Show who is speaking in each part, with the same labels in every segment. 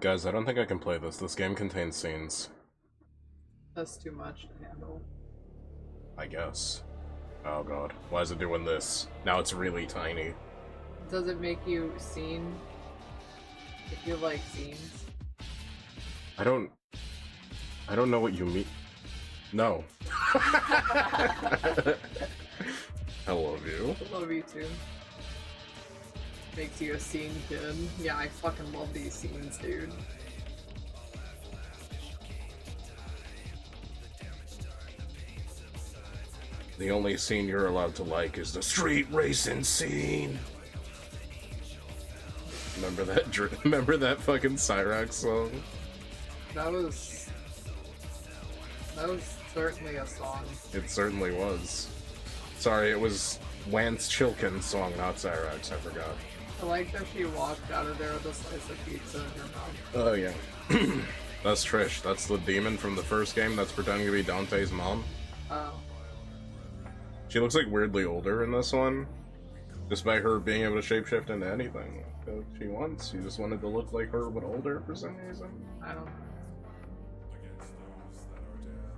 Speaker 1: Guys, I don't think I can play this. This game contains scenes.
Speaker 2: That's too much to handle.
Speaker 1: I guess. Oh god. Why is it doing this? Now it's really tiny.
Speaker 2: Does it make you scene? If you like scenes?
Speaker 1: I don't know what you mean. No. I love you.
Speaker 2: I love you too. Makes you a scene kid. Yeah, I fucking love these scenes, dude.
Speaker 1: The only scene you're allowed to like is the street racing scene. Remember that? Remember that fucking Cyrax song?
Speaker 2: That was certainly a song.
Speaker 1: It certainly was. Sorry, it was Lance Chilkin's song, not Cyrax. I forgot.
Speaker 2: I like that she walked out of there with a slice of pizza in her mouth.
Speaker 1: Oh yeah. That's Trish. That's the demon from the first game that's pretending to be Dante's mom.
Speaker 2: Oh.
Speaker 1: She looks like weirdly older in this one, despite her being able to shapeshift into anything that she wants. She just wanted to look like her, but older for some reason.
Speaker 2: I don't know.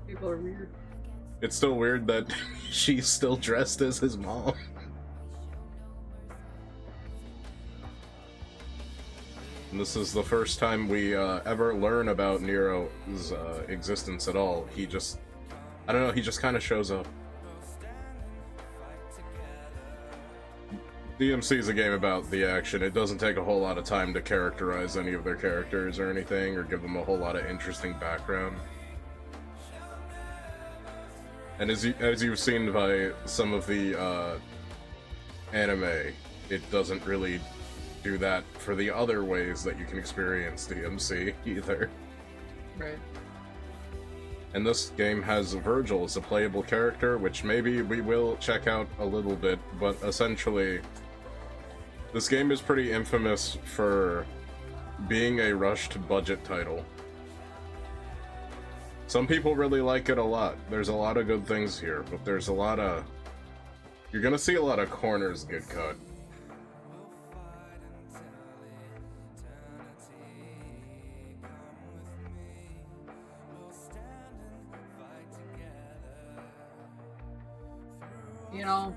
Speaker 2: People are weird.
Speaker 1: It's still weird that she's still dressed as his mom. And this is the first time we ever learn about Nero's existence at all. He just, I don't know, he just kind of shows up. DMC is a game about the action. It doesn't take a whole lot of time to characterize any of their characters or anything, or give them a whole lot of interesting background. And as you've seen by some of the anime, it doesn't really do that for the other ways that you can experience DMC either.
Speaker 2: Right.
Speaker 1: And this game has Virgil as a playable character, which maybe we will check out a little bit, but essentially, this game is pretty infamous for being a rushed budget title. Some people really like it a lot. There's a lot of good things here, but there's a lot of... You're gonna see a lot of corners get cut.
Speaker 2: You know,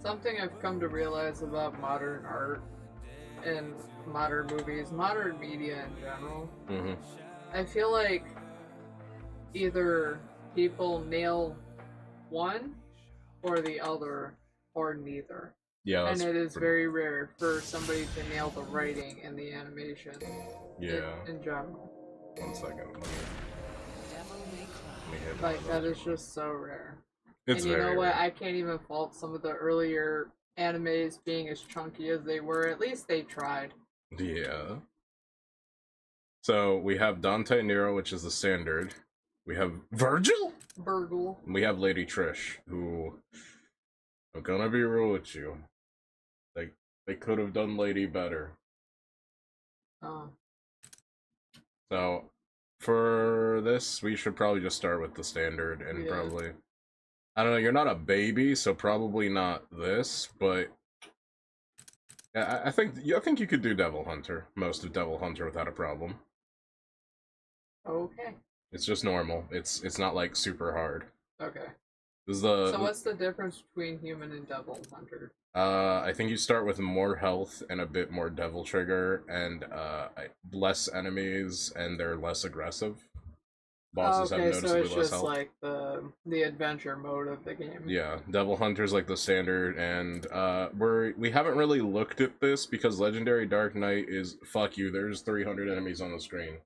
Speaker 2: something I've come to realize about modern art and modern movies, modern media in general, I feel like either people nail one or the other or neither.
Speaker 1: Yeah,
Speaker 2: and it is very rare for somebody to nail the writing and the animation.
Speaker 1: Yeah.
Speaker 2: In general.
Speaker 1: 1 second. Let me hit
Speaker 2: like, that is just so rare.
Speaker 1: It's
Speaker 2: and you know what?
Speaker 1: rare.
Speaker 2: I can't even fault some of the earlier animes being as chunky as they were. At least they tried.
Speaker 1: Yeah. So, we have Dante Nero, which is the standard. We have Virgil?
Speaker 2: Burgle.
Speaker 1: And we have Lady Trish, who... I'm gonna be real with you. They could have done Lady better.
Speaker 2: Oh.
Speaker 1: So, for this, we should probably just start with the standard, and probably... I don't know, you're not a baby, so probably not this, but... Yeah, I think you could do Devil Hunter, most of Devil Hunter without a problem.
Speaker 2: Okay.
Speaker 1: It's just normal. It's not like super hard.
Speaker 2: Okay.
Speaker 1: So
Speaker 2: what's the difference between human and Devil Hunter?
Speaker 1: I think you start with more health and a bit more Devil Trigger, and less enemies, and they're less aggressive. Bosses have noticeably
Speaker 2: so it's
Speaker 1: less
Speaker 2: just
Speaker 1: health.
Speaker 2: like the adventure mode of the game.
Speaker 1: Yeah, Devil Hunter's like the standard, and we haven't really looked at this because Legendary Dark Knight is fuck you. There's 300 enemies on the screen.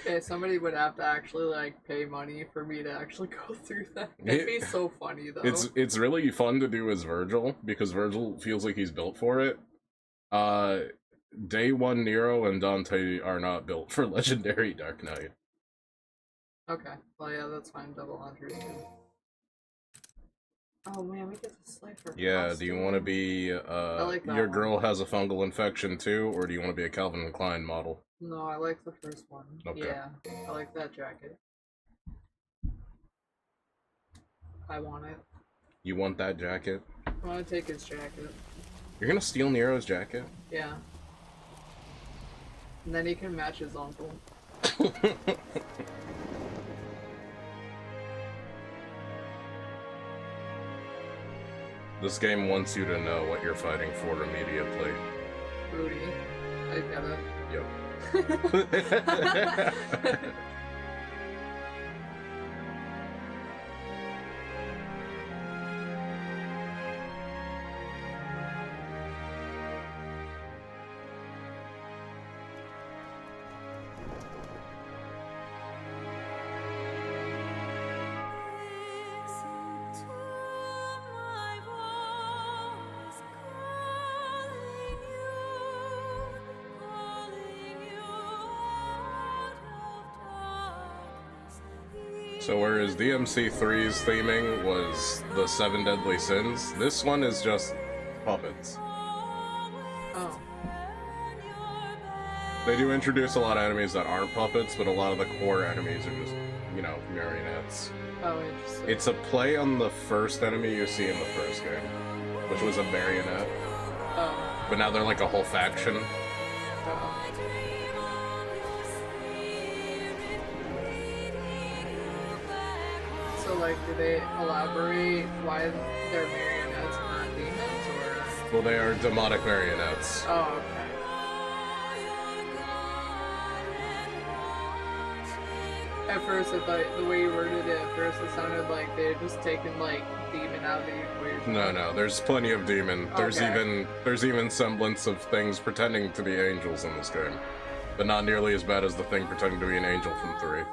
Speaker 2: Okay, somebody would have to actually like pay money for me to actually go through that. It'd be so funny though.
Speaker 1: It's really fun to do as Virgil because Virgil feels like he's built for it. Day 1 Nero and Dante are not built for Legendary Dark Knight.
Speaker 2: Okay, well yeah, that's fine. Devil Hunter too. Oh man, we get to Slifer.
Speaker 1: Yeah, do you want to be
Speaker 2: like
Speaker 1: your
Speaker 2: one.
Speaker 1: girl has a fungal infection too, or do you want to be a Calvin Klein model?
Speaker 2: No, I like the first one.
Speaker 1: Okay.
Speaker 2: Yeah, I like that jacket. I want it.
Speaker 1: You want that jacket?
Speaker 2: I want to take his jacket.
Speaker 1: You're gonna steal Nero's jacket?
Speaker 2: Yeah. And then he can match his uncle.
Speaker 1: This game wants you to know what you're fighting for immediately.
Speaker 2: Booty. I get
Speaker 1: Yep. So whereas DMC3's theming was the 7 deadly sins, this one is just puppets.
Speaker 2: Oh.
Speaker 1: They do introduce a lot of enemies that aren't puppets, but a lot of the core enemies are just, you know, marionettes.
Speaker 2: Oh, interesting.
Speaker 1: It's a play on the first enemy you see in the first game, which was a marionette.
Speaker 2: Oh.
Speaker 1: But now they're like a whole faction.
Speaker 2: Oh. So, like, do they elaborate why they're marionettes and not demons, or?
Speaker 1: Well, they are demonic marionettes.
Speaker 2: Oh, okay. At first, I thought the way you worded it, at first it sounded like they had just taken, like, demon out of the equation.
Speaker 1: No, there's plenty of demon. There's
Speaker 2: Okay.
Speaker 1: even semblance of things pretending to be angels in this game. But not nearly as bad as the thing pretending to be an angel from 3.
Speaker 2: Yeah.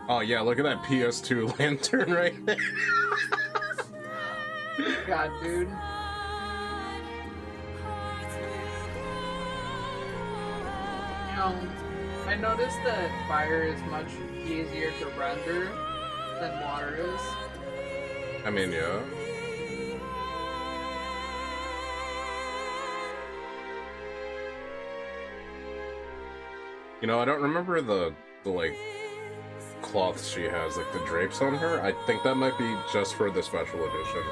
Speaker 1: Oh yeah, look at that PS2 lantern right there.
Speaker 2: God, dude. You know, I noticed that fire is much easier to render than water is.
Speaker 1: I mean, yeah. You know, I don't remember the like cloths she has, like the drapes on her. I think that might be just for the special edition.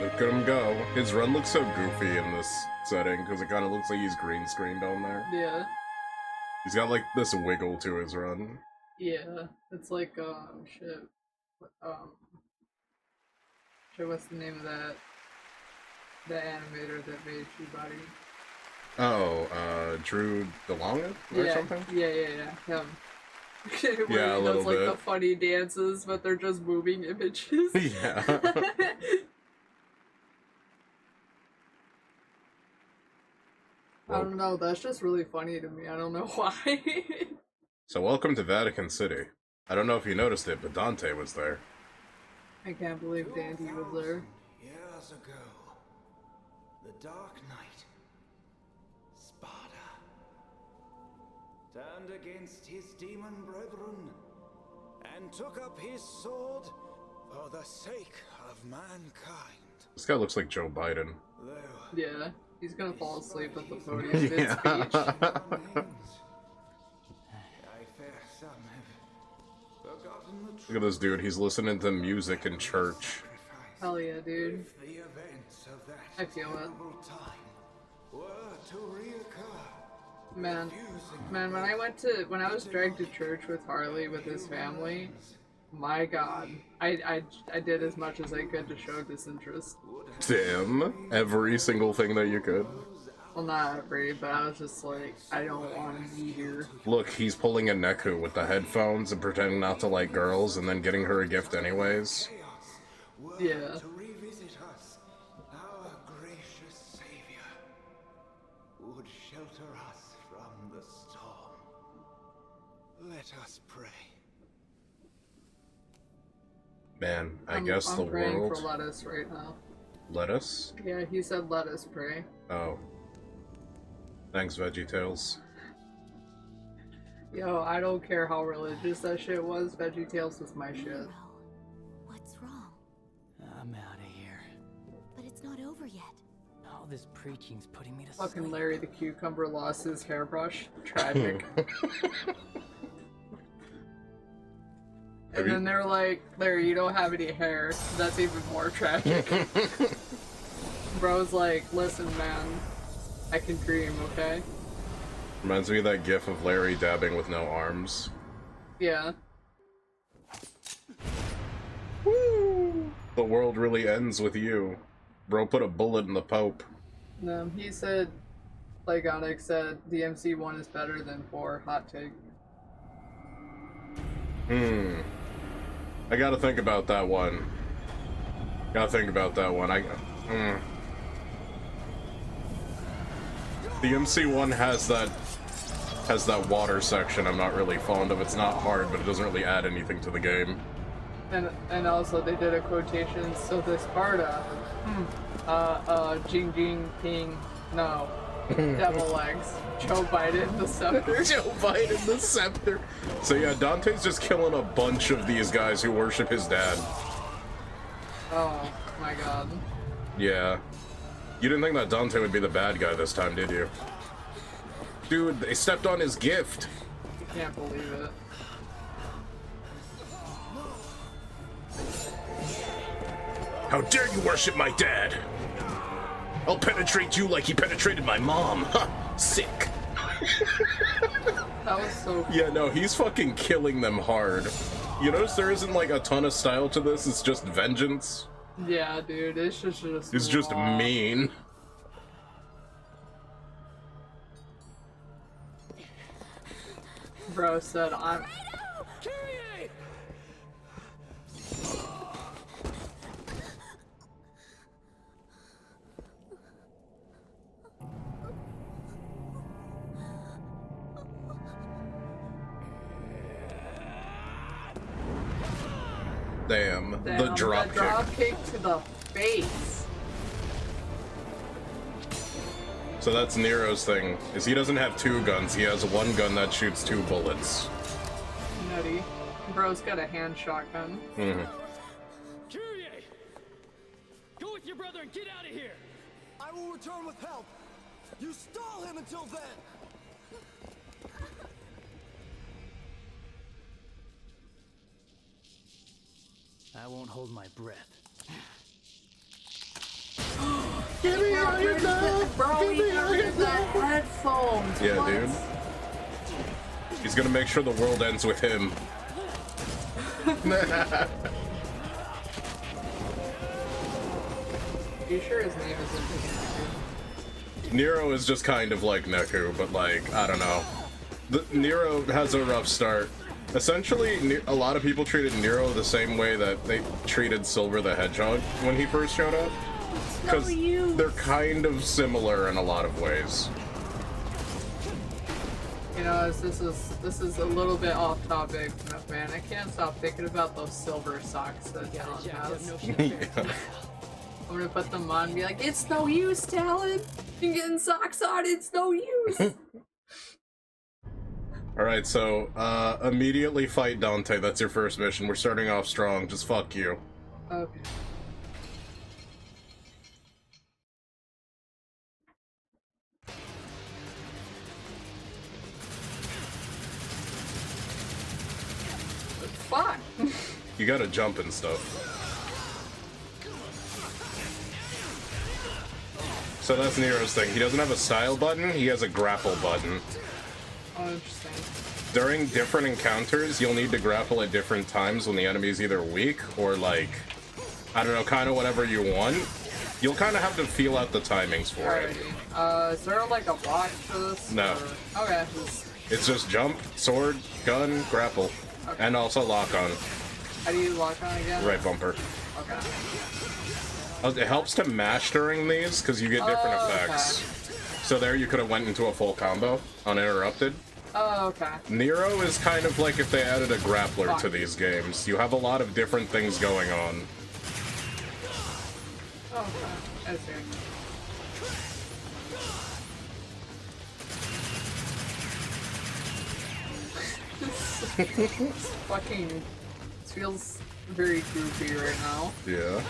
Speaker 1: Look at him go. His run looks so goofy in this setting, because it kind of looks like he's green screened on there.
Speaker 2: Yeah.
Speaker 1: He's got like this wiggle to his run.
Speaker 2: Yeah. It's like, shit. Shit, what's the name of that? The animator that made Peabody?
Speaker 1: Oh, Drew DeLonge or something?
Speaker 2: Yeah, him. Where
Speaker 1: Yeah, a
Speaker 2: he
Speaker 1: little
Speaker 2: does, like,
Speaker 1: bit.
Speaker 2: the funny dances, but they're just moving images.
Speaker 1: Yeah.
Speaker 2: I don't know, that's just really funny to me. I don't know why.
Speaker 1: So welcome to Vatican City. I don't know if you noticed it, but Dante was there.
Speaker 2: I can't believe Dandy was there.
Speaker 3: Years ago, the Dark Knight, Sparta, turned against his demon brethren and took up his sword for the sake of mankind.
Speaker 1: This guy looks like Joe Biden.
Speaker 2: Yeah, he's gonna fall asleep at the podium mid-speech.
Speaker 1: Look at this dude, he's listening to music in church.
Speaker 2: Hell yeah, dude. I feel it. Man, when I was dragged to church with Harley with his family, my god, I did as much as I could to show disinterest.
Speaker 1: Damn, every single thing that you could.
Speaker 2: Well, not every, but I was just like, I don't want to be here.
Speaker 1: Look, he's pulling a Neku with the headphones and pretending not to like girls and then getting her a gift anyways.
Speaker 2: Yeah.
Speaker 3: To revisit us, our gracious Savior would shelter us from the storm. Let us pray.
Speaker 1: Man, I guess
Speaker 2: I'm
Speaker 1: the
Speaker 2: praying
Speaker 1: world...
Speaker 2: for lettuce right now.
Speaker 1: Lettuce?
Speaker 2: Yeah, he said let us pray.
Speaker 1: Oh. Thanks, VeggieTales.
Speaker 2: Yo, I don't care how religious that shit was, VeggieTales was my shit.
Speaker 4: What's wrong?
Speaker 5: I'm out of here.
Speaker 4: But it's not over yet.
Speaker 5: All this preaching's putting me to sleep.
Speaker 2: Fucking Larry the Cucumber lost his hairbrush. Tragic. And then they're like, Larry, you don't have any hair. That's even more tragic. Bro's like, listen, man, I can dream, okay?
Speaker 1: Reminds me of that gif of Larry dabbing with no arms.
Speaker 2: Yeah.
Speaker 1: Woo! The world really ends with you. Bro put a bullet in the Pope.
Speaker 2: No, he said, like Onyx said, DMC1 is better than 4. Hot take.
Speaker 1: I gotta think about that one. The MC1 has that water section I'm not really fond of. It's not hard, but it doesn't really add anything to the game.
Speaker 2: And also they did a quotation, so the Sparta, Jing Jing Ping, no, devil legs, Joe Biden the scepter.
Speaker 1: Joe Biden the scepter. So yeah, Dante's just killing a bunch of these guys who worship his dad.
Speaker 2: Oh my god.
Speaker 1: Yeah. You didn't think that Dante would be the bad guy this time, did you? Dude, they stepped on his gift.
Speaker 2: I can't believe it.
Speaker 1: How dare you worship my dad? I'll penetrate you like he penetrated my mom. Huh, sick.
Speaker 2: That was so cool.
Speaker 1: Yeah, no, he's fucking killing them hard. You notice there isn't like a ton of style to this, it's just vengeance.
Speaker 2: Yeah, dude, it's just
Speaker 1: It's just
Speaker 2: raw.
Speaker 1: mean.
Speaker 2: Bro said, I'm...
Speaker 1: Damn,
Speaker 2: Damn,
Speaker 1: the drop kick.
Speaker 2: Kick to the face.
Speaker 1: So that's Nero's thing, is he doesn't have 2 guns, he has 1 gun that shoots 2 bullets.
Speaker 2: Nutty. Bro's got a hand shotgun.
Speaker 1: Mm-hmm.
Speaker 5: Kyrie! Go with your brother and get out of here!
Speaker 3: I will return with help. You stall him until then.
Speaker 5: I won't hold my breath.
Speaker 2: Get me out of here, bro! He got rid of the headphones.
Speaker 1: Yeah,
Speaker 2: What?
Speaker 1: dude. He's gonna make sure the world ends with him.
Speaker 2: You sure his name isn't
Speaker 1: Nero is just kind of like Neku, but like, I don't know. Nero has a rough start. Essentially, a lot of people treated Nero the same way that they treated Silver the Hedgehog when he first showed up. Because they're kind of similar in a lot of ways.
Speaker 2: You know, this is a little bit off topic, but man, I can't stop thinking about those silver socks that Talon has.
Speaker 1: Yeah.
Speaker 2: I'm gonna put them on and be like, it's no use, Talon! You're getting socks on, it's no use!
Speaker 1: Alright, so, immediately fight Dante, that's your first mission. We're starting off strong, just fuck you.
Speaker 2: Okay. Fuck!
Speaker 1: You gotta jump and stuff. So that's Nero's thing. He doesn't have a style button, he has a grapple button.
Speaker 2: Oh, interesting.
Speaker 1: During different encounters, you'll need to grapple at different times when the enemy's either weak or like, I don't know, kind of whatever you want. You'll kind of have to feel out the timings for it.
Speaker 2: Alrighty. Is there like a block for this?
Speaker 1: No.
Speaker 2: Or... Okay.
Speaker 1: It's just jump, sword, gun, grapple.
Speaker 2: Okay.
Speaker 1: And also lock on.
Speaker 2: How do you lock on again?
Speaker 1: Right bumper.
Speaker 2: Okay.
Speaker 1: It helps to mash during these because you get different effects. So there you could have went into a full combo uninterrupted.
Speaker 2: Oh, okay.
Speaker 1: Nero is kind of like if they added a grappler to these games. You have a lot of different things going on.
Speaker 2: Okay. I see. This fucking this feels very goofy right now.
Speaker 1: Yeah.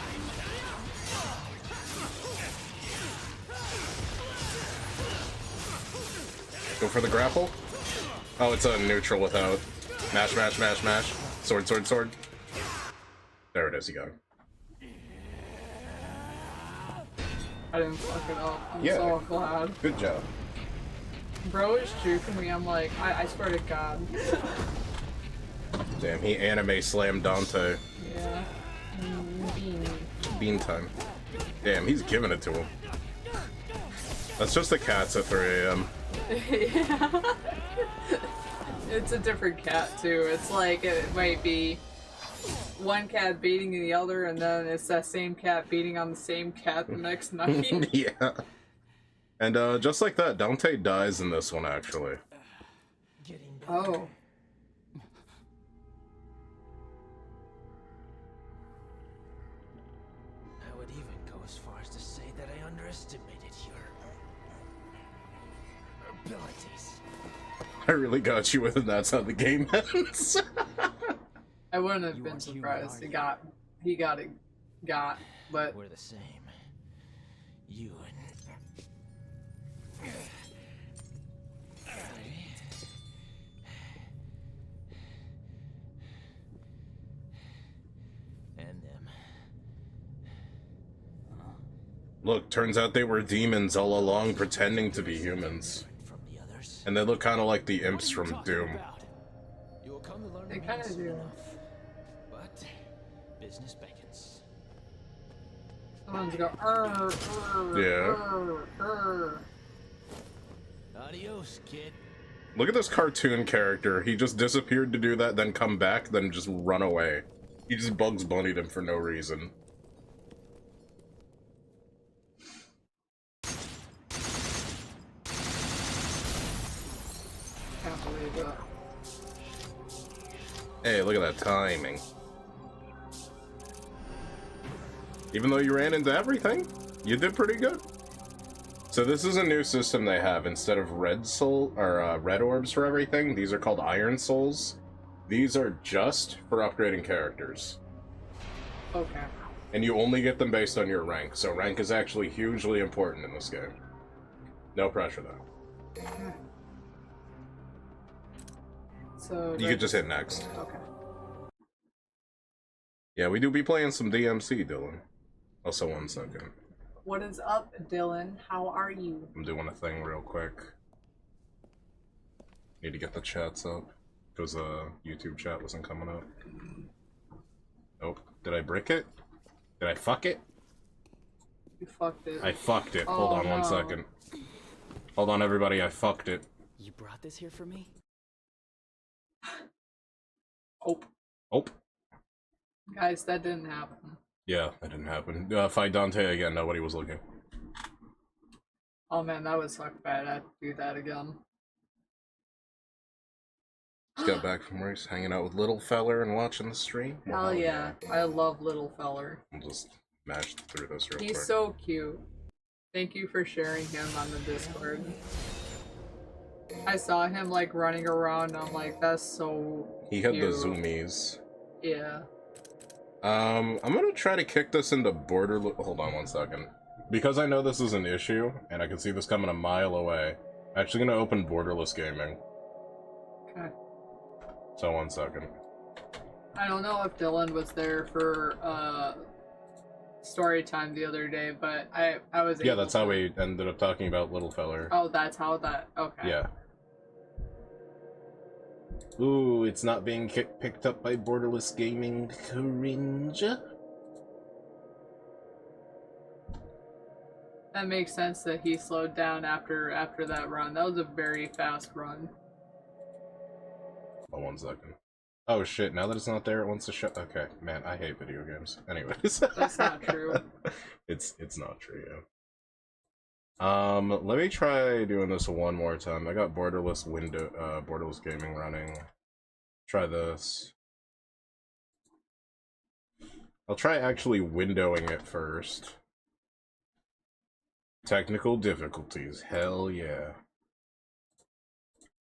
Speaker 1: Go for the grapple. Oh, it's a neutral without. Mash, mash, mash, mash. Sword, sword, sword. There it is, you got it.
Speaker 2: I didn't fuck it up. I'm
Speaker 1: Yeah.
Speaker 2: so glad.
Speaker 1: Good job.
Speaker 2: Bro is juking me. I'm like, I swear to God.
Speaker 1: Damn, he anime slammed Dante.
Speaker 2: Yeah.
Speaker 1: Bean time. Damn, he's giving it to him. That's just the cats at 3 AM.
Speaker 2: Yeah. It's a different cat too. It's like it might be one cat beating the other, and then it's that same cat beating on the same cat the next night.
Speaker 1: Yeah. And just like that, Dante dies in this one, actually.
Speaker 2: Oh.
Speaker 6: I would even go as far as to say that I underestimated your abilities.
Speaker 1: I really got you with it, that's how the game ends.
Speaker 2: I wouldn't have been surprised. He got it, but
Speaker 6: We're the same. You and them.
Speaker 1: Look, turns out they were demons all along pretending to be humans.
Speaker 6: From the others.
Speaker 1: And they look kind of like the imps from Doom.
Speaker 6: You will come to learn
Speaker 2: They
Speaker 6: me
Speaker 2: kinda
Speaker 6: soon
Speaker 2: do.
Speaker 6: enough. But business beckons.
Speaker 2: someone's go.
Speaker 1: Yeah.
Speaker 6: Adios, kid.
Speaker 1: Look at this cartoon character. He just disappeared to do that, then come back, then just run away. He just Bugs Bunnied him for no reason.
Speaker 2: Can't believe it.
Speaker 1: Hey, look at that timing. Even though you ran into everything, you did pretty good. So this is a new system they have. Instead of red soul or red orbs for everything, these are called iron souls. These are just for upgrading characters.
Speaker 2: Okay.
Speaker 1: And you only get them based on your rank. So rank is actually hugely important in this game. No pressure though.
Speaker 2: So
Speaker 1: You could just hit next.
Speaker 2: Okay.
Speaker 1: Yeah, we do be playing some DMC, Dylan. Also, 1 second.
Speaker 2: What is up, Dylan? How are you?
Speaker 1: I'm doing a thing real quick. Need to get the chats up. Because YouTube chat wasn't coming up. Nope. Did I brick it? Did I fuck it?
Speaker 2: You fucked it.
Speaker 1: I fucked it.
Speaker 2: Oh,
Speaker 1: Hold on 1
Speaker 2: no.
Speaker 1: second. Hold on, everybody. I fucked it.
Speaker 5: You brought this here for me?
Speaker 2: Oh,
Speaker 1: Oh.
Speaker 2: guys, that didn't happen.
Speaker 1: Yeah, that didn't happen. Fight Dante again. Nobody was looking.
Speaker 2: Oh man, that would suck bad. I have to do that again.
Speaker 1: Just got back from work, hanging out with little feller and watching the stream.
Speaker 2: Hell yeah. I love little feller.
Speaker 1: I'll just mash through this real quick.
Speaker 2: He's so cute. Thank you for sharing him on the Discord. I saw him like running around and I'm like, that's so
Speaker 1: He had
Speaker 2: cute.
Speaker 1: the zoomies.
Speaker 2: Yeah.
Speaker 1: I'm gonna try to kick this into borderless. Hold on 1 second. Because I know this is an issue, and I can see this coming a mile away, I'm actually gonna open borderless gaming.
Speaker 2: Okay.
Speaker 1: So 1 second.
Speaker 2: I don't know if Dylan was there for story time the other day, but I was
Speaker 1: Yeah,
Speaker 2: able
Speaker 1: that's how
Speaker 2: to.
Speaker 1: we ended up talking about little feller.
Speaker 2: Oh, that's how that. Okay.
Speaker 1: Yeah. Ooh, it's not being picked up by borderless gaming. Cringe.
Speaker 2: That makes sense that he slowed down after that run. That was a very fast run.
Speaker 1: Oh, 1 second. Oh shit, now that it's not there, it wants to show. Okay, man, I hate video games. Anyways.
Speaker 2: That's not true.
Speaker 1: It's not true, yeah. Let me try doing this one more time. I got borderless borderless gaming running. Try this. I'll try actually windowing it first. Technical difficulties. Hell yeah.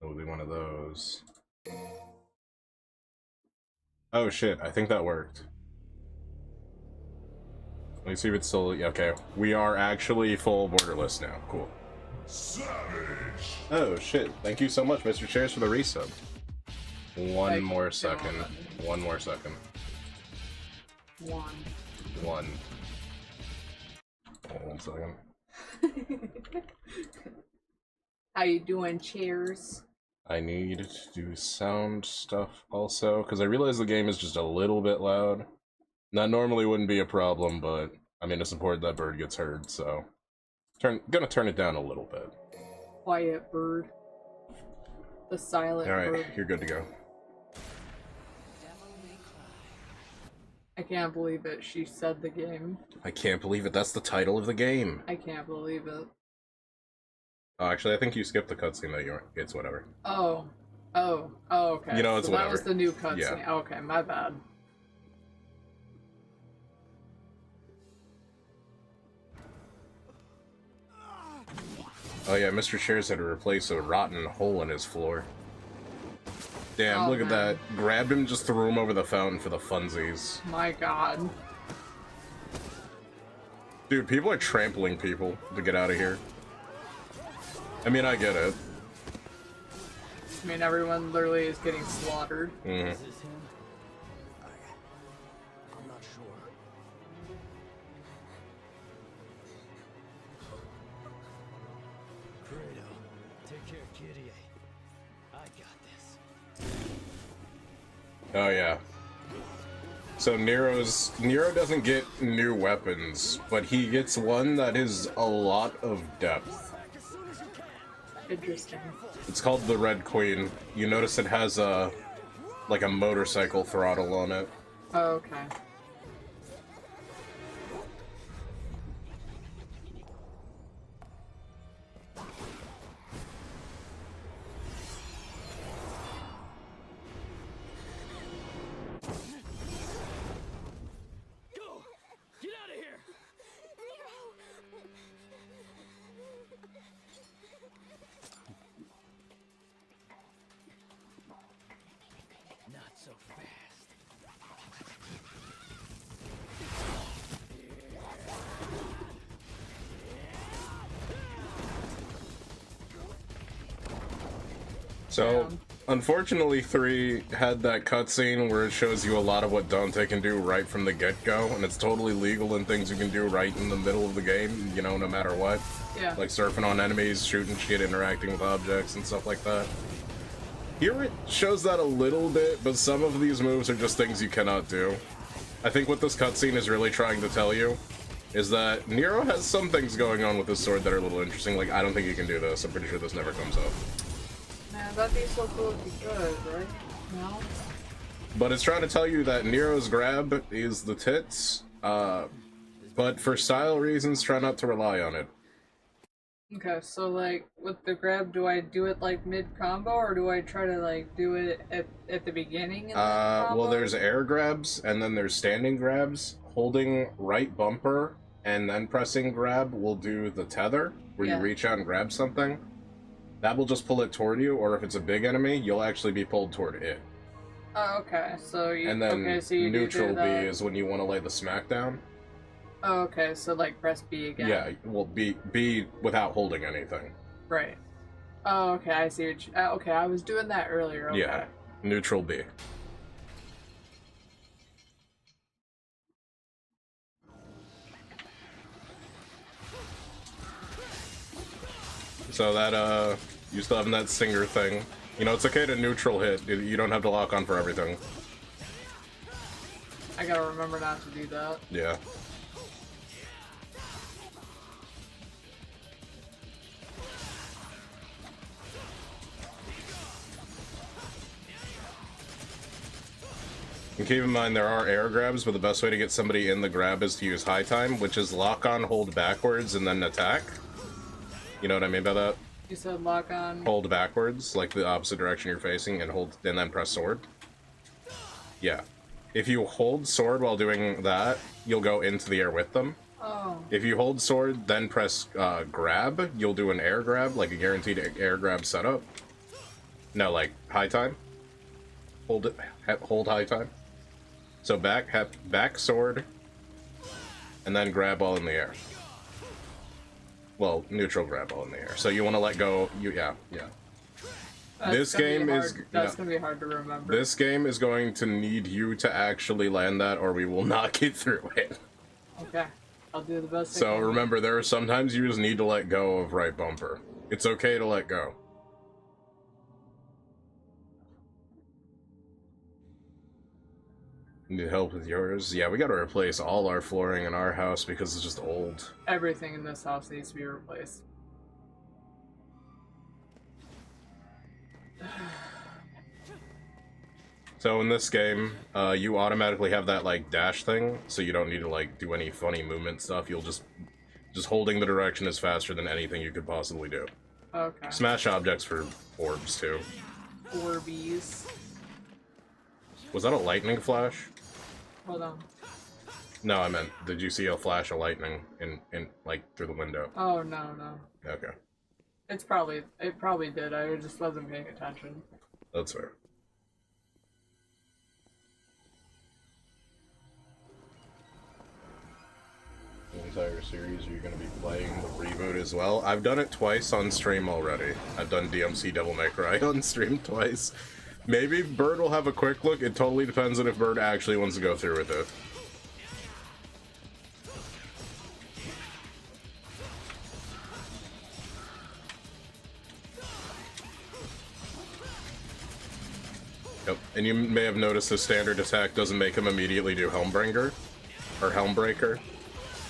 Speaker 1: It'll be one of those. Oh shit, I think that worked. Let me see if it's still... Okay, we are actually full borderless now. Cool. Savage! Oh shit, thank you so much, Mr. Chairs, for the resub. One more second. One more second. One. Oh, 1 second.
Speaker 2: How you doing, Cheers?
Speaker 1: I need to do sound stuff also, because I realize the game is just a little bit loud. That normally wouldn't be a problem, but I mean, it's important that bird gets heard, so... Gonna turn it down a little bit.
Speaker 2: Quiet bird. The silent bird.
Speaker 1: Alright, you're good to go.
Speaker 2: I can't believe it. She said the game.
Speaker 1: I can't believe it. That's the title of the game.
Speaker 2: I can't believe it.
Speaker 1: Oh, actually, I think you skipped the cutscene that you weren't. It's whatever.
Speaker 2: Oh, okay.
Speaker 1: You know, it's
Speaker 2: so
Speaker 1: whatever.
Speaker 2: That was the new cutscene.
Speaker 1: Yeah.
Speaker 2: Okay, my bad.
Speaker 1: Oh yeah, Mr. Chairs had to replace a rotten hole in his floor. Damn, look at that. Grabbed him, just threw him over the fountain for the funsies.
Speaker 2: My god.
Speaker 1: Dude, people are trampling people to get out of here. I mean, I get it.
Speaker 2: I mean, everyone literally is getting slaughtered.
Speaker 1: Mm-hmm.
Speaker 6: Is this him? I'm not sure. Credo, take care, Kyrie. I got this.
Speaker 1: Oh yeah. So Nero doesn't get new weapons, but he gets one that is a lot of depth.
Speaker 2: Interesting.
Speaker 1: It's called the Red Queen. You notice it has a like a motorcycle throttle on it.
Speaker 2: Oh, okay.
Speaker 5: Go! Get out of here!
Speaker 6: Not so fast.
Speaker 1: So, unfortunately, 3 had that cutscene where it shows you a lot of what Dante can do right from the get-go, and it's totally legal and things you can do right in the middle of the game, you know, no matter what.
Speaker 2: Yeah.
Speaker 1: Like surfing on enemies, shooting shit, interacting with objects, and stuff like that. Here it shows that a little bit, but some of these moves are just things you cannot do. I think what this cutscene is really trying to tell you is that Nero has some things going on with his sword that are a little interesting. Like, I don't think he can do this. I'm pretty sure this never comes up.
Speaker 2: Man, that'd be so cool if you could, right? No?
Speaker 1: But it's trying to tell you that Nero's grab is the tits, but for style reasons, try not to rely on it.
Speaker 2: Okay, so like with the grab, do I do it like mid combo or do I try to like do it at the beginning? And then combo?
Speaker 1: Well, there's air grabs and then there's standing grabs. Holding right bumper and then pressing grab will do the tether, where you reach out and grab something. That will just pull it toward you, or if it's a big enemy, you'll actually be pulled toward it.
Speaker 2: Oh, okay. So you
Speaker 1: And then
Speaker 2: okay, so you
Speaker 1: neutral
Speaker 2: do
Speaker 1: B is when you want to lay the smack down.
Speaker 2: Oh, okay. So like press B again.
Speaker 1: Yeah, well, B without holding anything.
Speaker 2: Right. Oh, okay. I see. What you, okay, I was doing that earlier. Okay.
Speaker 1: Yeah, neutral B. So that, you still having that singer thing. You know, it's okay to neutral hit. You don't have to lock on for everything.
Speaker 2: I gotta remember not to do that.
Speaker 1: Yeah. And keep in mind there are air grabs, but the best way to get somebody in the grab is to use high time, which is lock on, hold backwards, and then attack. You know what I mean by that?
Speaker 2: You said lock on.
Speaker 1: Hold backwards, like the opposite direction you're facing, and hold, and then press sword. Yeah. If you hold sword while doing that, you'll go into the air with them.
Speaker 2: Oh.
Speaker 1: If you hold sword, then press grab, you'll do an air grab, like a guaranteed air grab setup. No, like high time. Hold it. Hold high time. So back sword, and then grab all in the air. Well, neutral grab all in the air. So you want to let go. Yeah.
Speaker 2: That's gonna be hard to remember.
Speaker 1: This game is going to need you to actually land that, or we will not get through it.
Speaker 2: Okay, I'll do the best.
Speaker 1: So remember, there are sometimes you just need to let go of right bumper. It's okay to let go. Need help with yours? Yeah, we gotta replace all our flooring in our house because it's just old.
Speaker 2: Everything in this house needs to be replaced.
Speaker 1: So in this game, you automatically have that like dash thing, so you don't need to like do any funny movement stuff. You'll just holding the direction is faster than anything you could possibly do.
Speaker 2: Okay.
Speaker 1: Smash objects for orbs too.
Speaker 2: Orbeez.
Speaker 1: Was that a lightning flash?
Speaker 2: Hold on.
Speaker 1: No, I meant, did you see a flash of lightning in like through the window?
Speaker 2: Oh no.
Speaker 1: Okay.
Speaker 2: It probably did. I just wasn't paying attention.
Speaker 1: That's fair. The entire series, are you going to be playing the reboot as well? I've done it twice on stream already. I've done DMC Devil May Cry on stream twice. Maybe Bird will have a quick look. It totally depends on if Bird actually wants to go through with it. Yep, and you may have noticed the standard attack doesn't make him immediately do Helmbringer, or Helmbreaker,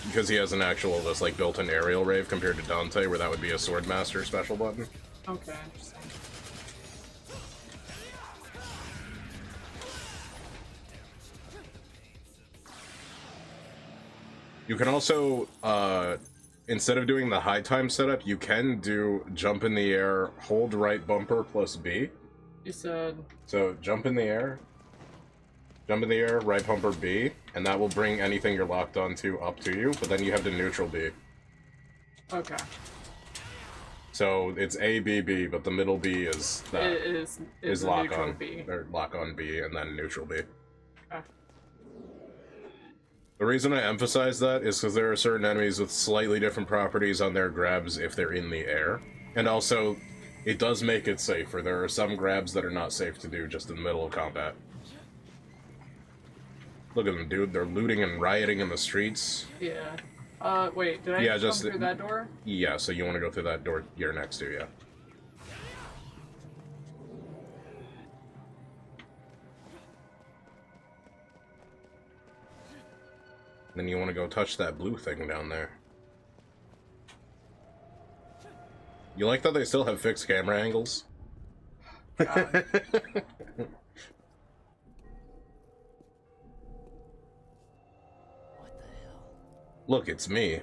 Speaker 1: because he has an actual, just like built-in aerial rave compared to Dante, where that would be a Swordmaster special button.
Speaker 2: Okay, interesting.
Speaker 1: You can also, instead of doing the high time setup, you can do jump in the air, hold right bumper plus B.
Speaker 2: You said...
Speaker 1: So, jump in the air, right bumper B, and that will bring anything you're locked onto up to you, but then you have to neutral B.
Speaker 2: Okay.
Speaker 1: So, it's A, B, B, but the middle B is that.
Speaker 2: Is
Speaker 1: lock
Speaker 2: neutral
Speaker 1: on
Speaker 2: B.
Speaker 1: Or lock on B, and then neutral B.
Speaker 2: Okay.
Speaker 1: The reason I emphasize that is because there are certain enemies with slightly different properties on their grabs if they're in the air. And also, it does make it safer. There are some grabs that are not safe to do just in the middle of combat. Look at them, dude. They're looting and rioting in the streets.
Speaker 2: Yeah. Wait, did I just come through that door?
Speaker 1: Yeah, so you want to go through that door you're next to, yeah. Then you want to go touch that blue thing down there. You like that they still have fixed camera angles?
Speaker 2: God.
Speaker 6: What the hell?
Speaker 1: Look, it's me.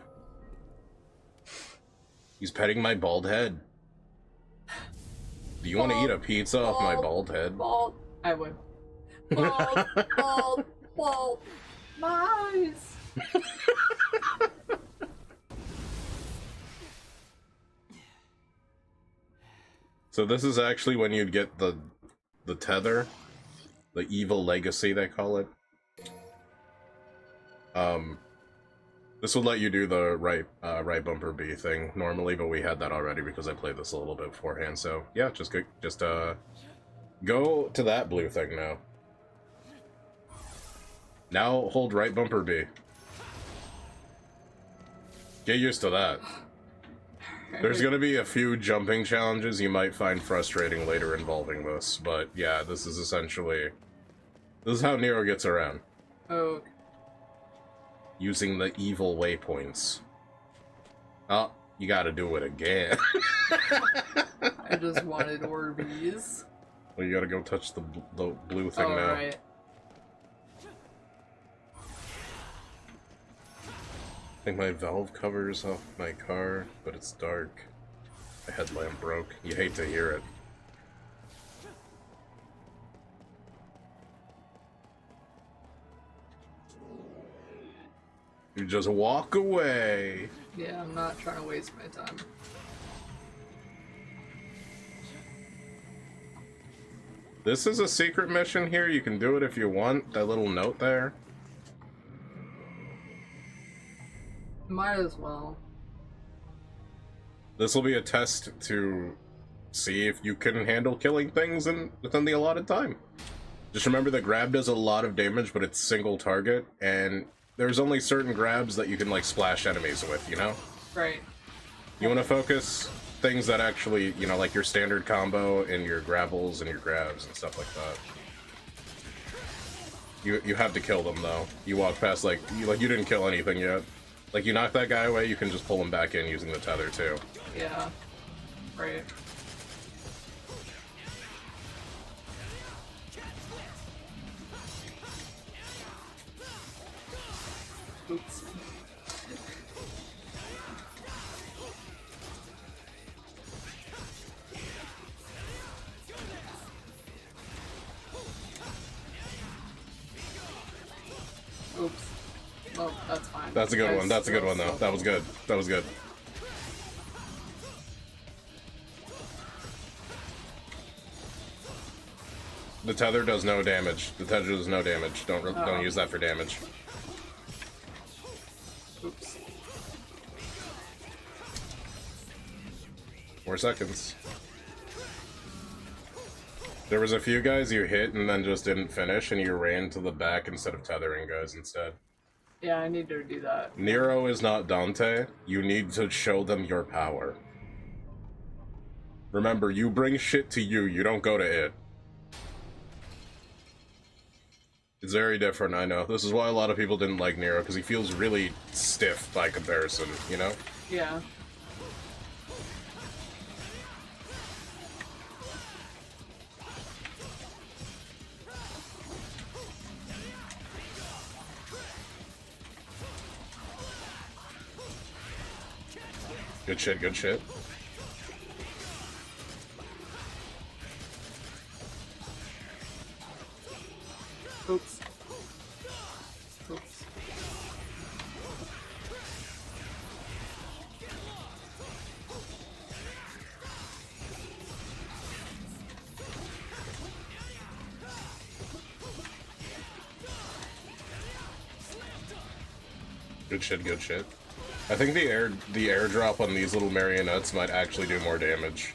Speaker 1: He's petting my bald head. Do you want to eat a pizza off my bald head?
Speaker 2: Bald. I would. Bald. My eyes.
Speaker 1: So this is actually when you'd get the tether, the evil legacy they call it. This would let you do the right bumper B thing normally, but we had that already because I played this a little bit beforehand. So yeah, just go to that blue thing now. Now hold right bumper B. Get used to that. There's gonna be a few jumping challenges you might find frustrating later involving this, but yeah, this is how Nero gets around.
Speaker 2: Oh.
Speaker 1: Using the evil waypoints. Oh, you gotta do it again.
Speaker 2: I just wanted Orbeez.
Speaker 1: Well, you gotta go touch the blue thing now.
Speaker 2: Right.
Speaker 1: I think my valve covers off my car, but it's dark. The headlamp broke. You hate to hear it. You just walk away.
Speaker 2: Yeah, I'm not trying to waste my time.
Speaker 1: This is a secret mission here. You can do it if you want. That little note there.
Speaker 2: Might as well.
Speaker 1: This will be a test to see if you can handle killing things within the allotted time. Just remember that grab does a lot of damage, but it's single target, and there's only certain grabs that you can, like, splash enemies with, you know?
Speaker 2: Right.
Speaker 1: You want to focus things that actually, you know, like your standard combo and your grabbles and your grabs and stuff like that. You have to kill them, though. You walk past, like you didn't kill anything yet. Like, you knock that guy away, you can just pull him back in using the tether, too.
Speaker 2: Yeah. Right. Oops. Oops. Oh, that's fine.
Speaker 1: That's a good
Speaker 2: I
Speaker 1: one. That's a good
Speaker 2: still
Speaker 1: one, though.
Speaker 2: suck.
Speaker 1: That was good. That was good. The tether does no damage. The tether does no damage. Don't use that for damage.
Speaker 2: Oops.
Speaker 1: 4 seconds. There was a few guys you hit and then just didn't finish, and you ran to the back instead of tethering guys instead.
Speaker 2: Yeah, I need to do that.
Speaker 1: Nero is not Dante. You need to show them your power. Remember, you bring shit to you, you don't go to it. It's very different, I know. This is why a lot of people didn't like Nero, because he feels really stiff by comparison, you know?
Speaker 2: Yeah.
Speaker 1: Good shit, good shit.
Speaker 2: Oops. Oops.
Speaker 1: Good shit, good shit. I think the airdrop on these little marionettes might actually do more damage.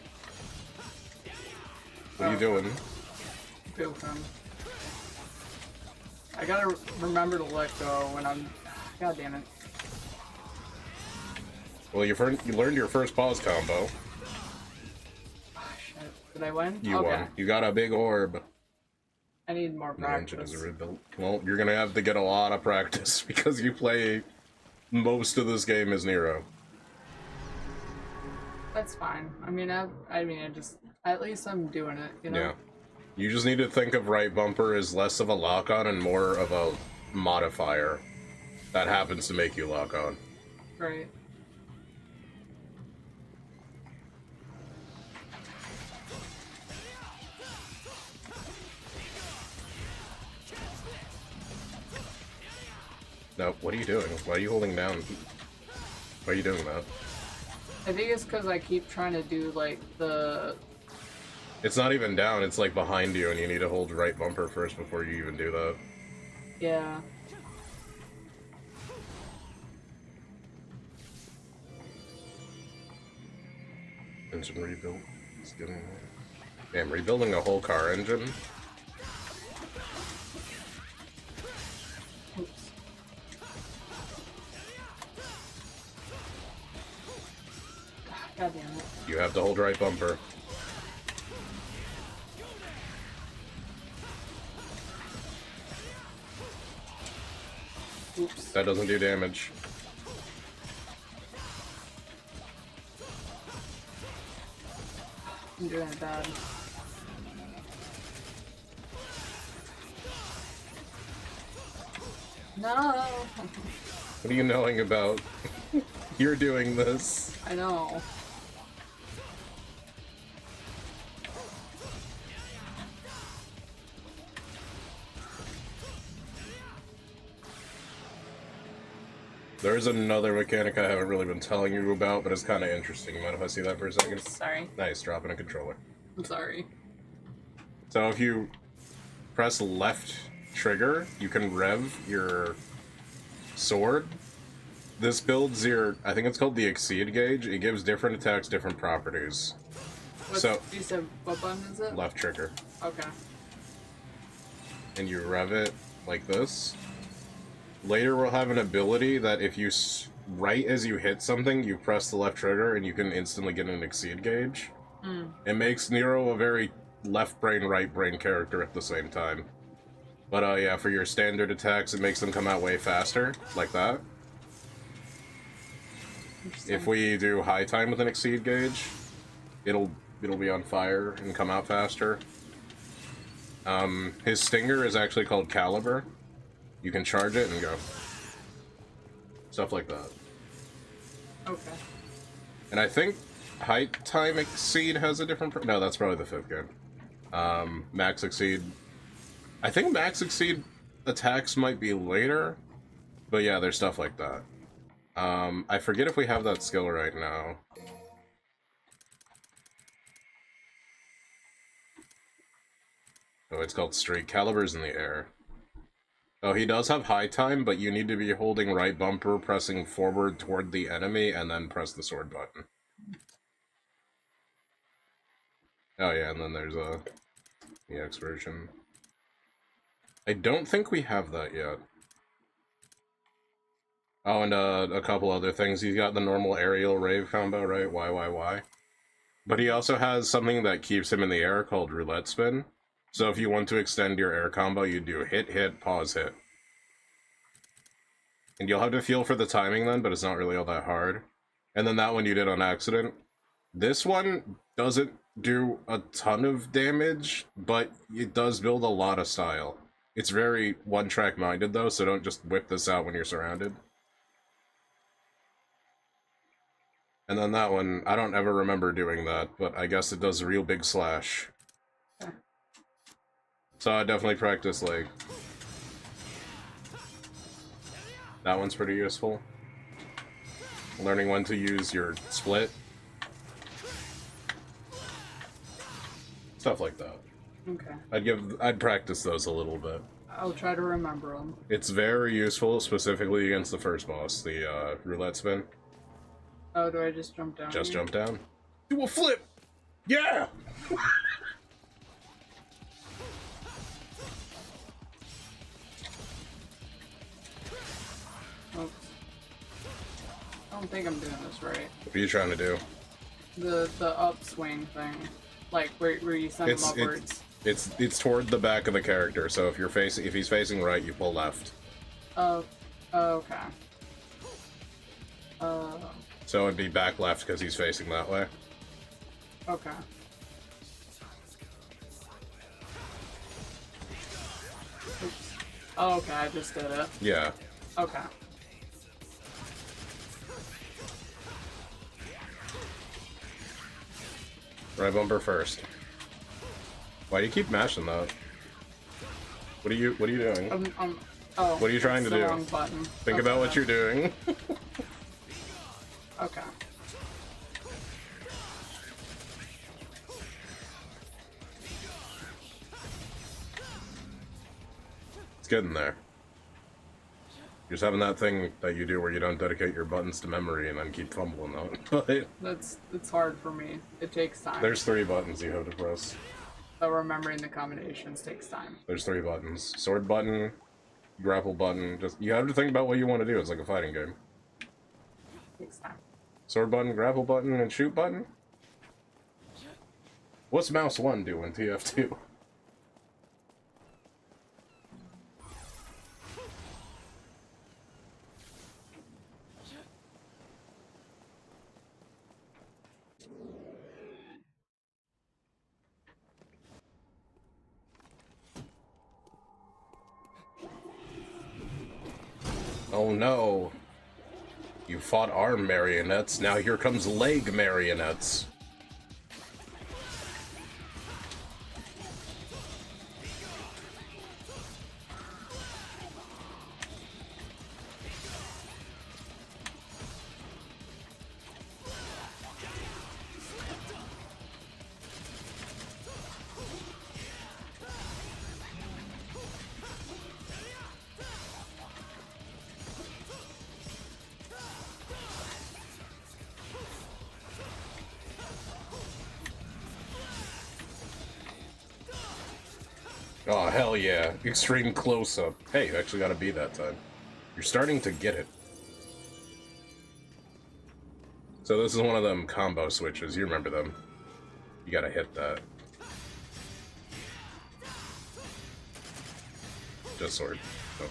Speaker 1: What are you doing?
Speaker 2: Feel him. I gotta remember to let go when I'm. God damn it.
Speaker 1: Well, you learned your first pause combo.
Speaker 2: Oh, shit. Did I win?
Speaker 1: You
Speaker 2: Okay.
Speaker 1: won. You got a big orb.
Speaker 2: I need more
Speaker 1: The engine is
Speaker 2: practice.
Speaker 1: rebuilt. Well, you're gonna have to get a lot of practice because you play most of this game as Nero.
Speaker 2: That's fine. I mean, I just at least I'm doing it. You know.
Speaker 1: Yeah. You just need to think of right bumper as less of a lock-on and more of a modifier that happens to make you lock on.
Speaker 2: Right.
Speaker 1: No, what are you doing? Why are you holding down? Why are you doing that?
Speaker 2: I think it's because I keep trying to do like the.
Speaker 1: It's not even down, it's like behind you and you need to hold right bumper first before you even do that.
Speaker 2: Yeah.
Speaker 1: Engine rebuild. It's getting... Damn, rebuilding a whole car engine?
Speaker 2: Oops. God damn it.
Speaker 1: You have to hold right bumper.
Speaker 2: Oops.
Speaker 1: That doesn't do damage.
Speaker 2: I'm doing it bad. No.
Speaker 1: What are you knowing about? You're doing this.
Speaker 2: I know.
Speaker 1: There's another mechanic I haven't really been telling you about, but it's kind of interesting. You mind if I see that for a second?
Speaker 2: Sorry.
Speaker 1: Nice, dropping a controller.
Speaker 2: I'm sorry.
Speaker 1: So if you press left trigger, you can rev your sword. This builds your, I think it's called the Exceed gauge. It gives different attacks different properties.
Speaker 2: You said what button is it?
Speaker 1: Left trigger.
Speaker 2: Okay.
Speaker 1: And you rev it like this. Later we'll have an ability that if you, right as you hit something, you press the left trigger and you can instantly get an Exceed gauge. It makes Nero a very left brain, right brain character at the same time. But yeah, for your standard attacks, it makes them come out way faster, like that. If we do high time with an Exceed gauge, it'll be on fire and come out faster. His stinger is actually called Caliber. You can charge it and go. Stuff like that.
Speaker 2: Okay.
Speaker 1: And I think high time Exceed has a different... No, that's probably the 5th game. Max Exceed... I think Max Exceed attacks might be later. But yeah, there's stuff like that. I forget if we have that skill right now. Oh, it's called Streak. Caliber's in the air. Oh, he does have high time, but you need to be holding right bumper, pressing forward toward the enemy, and then press the sword button. Oh yeah, and then there's a EX version. I don't think we have that yet. Oh, and a couple other things. He's got the normal aerial rave combo, right? Y. But he also has something that keeps him in the air called roulette spin. So if you want to extend your air combo, you do hit, hit, pause, hit. And you'll have to feel for the timing then, but it's not really all that hard. And then that one you did on accident. This one doesn't do a ton of damage, but it does build a lot of style. It's very one-track minded though, so don't just whip this out when you're surrounded. And then that one, I don't ever remember doing that, but I guess it does a real big slash. So I definitely practice, like... That one's pretty useful. Learning when to use your split. Stuff like that.
Speaker 2: Okay.
Speaker 1: I'd practice those a little bit.
Speaker 2: I'll try to remember them.
Speaker 1: It's very useful, specifically against the first boss, the roulette spin.
Speaker 2: Oh, do I just jump down?
Speaker 1: Just
Speaker 2: here?
Speaker 1: jump down. Do a flip! Yeah!
Speaker 2: Oops. I don't think I'm doing this right.
Speaker 1: What are you trying to do?
Speaker 2: The upswing thing. Like where you send him upwards.
Speaker 1: It's toward the back of the character, so if he's facing right, you pull left.
Speaker 2: Oh, okay.
Speaker 1: So it'd be back left because he's facing that way.
Speaker 2: Okay. Oops. Oh, okay, I just did it.
Speaker 1: Yeah.
Speaker 2: Okay.
Speaker 1: Right bumper first. Why do you keep mashing that? What are you doing?
Speaker 2: Oh.
Speaker 1: What are you trying to
Speaker 2: the
Speaker 1: do?
Speaker 2: Wrong button.
Speaker 1: Think about what you're doing.
Speaker 2: Okay.
Speaker 1: It's getting there. You're just having that thing that you do where you don't dedicate your buttons to memory and then keep fumbling out.
Speaker 2: It's hard for me. It takes time.
Speaker 1: There's 3 buttons you have to press.
Speaker 2: So remembering the combinations takes time.
Speaker 1: There's 3 buttons. Sword button, grapple button. You have to think about what you want to do. It's like a fighting game.
Speaker 2: Takes time.
Speaker 1: Sword button, grapple button, and shoot button? What's mouse 1 do in TF2? Oh no. You fought arm marionettes, now here comes leg marionettes. Oh, hell yeah. Extreme close-up. Hey, you actually got a B that time. You're starting to get it. So this is one of them combo switches. You remember them. You gotta hit that. Just sword. Oh.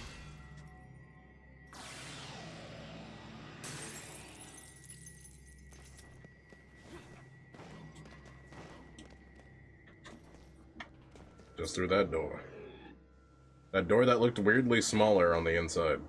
Speaker 1: Just through that door. That door that looked weirdly smaller on the inside.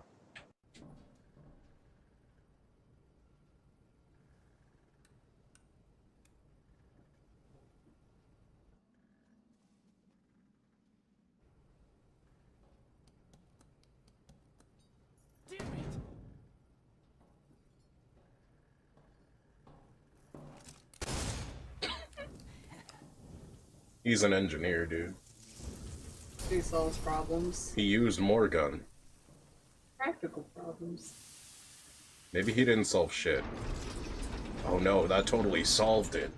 Speaker 1: He's an engineer, dude.
Speaker 2: He solves problems.
Speaker 1: He used more gun.
Speaker 2: Practical problems.
Speaker 1: Maybe he didn't solve shit. Oh no, that totally solved it.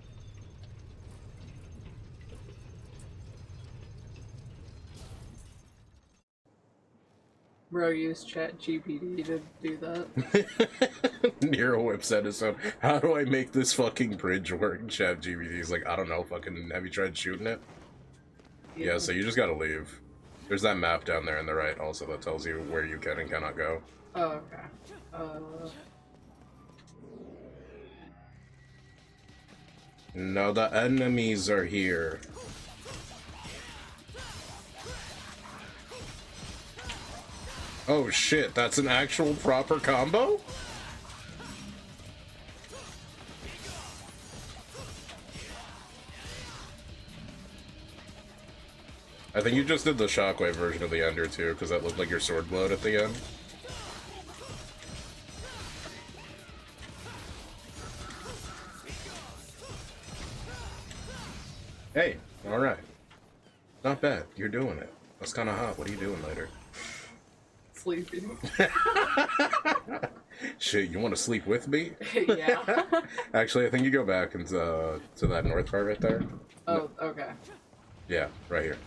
Speaker 2: Bro used ChatGPT to do that.
Speaker 1: Nero whips at his own. How do I make this fucking bridge work? ChatGPT's like, I don't know, fucking, have you tried shooting it? Yeah, so you just gotta leave. There's that map down there on the right also that tells you where you can and cannot go.
Speaker 2: Oh, okay.
Speaker 1: No, the enemies are here. Oh shit, that's an actual proper combo? I think you just did the shockwave version of the Ender too, because that looked like your sword glowed at the end. Hey, alright. Not bad, you're doing it. That's kinda hot, what are you doing later?
Speaker 2: Sleeping.
Speaker 1: Shit, you want to sleep with me?
Speaker 2: Yeah.
Speaker 1: Actually, I think you go back into to that north part right there.
Speaker 2: Oh, okay.
Speaker 1: Yeah, right here.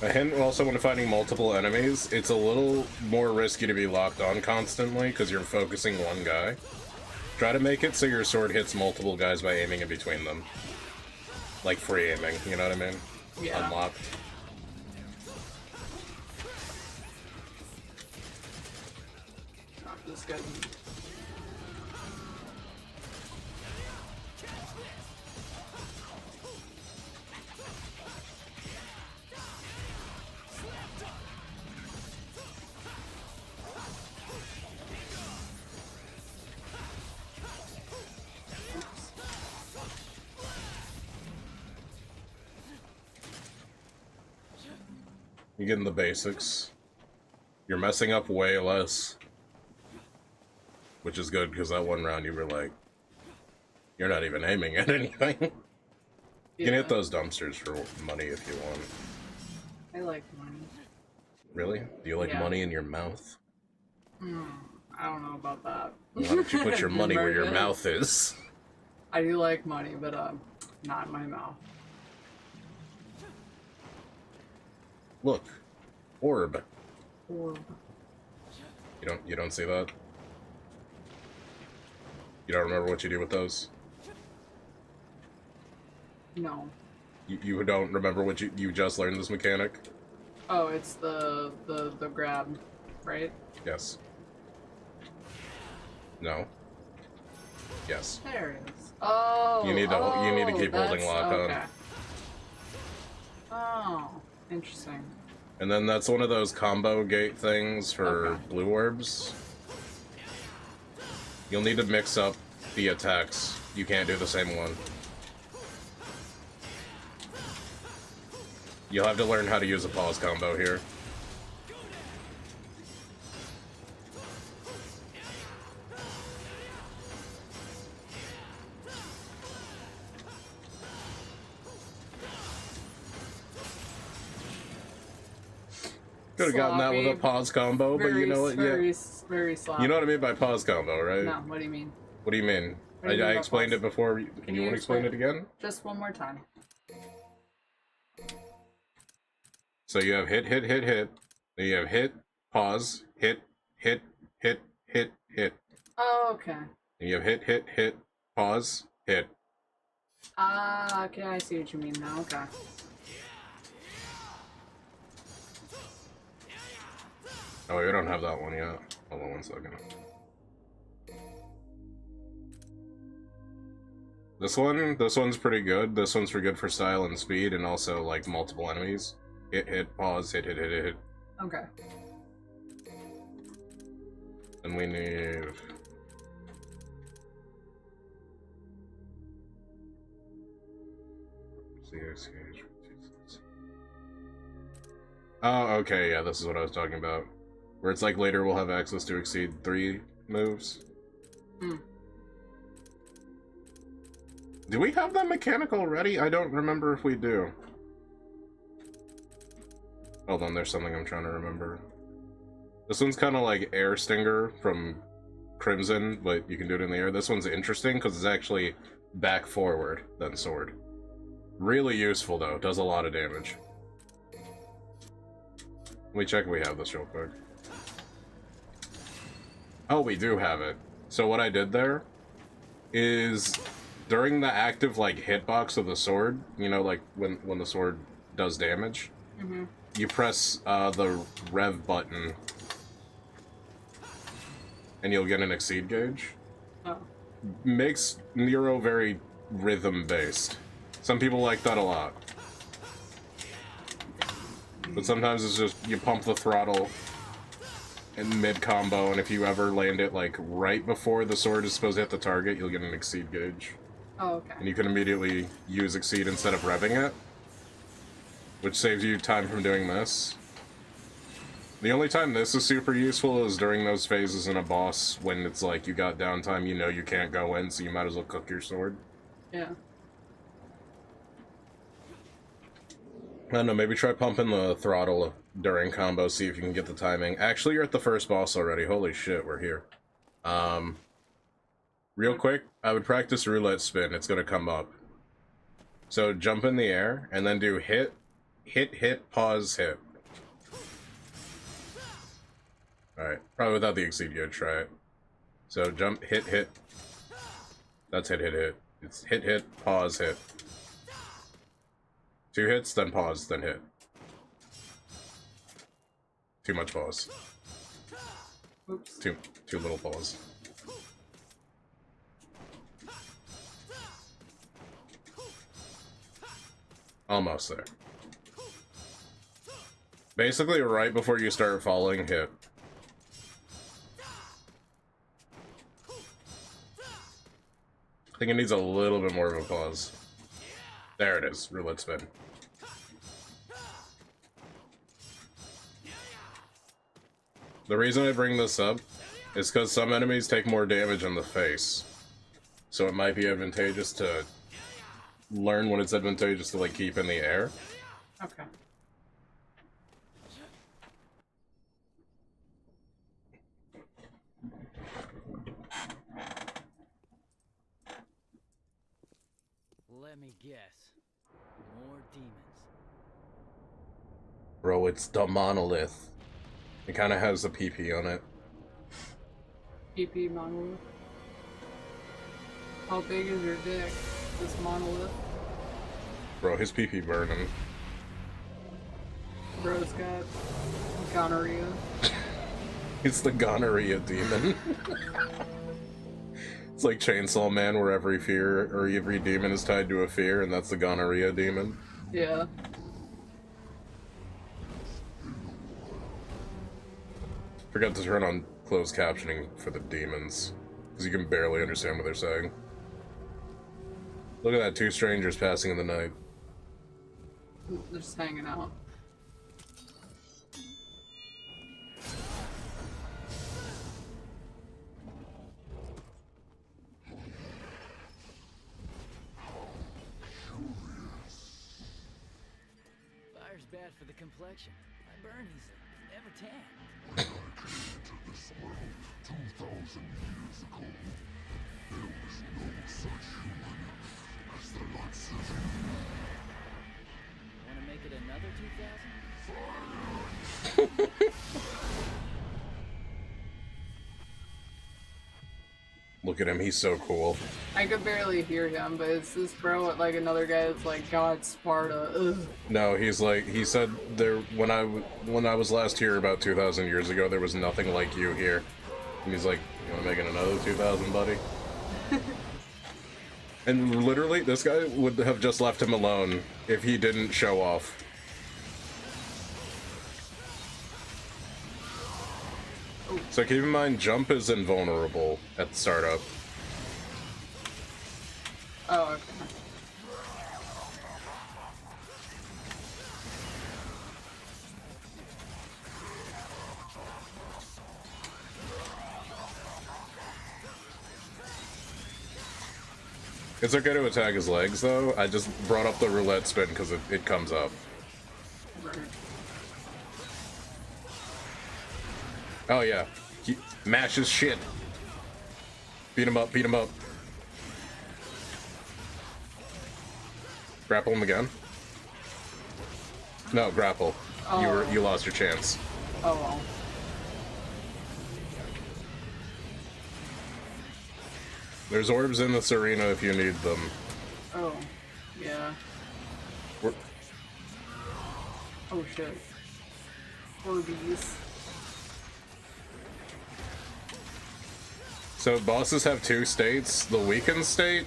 Speaker 1: A hint also when fighting multiple enemies, it's a little more risky to be locked on constantly because you're focusing one guy. Try to make it so your sword hits multiple guys by aiming in between them. Like free aiming, you know what I mean?
Speaker 2: Yeah.
Speaker 1: Unlocked.
Speaker 2: I'm just getting...
Speaker 1: You're getting the basics. You're messing up way less. Which is good, because that one round you were like... You're not even aiming at anything. You can hit those dumpsters for money if you want.
Speaker 2: I like money.
Speaker 1: Really? Do you like
Speaker 2: Yeah.
Speaker 1: money in your mouth?
Speaker 2: I don't know about that.
Speaker 1: Why don't you put your money where your
Speaker 2: Remember
Speaker 1: mouth is?
Speaker 2: I do like money, but not in my mouth.
Speaker 1: Look. Orb.
Speaker 2: Orb.
Speaker 1: You don't see that? You don't remember what you do with those?
Speaker 2: No.
Speaker 1: You don't remember what you just learned this mechanic?
Speaker 2: Oh, it's the grab, right?
Speaker 1: Yes. No. Yes.
Speaker 2: There it is. Oh.
Speaker 1: You need to keep holding lock on.
Speaker 2: okay. Oh, interesting.
Speaker 1: And then that's one of those combo gate things for
Speaker 2: Okay.
Speaker 1: blue orbs. You'll need to mix up the attacks. You can't do the same one. You'll have to learn how to use a pause combo here. Could have gotten that with a pause combo, but you know what?
Speaker 2: Very sloppy.
Speaker 1: You know what I mean by pause combo, right?
Speaker 2: No, what do you mean?
Speaker 1: What do you mean?
Speaker 2: What do you mean
Speaker 1: I
Speaker 2: by
Speaker 1: explained
Speaker 2: pause?
Speaker 1: it before. Can you want to explain it again?
Speaker 2: Just one more time.
Speaker 1: So you have hit, hit, hit, hit. Then you have hit, pause, hit, hit, hit, hit, hit.
Speaker 2: Oh, okay.
Speaker 1: And you have hit, hit, hit, pause, hit.
Speaker 2: Ah, okay, I see what you mean now. Okay.
Speaker 1: Oh, we don't have that one yet. Hold on one second. This one's pretty good. This one's pretty good for style and speed, and also like multiple enemies. Hit, hit, pause, hit, hit, hit, hit, hit.
Speaker 2: Okay.
Speaker 1: And we need... Oh, okay, yeah, this is what I was talking about. Where it's like later we'll have access to exceed 3 moves.
Speaker 2: Hmm.
Speaker 1: Do we have that mechanic already? I don't remember if we do. Hold on, there's something I'm trying to remember. This one's kind of like Air Stinger from Crimson, but you can do it in the air. This one's interesting because it's actually back forward than sword. Really useful though, does a lot of damage. Let me check if we have this real quick. Oh, we do have it. So what I did there is during the active like hitbox of the sword, you know, like when the sword does damage, you press the rev button and you'll get an exceed gauge.
Speaker 2: Oh.
Speaker 1: Makes Nero very rhythm based. Some people like that a lot. But sometimes it's just you pump the throttle in mid combo, and if you ever land it like right before the sword is supposed to hit the target, you'll get an exceed gauge.
Speaker 2: Oh, okay.
Speaker 1: And you can immediately use exceed instead of revving it, which saves you time from doing this. The only time this is super useful is during those phases in a boss when it's like you got downtime, you know you can't go in, so you might as well cook your sword.
Speaker 2: Yeah.
Speaker 1: I don't know, maybe try pumping the throttle during combo, see if you can get the timing. Actually, you're at the first boss already. Holy shit, we're here. Real quick, I would practice roulette spin. It's gonna come up. So jump in the air, and then do hit, hit, hit, pause, hit. Alright, probably without the exceed gauge, try it. So jump, hit, hit. That's hit, hit, hit. It's hit, hit, pause, hit. 2 hits, then pause, then hit. Too much pause.
Speaker 2: Oops.
Speaker 1: Too little pause. Almost there. Basically, right before you start falling, hit. I think it needs a little bit more of a pause. There it is, roulette spin. The reason I bring this up is because some enemies take more damage in the face. So it might be advantageous to learn when it's advantageous to like keep in the air.
Speaker 2: Okay.
Speaker 6: Let me guess. More demons.
Speaker 1: Bro, it's the monolith. It kind of has a PP on it.
Speaker 2: PP monolith. How big is your dick? This monolith.
Speaker 1: Bro, his PP burning.
Speaker 2: Bro's got gonorrhea.
Speaker 1: It's the gonorrhea demon. It's like Chainsaw Man, where every fear or every demon is tied to a fear, and that's the gonorrhea demon.
Speaker 2: Yeah.
Speaker 1: Forgot to turn on closed captioning for the demons, because you can barely understand what they're saying. Look at that, 2 strangers passing in the night.
Speaker 2: They're just hanging out.
Speaker 6: Fire's bad for the complexion. I burn easily. never tan. Want to make it another 2,000?
Speaker 1: Look at him, he's so cool.
Speaker 2: I could barely hear him, but is this bro like another guy that's like, God, Sparta, ugh.
Speaker 1: No, he's like, he said there, when I was last here about 2,000 years ago, there was nothing like you here. And he's like, you wanna make it another 2,000, buddy? And literally, this guy would have just left him alone if he didn't show off. So keep in mind, jump is invulnerable at the startup.
Speaker 2: Oh, okay.
Speaker 1: It's okay to attack his legs, though. I just brought up the roulette spin because it comes up.
Speaker 2: Right.
Speaker 1: Oh yeah, mash his shit. Beat him up, beat him up. Grapple him again. No, grapple.
Speaker 2: Oh.
Speaker 1: You lost your chance.
Speaker 2: Oh well.
Speaker 1: There's orbs in this arena if you need them.
Speaker 2: Oh, yeah.
Speaker 1: We're
Speaker 2: Oh shit. Orbeez.
Speaker 1: So bosses have two states, the weakened state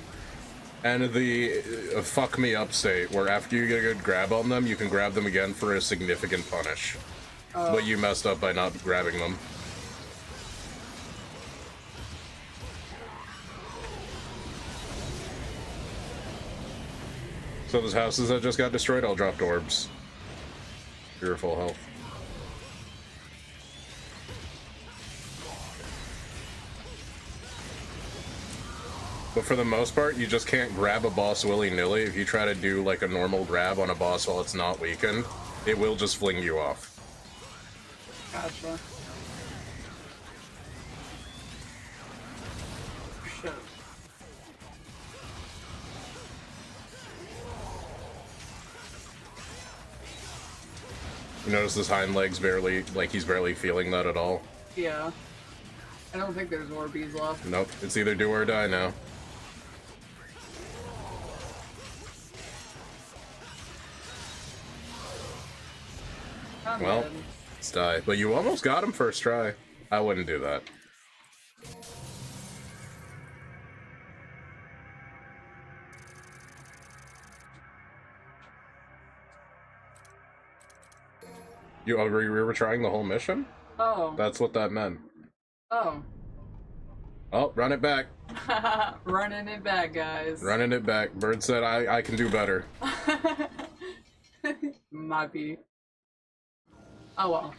Speaker 1: and the fuck me up state, where after you get a good grab on them, you can grab them again for a significant punish. But you messed up by not grabbing them. So those houses that just got destroyed, all dropped orbs. You're full health. But for the most part, you just can't grab a boss willy-nilly. If you try to do like a normal grab on a boss while it's not weakened, it will just fling you off.
Speaker 2: Gotcha. Shit.
Speaker 1: You notice his hind legs barely, like he's barely feeling that at all?
Speaker 2: Yeah. I don't think there's Orbeez left.
Speaker 1: Nope, it's either do or die now.
Speaker 2: I'm
Speaker 1: Well,
Speaker 2: dead.
Speaker 1: let's die. But you almost got him first try. I wouldn't do that. You were trying the whole mission?
Speaker 2: Oh.
Speaker 1: That's what that meant.
Speaker 2: Oh.
Speaker 1: Oh, run it back.
Speaker 2: Running it back, guys.
Speaker 1: Running it back. Bird said I can do better.
Speaker 2: Might be. Oh well.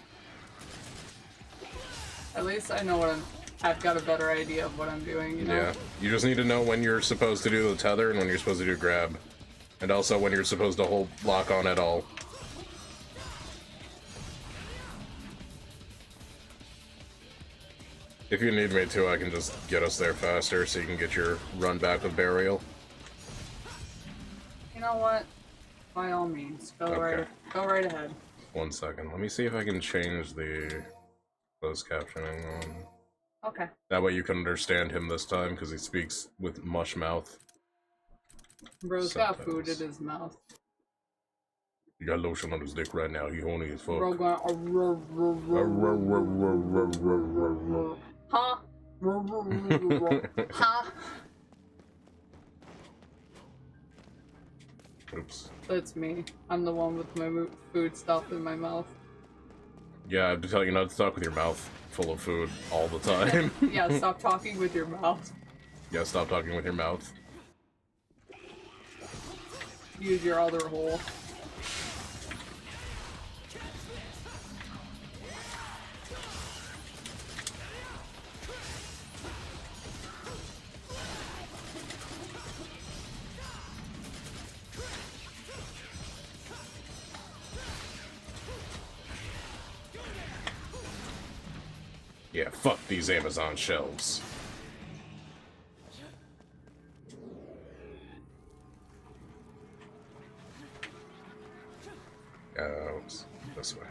Speaker 2: At least I know what I've got a better idea of what I'm doing, you know?
Speaker 1: Yeah. You just need to know when you're supposed to do the tether and when you're supposed to do grab. And also when you're supposed to hold lock on at all. If you need me to, I can just get us there faster so you can get your run back with burial.
Speaker 2: You know what? By all means, go right ahead.
Speaker 1: 1 second. Let me see if I can change the closed captioning on.
Speaker 2: Okay.
Speaker 1: That way you can understand him this time, because he speaks with mush mouth.
Speaker 2: Bro's got food in his mouth.
Speaker 1: He got lotion on his dick right now. He horny as fuck.
Speaker 2: Bro going. Huh? Huh?
Speaker 1: Oops.
Speaker 2: That's me. I'm the one with my food stuff in my mouth.
Speaker 1: Yeah, I have to tell you not to talk with your mouth full of food all the time.
Speaker 2: Yeah, stop talking with your mouth.
Speaker 1: Yeah, stop talking with your mouth.
Speaker 2: Use your other hole.
Speaker 1: Yeah, fuck these Amazon shelves. Oops. This way.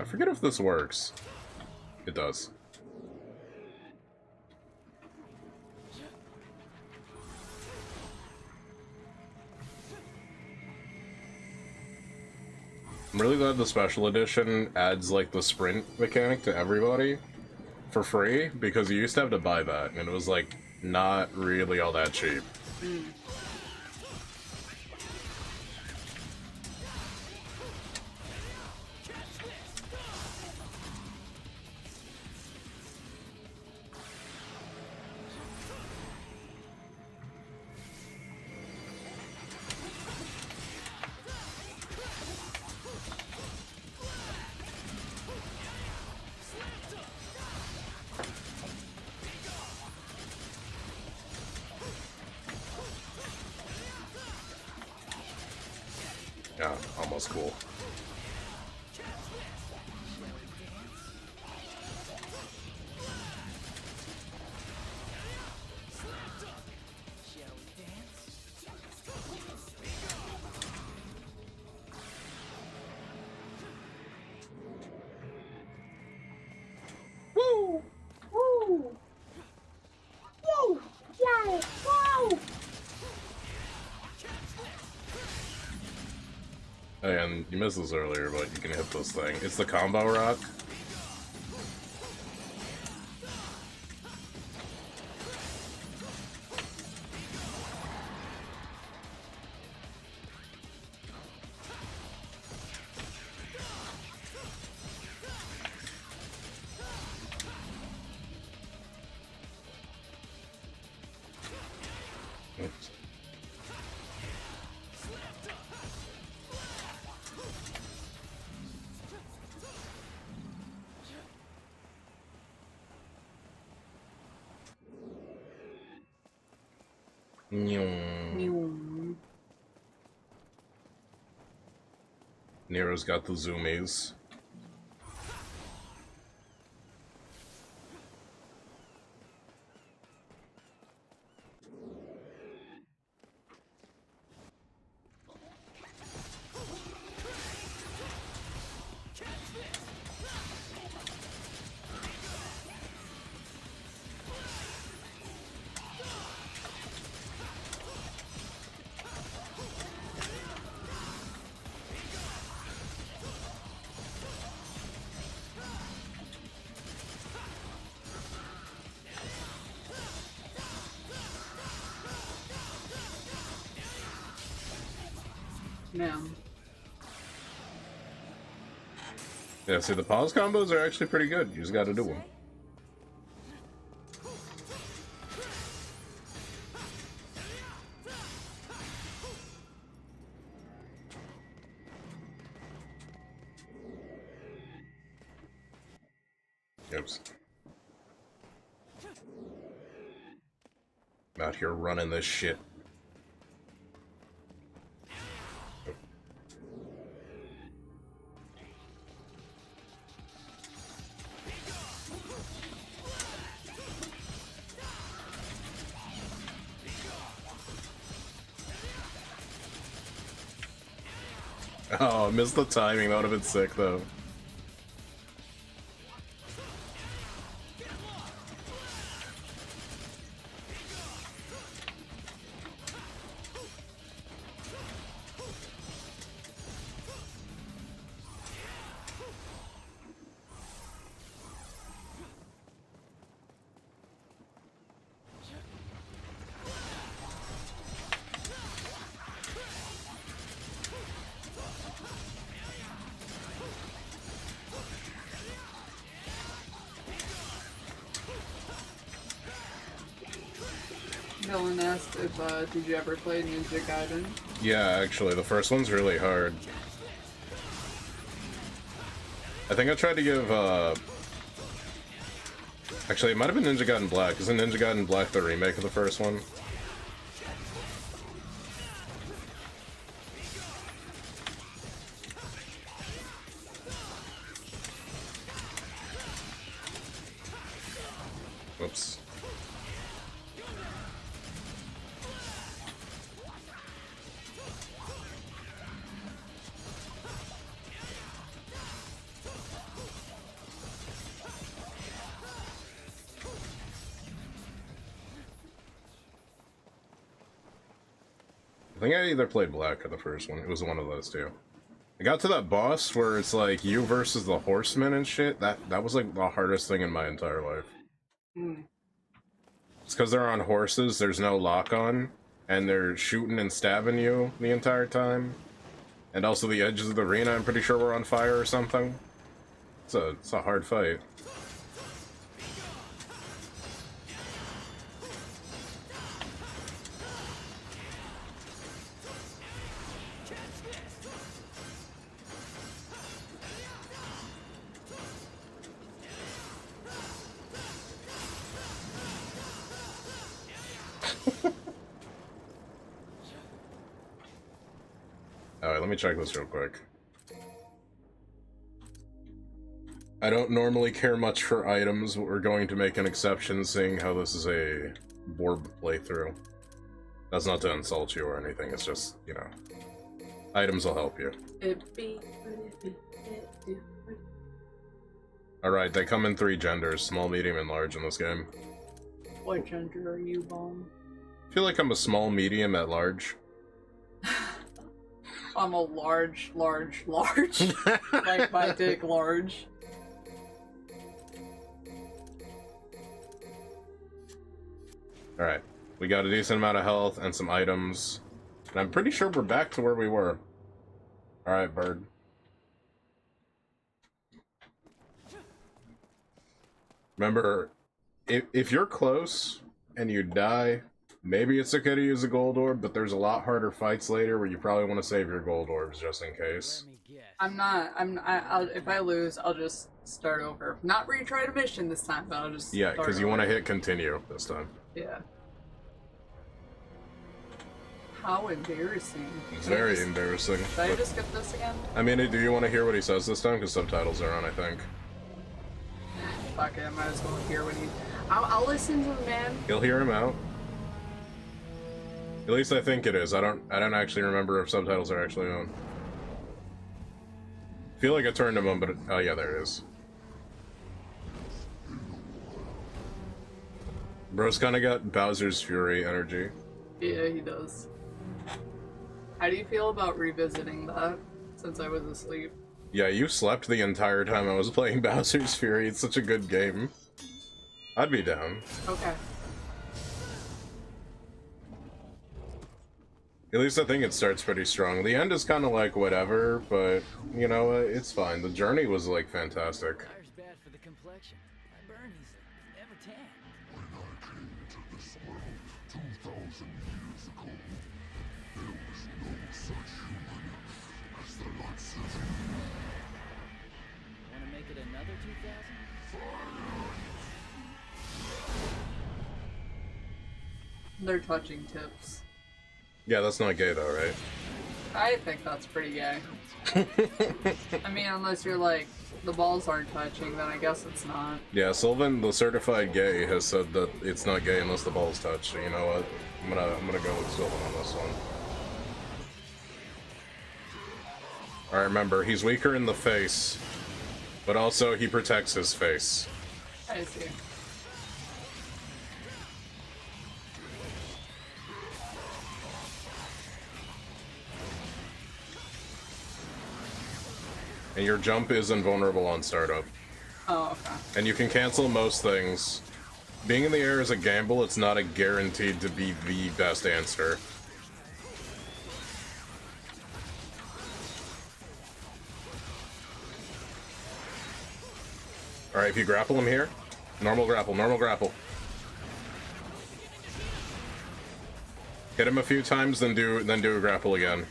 Speaker 1: I forget if this works. It does. I'm really glad the special edition adds like the sprint mechanic to everybody for free, because you used to have to buy that and it was like not really all that cheap. Yeah, almost cool.
Speaker 2: Woo! Woo! Woo! Yay! Woo!
Speaker 1: And you missed this earlier, but you can hit this thing. It's the combo rock. Oops. Nero's got the zoomies.
Speaker 2: Yeah.
Speaker 1: Yeah, see, the pause combos are actually pretty good. You just gotta do them. Oops. I'm out here running this shit. Oh, I missed the timing. That would have been sick, though.
Speaker 2: Dylan asked if, did you ever play Ninja Gaiden?
Speaker 1: Yeah, actually, the first one's really hard. I think I tried to give, Actually, it might have been Ninja Gaiden Black. Isn't Ninja Gaiden Black the remake of the first one? Whoops. I think I either played Black or the first one. It was one of those two. I got to that boss where it's like you versus the horsemen and shit. That was like the hardest thing in my entire life. It's because they're on horses, there's no lock-on, and they're shooting and stabbing you the entire time. And also the edges of the arena, I'm pretty sure, were on fire or something. It's a hard fight. Alright, let me check this real quick. I don't normally care much for items, but we're going to make an exception seeing how this is a Borb playthrough. That's not to insult you or anything, it's just, you know, items will help you. Alright, they come in 3 genders, small, medium, and large in this game.
Speaker 2: What gender are you, Bone?
Speaker 1: I feel like I'm a small, medium, at large.
Speaker 2: I'm a large. Like my dick large.
Speaker 1: Alright, we got a decent amount of health and some items. And I'm pretty sure we're back to where we were. Alright, bird. Remember, if you're close and you die, maybe it's okay to use a gold orb, but there's a lot harder fights later where you probably want to save your gold orbs just in case.
Speaker 2: If I lose, I'll just start over. Not retry a mission this time, but I'll just
Speaker 1: Yeah, because you want to hit continue this time.
Speaker 2: Yeah. How embarrassing.
Speaker 1: It's very embarrassing.
Speaker 2: Should I just skip this again?
Speaker 1: I mean, do you want to hear what he says this time? Because subtitles are on, I think.
Speaker 2: Fuck it, I might as well hear what he... I'll listen to him, man.
Speaker 1: You'll hear him out. At least I think it is. I don't actually remember if subtitles are actually on. I feel like I turned them on, but oh yeah, there it is. Bro's kind of got Bowser's Fury energy.
Speaker 2: Yeah, he does. How do you feel about revisiting that since I was asleep?
Speaker 1: Yeah, you slept the entire time I was playing Bowser's Fury. It's such a good game. I'd be down.
Speaker 2: Okay.
Speaker 1: At least I think it starts pretty strong. The end is kind of like whatever, but, you know, it's fine. The journey was, like, fantastic.
Speaker 6: Fire's bad for the complexion. I burn easily. Never tan.
Speaker 7: When I came into this world 2,000 years ago, there was no such human as the likes of you.
Speaker 6: Want to make it another 2,000?
Speaker 2: They're touching tips.
Speaker 1: Yeah, that's not gay though, right?
Speaker 2: I think that's pretty gay. I mean, unless you're like, the balls aren't touching, then I guess it's not.
Speaker 1: Yeah, Sylvan, the certified gay, has said that it's not gay unless the balls touch. So you know what? I'm gonna go with Sylvan on this one. Alright, remember, he's weaker in the face, but also he protects his face.
Speaker 2: I see.
Speaker 1: And your jump is invulnerable on startup.
Speaker 2: Oh, okay.
Speaker 1: And you can cancel most things. Being in the air is a gamble, it's not a guaranteed to be the best answer. Alright, if you grapple him here, normal grapple, normal grapple. Hit him a few times, then do a grapple again.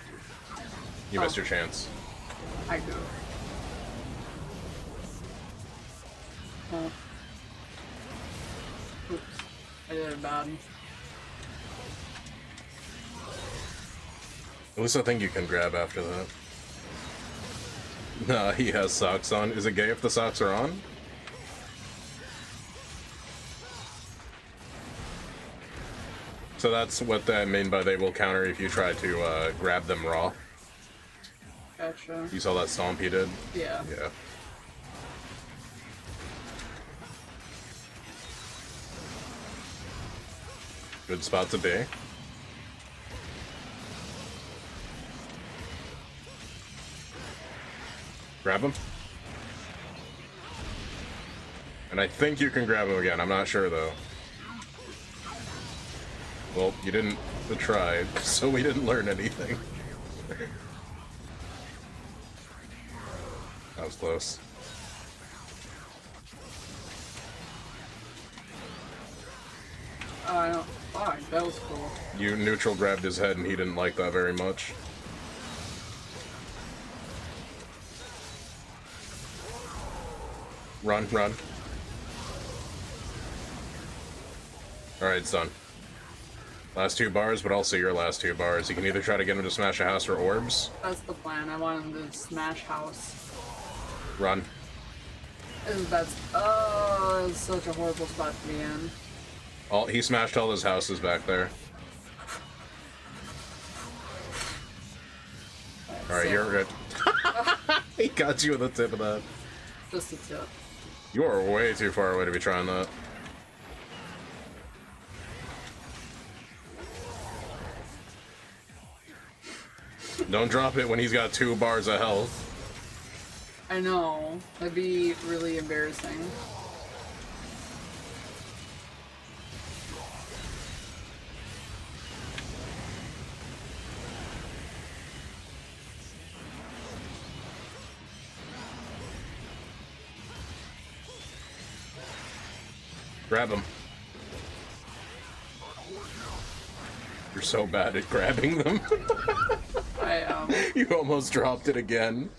Speaker 1: You missed
Speaker 2: Oh.
Speaker 1: your chance.
Speaker 2: I do. Oh. Oops. I did it bad.
Speaker 1: At least I think you can grab after that. Nah, he has socks on. Is it gay if the socks are on? So that's what they mean by they will counter if you try to grab them raw.
Speaker 2: Gotcha.
Speaker 1: You saw that stomp he did?
Speaker 2: Yeah.
Speaker 1: Yeah. Good spot to be. Grab him. And I think you can grab him again. I'm not sure, though. Well, you didn't try, so we didn't learn anything. That was close.
Speaker 2: I don't. Fine, that was cool.
Speaker 1: You neutral grabbed his head, and he didn't like that very much. Run, run. Alright, son. Last 2 bars, but also your last 2 bars. You can either try to get him to smash a house or orbs.
Speaker 2: That's the plan. I want him to smash house.
Speaker 1: Run.
Speaker 2: That's it's such a horrible spot to be in.
Speaker 1: He smashed all his houses back there. Alright, you're good. He got you with the tip of that.
Speaker 2: Just a tip.
Speaker 1: You are way too far away to be trying that. Don't drop it when he's got 2 bars of health.
Speaker 2: I know. That'd be really embarrassing.
Speaker 1: Grab him. You're so bad at grabbing them.
Speaker 2: I
Speaker 1: You almost dropped it again.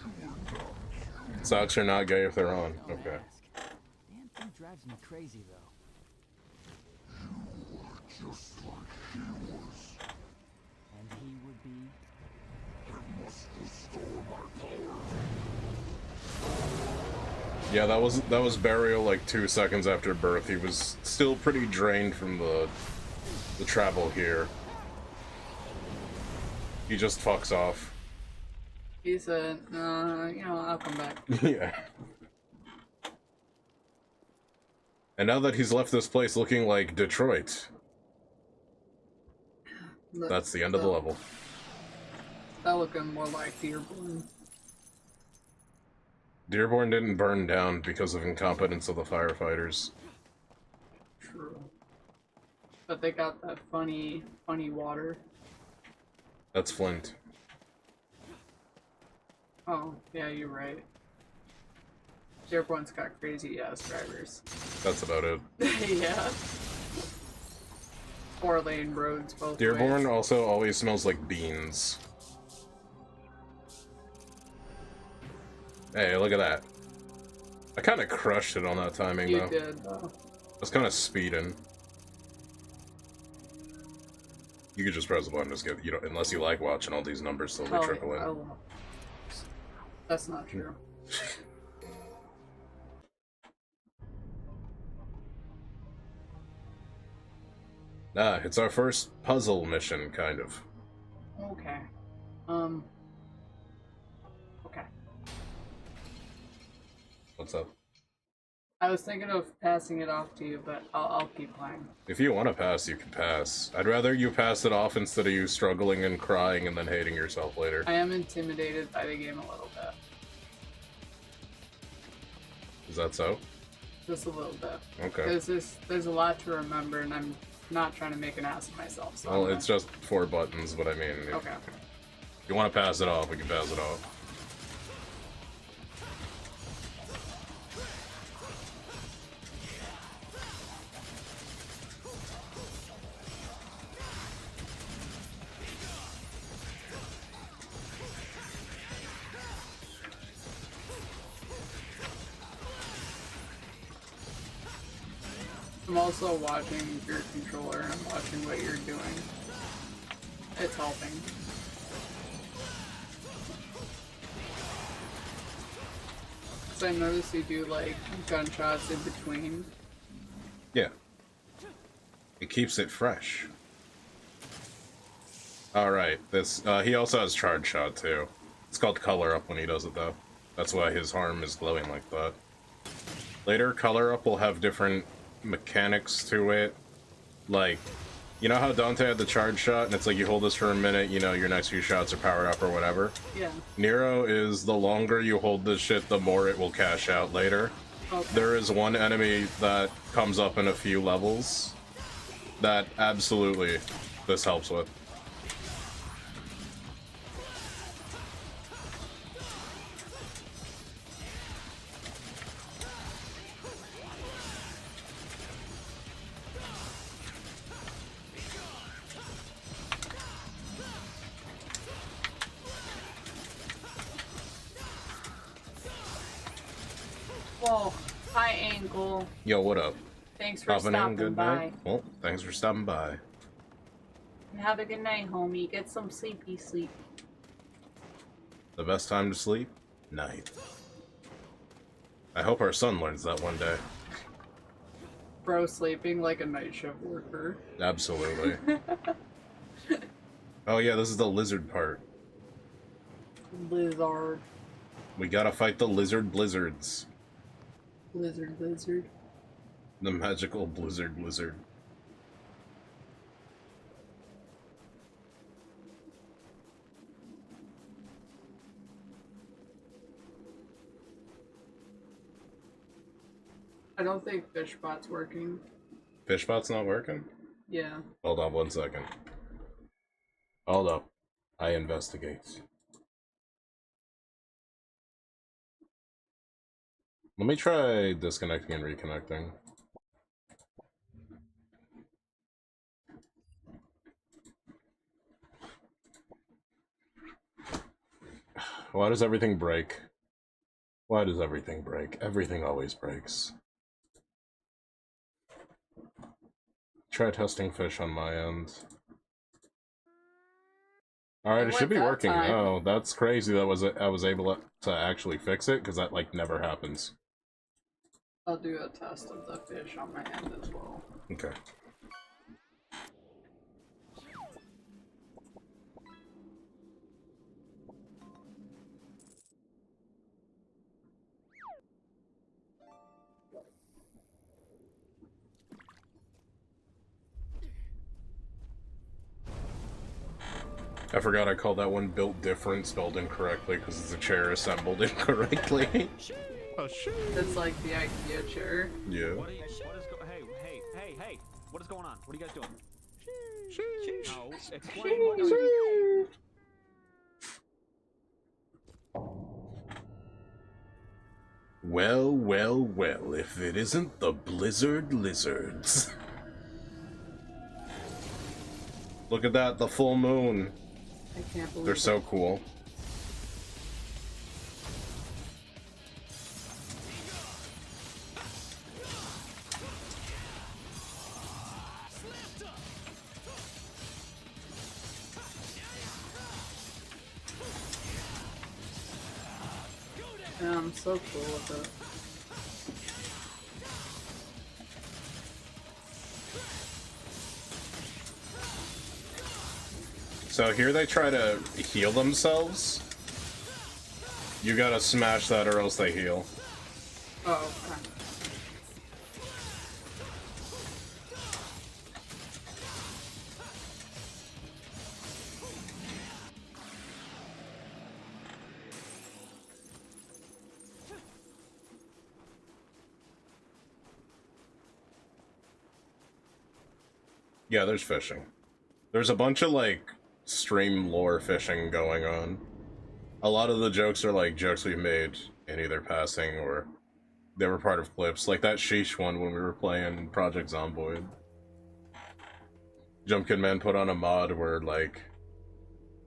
Speaker 1: Socks are not gay if they're on. Okay.
Speaker 6: Damn thing drives me crazy, though.
Speaker 7: You are just like he was.
Speaker 6: And he would be.
Speaker 7: I must restore my power.
Speaker 1: Yeah, that was burial like 2 seconds after birth. He was still pretty drained from the travel here. He just fucks off.
Speaker 2: he said, I'll come back.
Speaker 1: Yeah. And now that he's left this place looking like Detroit, that's the end of the level.
Speaker 2: That looking more like Dearborn.
Speaker 1: Dearborn didn't burn down because of incompetence of the firefighters.
Speaker 2: True. But they got that funny water.
Speaker 1: That's Flint.
Speaker 2: Oh, yeah, you're right. Dearborn's got crazy ass drivers.
Speaker 1: That's about it.
Speaker 2: Yeah. 4-lane roads both
Speaker 1: Dearborn
Speaker 2: ways.
Speaker 1: also always smells like beans. Hey, look at that. I kind of crushed it on that timing,
Speaker 2: You
Speaker 1: though.
Speaker 2: did, though.
Speaker 1: I was kind of speeding. You could just press the button, just get, you know, unless you like watching all these numbers slowly trickle in.
Speaker 2: Oh. That's not true.
Speaker 1: Ah, it's our first puzzle mission, kind of.
Speaker 2: Okay. Okay.
Speaker 1: What's up?
Speaker 2: I was thinking of passing it off to you, but I'll keep playing.
Speaker 1: If you want to pass, you can pass. I'd rather you pass it off instead of you struggling and crying and then hating yourself later.
Speaker 2: I am intimidated by the game a little bit.
Speaker 1: Is that so?
Speaker 2: Just a little bit.
Speaker 1: Okay.
Speaker 2: Because there's a lot to remember, and I'm not trying to make an ass of myself. So
Speaker 1: Well, it's just 4 buttons, but I mean...
Speaker 2: Okay.
Speaker 1: If you want to pass it off, we can pass it off.
Speaker 2: I'm also watching your controller and I'm watching what you're doing. It's helping. So I noticed you do like gunshots in between.
Speaker 1: Yeah. It keeps it fresh. Alright, this, he also has charge shot too. It's called color up when he does it though. That's why his arm is glowing like that. Later, color up will have different mechanics to it. Like, you know how Dante had the charge shot, and it's like you hold this for a minute, you know, your next few shots are powered up or whatever?
Speaker 2: Yeah.
Speaker 1: Nero is the longer you hold this shit, the more it will cash out later.
Speaker 2: Okay.
Speaker 1: There is one enemy that comes up in a few levels that absolutely this helps with.
Speaker 2: Whoa, hi Ankle.
Speaker 1: Yo, what up?
Speaker 2: Thanks for stopping by.
Speaker 1: Night? Well, thanks for stopping by.
Speaker 2: Have a good night, homie. Get some sleepy sleep.
Speaker 1: The best time to sleep? Night. I hope our son learns that one day.
Speaker 2: Bro sleeping like a night shift worker.
Speaker 1: Absolutely. Oh yeah, this is the lizard part.
Speaker 2: Lizard.
Speaker 1: We gotta fight the lizard blizzards.
Speaker 2: Lizard.
Speaker 1: The magical blizzard.
Speaker 2: I don't think Fishbot's working.
Speaker 1: Fishbot's not working?
Speaker 2: Yeah.
Speaker 1: Hold on 1 second. Hold up. I investigate. Let me try disconnecting and reconnecting. Why does everything break? Why does everything break? Everything always breaks. Try testing fish on my end. Alright, it should be working. Oh, that's crazy that I was able to actually fix it, because that, like, never happens.
Speaker 2: I'll do a test of the fish on my end as well.
Speaker 1: Okay. I forgot I called that one built different, spelled incorrectly, because it's a chair assembled incorrectly.
Speaker 2: It's like the IKEA chair.
Speaker 1: Yeah.
Speaker 5: Hey, what is going on? What are you guys doing? No, explain what
Speaker 1: Well, if it isn't the Blizzard Lizards. Look at that, the full moon.
Speaker 2: I can't believe
Speaker 1: They're so cool.
Speaker 2: Yeah, I'm so cool with it.
Speaker 1: So here they try to heal themselves. You gotta smash that or else they heal.
Speaker 2: Oh, okay.
Speaker 1: Yeah, there's fishing. There's a bunch of, like, stream lore fishing going on. A lot of the jokes are, like, jokes we've made in either passing or they were part of clips. Like that Sheesh one when we were playing Project Zomboid. Jumpkin Man put on a mod where, like,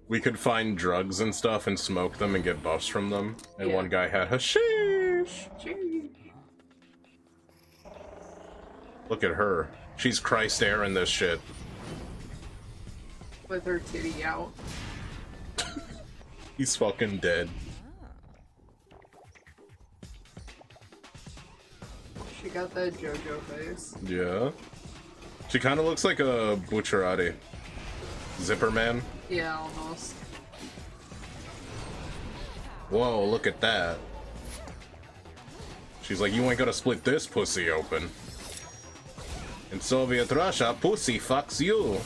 Speaker 1: we could find drugs and stuff and smoke them and get buffs from them. And one guy had hashish! Look at her. She's Christ airing this shit.
Speaker 2: With her titty out.
Speaker 1: He's fucking dead.
Speaker 2: She got that JoJo face.
Speaker 1: Yeah. She kind of looks like a Bucciarati. Zipper Man.
Speaker 2: Yeah, almost.
Speaker 1: Whoa, look at that. She's like, you ain't gonna split this pussy open. In Soviet Russia, pussy fucks you.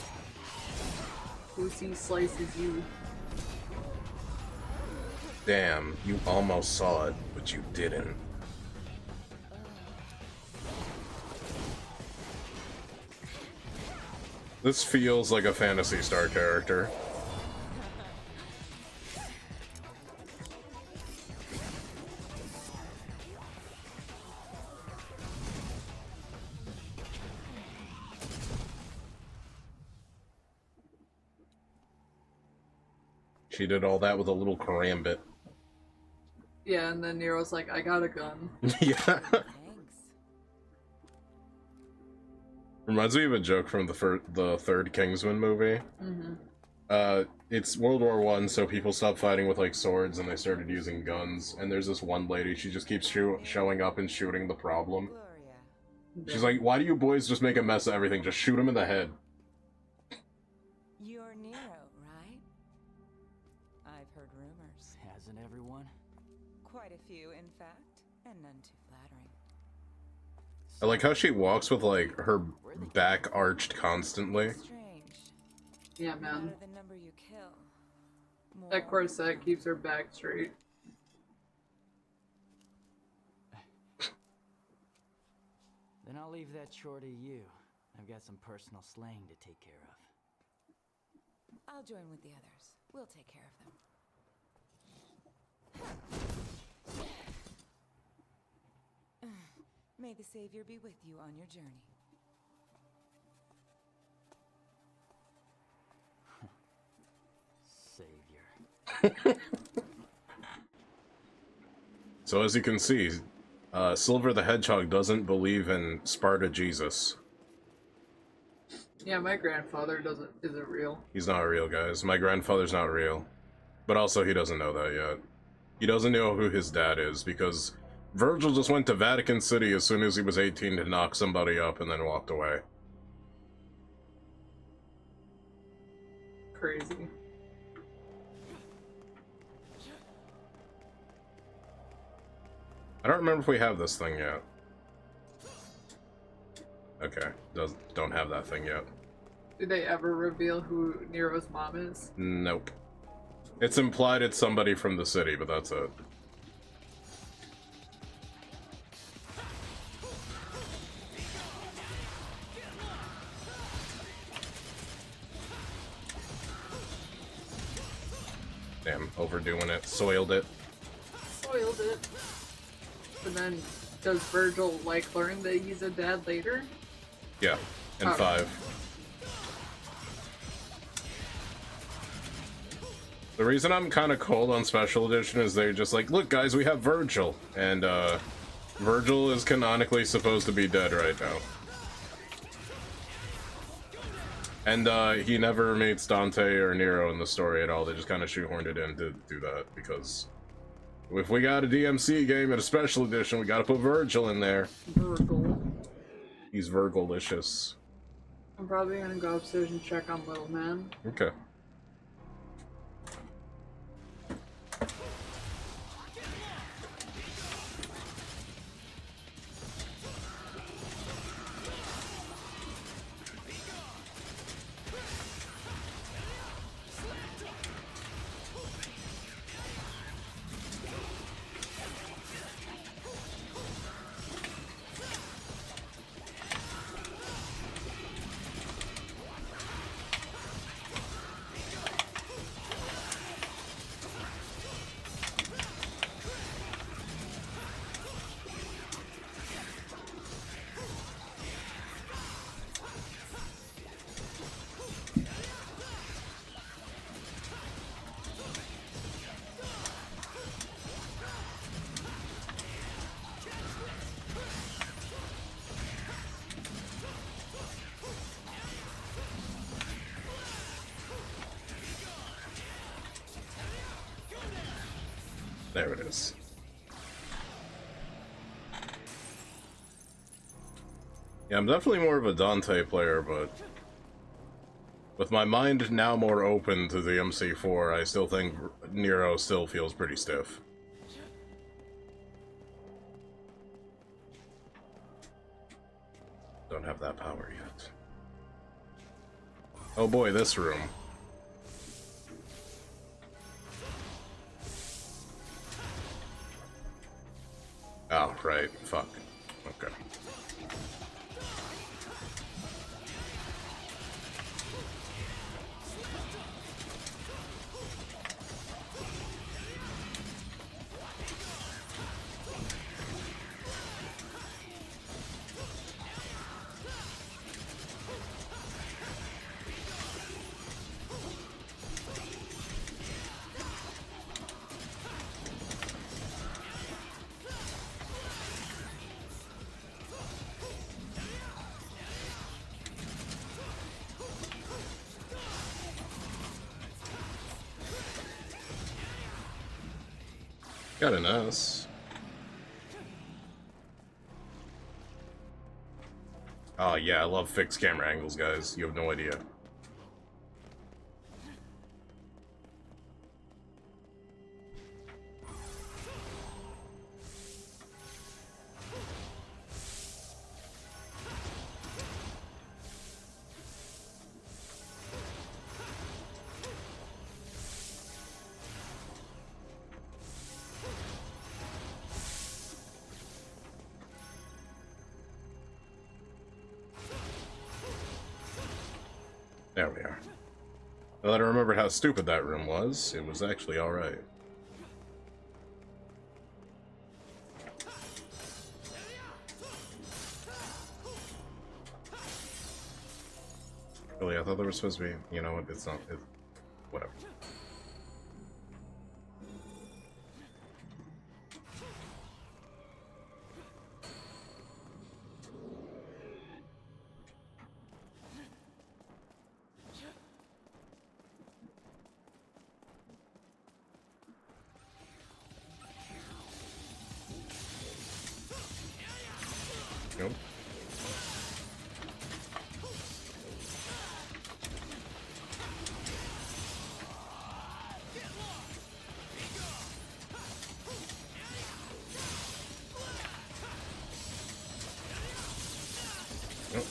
Speaker 2: Pussy slices you.
Speaker 1: Damn, you almost saw it, but you didn't. This feels like a Phantasy Star character. She did all that with a little karambit.
Speaker 2: Yeah, and then Nero's like, I got a gun.
Speaker 1: Yeah.
Speaker 8: Thanks.
Speaker 1: Reminds me of a joke from the third Kingsman movie. It's World War I, so people stopped fighting with like swords and they started using guns. And there's this one lady, she just keeps showing up and shooting the problem.
Speaker 8: Gloria,
Speaker 1: She's like, why do you boys just make a mess of everything? Just shoot him in the head.
Speaker 8: you're Nero, right? I've heard rumors.
Speaker 6: Hasn't everyone?
Speaker 8: Quite a few, in fact, and none too flattering.
Speaker 1: I like how she walks with like her back arched constantly.
Speaker 8: Strange.
Speaker 2: Yeah,
Speaker 8: No
Speaker 2: man.
Speaker 8: matter the number you kill,
Speaker 2: That
Speaker 8: more
Speaker 2: corset keeps her back straight.
Speaker 6: Then I'll leave that chore to you. I've got some personal slaying to take care of.
Speaker 8: I'll join with the others. We'll take care of them. May the Savior be with you on your journey.
Speaker 6: Savior.
Speaker 1: So as you can see, Silver the Hedgehog doesn't believe in Sparta Jesus.
Speaker 2: Yeah, my grandfather isn't real.
Speaker 1: He's not real, guys. My grandfather's not real. But also, he doesn't know that yet. He doesn't know who his dad is, because Virgil just went to Vatican City as soon as he was 18 to knock somebody up and then walked away.
Speaker 2: Crazy.
Speaker 1: I don't remember if we have this thing yet. Okay, don't have that thing yet.
Speaker 2: Did they ever reveal who Nero's mom is?
Speaker 1: Nope. It's implied it's somebody from the city, but that's it. Damn, overdoing it. Soiled it.
Speaker 2: Spoiled it. But then, does Virgil, like, learn that he's a dad later?
Speaker 1: Yeah, in
Speaker 2: Oh.
Speaker 1: 5. The reason I'm kind of cold on Special Edition is they're just like, look guys, we have Virgil. And, Virgil is canonically supposed to be dead right now. And, he never meets Dante or Nero in the story at all. They just kind of shoehorned it in to do that, because if we got a DMC game and a Special Edition, we gotta put Virgil in there.
Speaker 2: Virgil.
Speaker 1: He's Virgilicious.
Speaker 2: I'm probably gonna go upstairs and check on Little Man.
Speaker 1: Okay. There it is. Yeah, I'm definitely more of a Dante player, but with my mind now more open to the DMC4, I still think Nero still feels pretty stiff. Don't have that power yet. Oh boy, this room. Oh, right. Fuck. Okay. Got an S. Oh yeah, I love fixed camera angles, guys. You have no idea. There we are. Now that I remembered how stupid that room was, it was actually alright. Really, I thought there was supposed to be... You know what, it's not... whatever. Nope. Nope.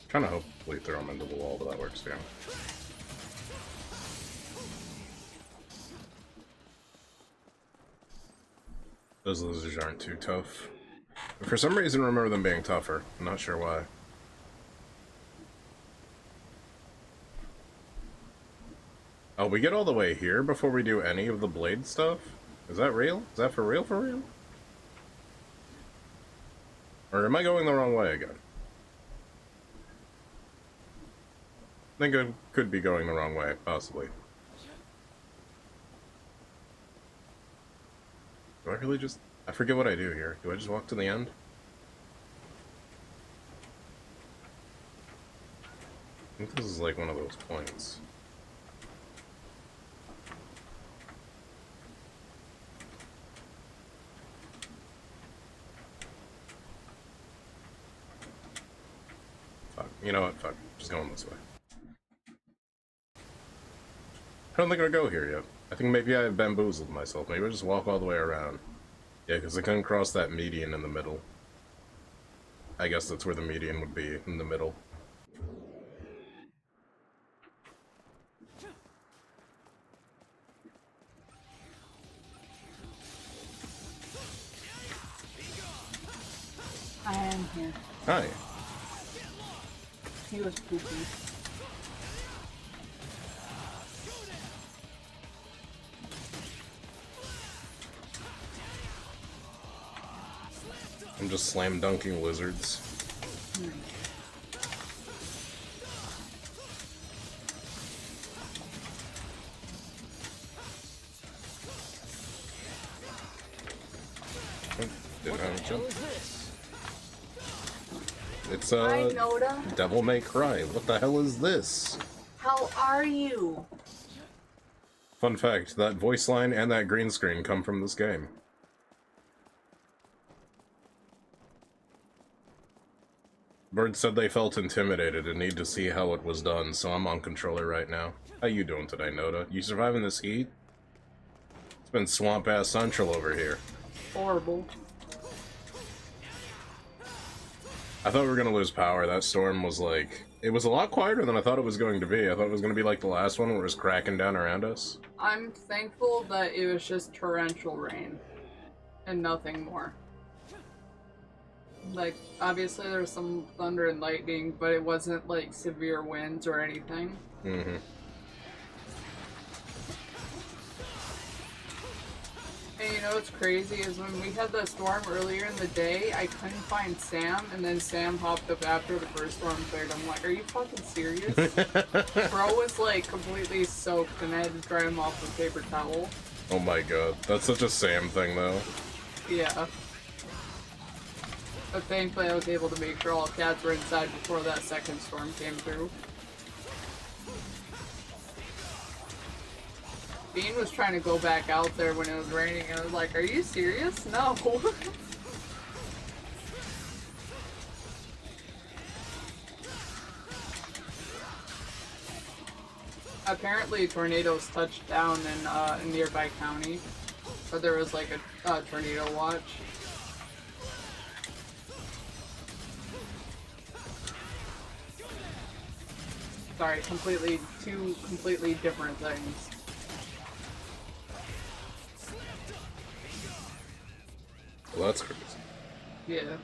Speaker 1: Trying to hopefully throw him into the wall, but that works too. Those losers aren't too tough. But for some reason, I remember them being tougher. I'm not sure why. Oh, we get all the way here before we do any of the blade stuff? Is that real? Is that for real, for real? Or am I going the wrong way again? I think I could be going the wrong way, possibly. Do I really just... I forget what I do here. Do I just walk to the end? I think this is like one of those points. Fuck. You know what? Fuck. Just going this way. I don't think I'll go here yet. I think maybe I bamboozled myself. Maybe I'll just walk all the way around. Yeah, because I couldn't cross that median in the middle. I guess that's where the median would be, in the middle.
Speaker 2: I am here.
Speaker 1: Hi.
Speaker 2: He was poopy.
Speaker 1: I'm just slam dunking lizards. Didn't have a
Speaker 6: hell
Speaker 1: jump.
Speaker 6: is this?
Speaker 1: It's
Speaker 2: Hi, Noda.
Speaker 1: Devil May Cry. What the hell is this?
Speaker 2: How are you?
Speaker 1: Fun fact, that voice line and that green screen come from this game. Bird said they felt intimidated and need to see how it was done, so I'm on controller right now. How you doing today, Noda? You surviving this heat? It's been swamp-ass central over here.
Speaker 2: Horrible.
Speaker 1: I thought we were gonna lose power. That storm was like... It was a lot quieter than I thought it was going to be. I thought it was gonna be like the last one where it was cracking down around us.
Speaker 2: I'm thankful that it was just torrential rain. And nothing more. Like, obviously there was some thunder and lightning, but it wasn't like severe winds or anything.
Speaker 1: Mm-hmm.
Speaker 2: And you know what's crazy is when we had the storm earlier in the day, I couldn't find Sam, and then Sam hopped up after the first storm cleared. I'm like, are you fucking serious? Bro was like completely soaked, and I had to dry him off with paper towel.
Speaker 1: Oh my god. That's such a Sam thing, though.
Speaker 2: Yeah. But thankfully I was able to make sure all cats were inside before that second storm came through. Bean was trying to go back out there when it was raining, and I was like, are you serious? No. Apparently tornadoes touched down in a nearby county, but there was like a tornado watch. Sorry, two completely different things.
Speaker 1: Well, that's crazy.
Speaker 2: Yeah.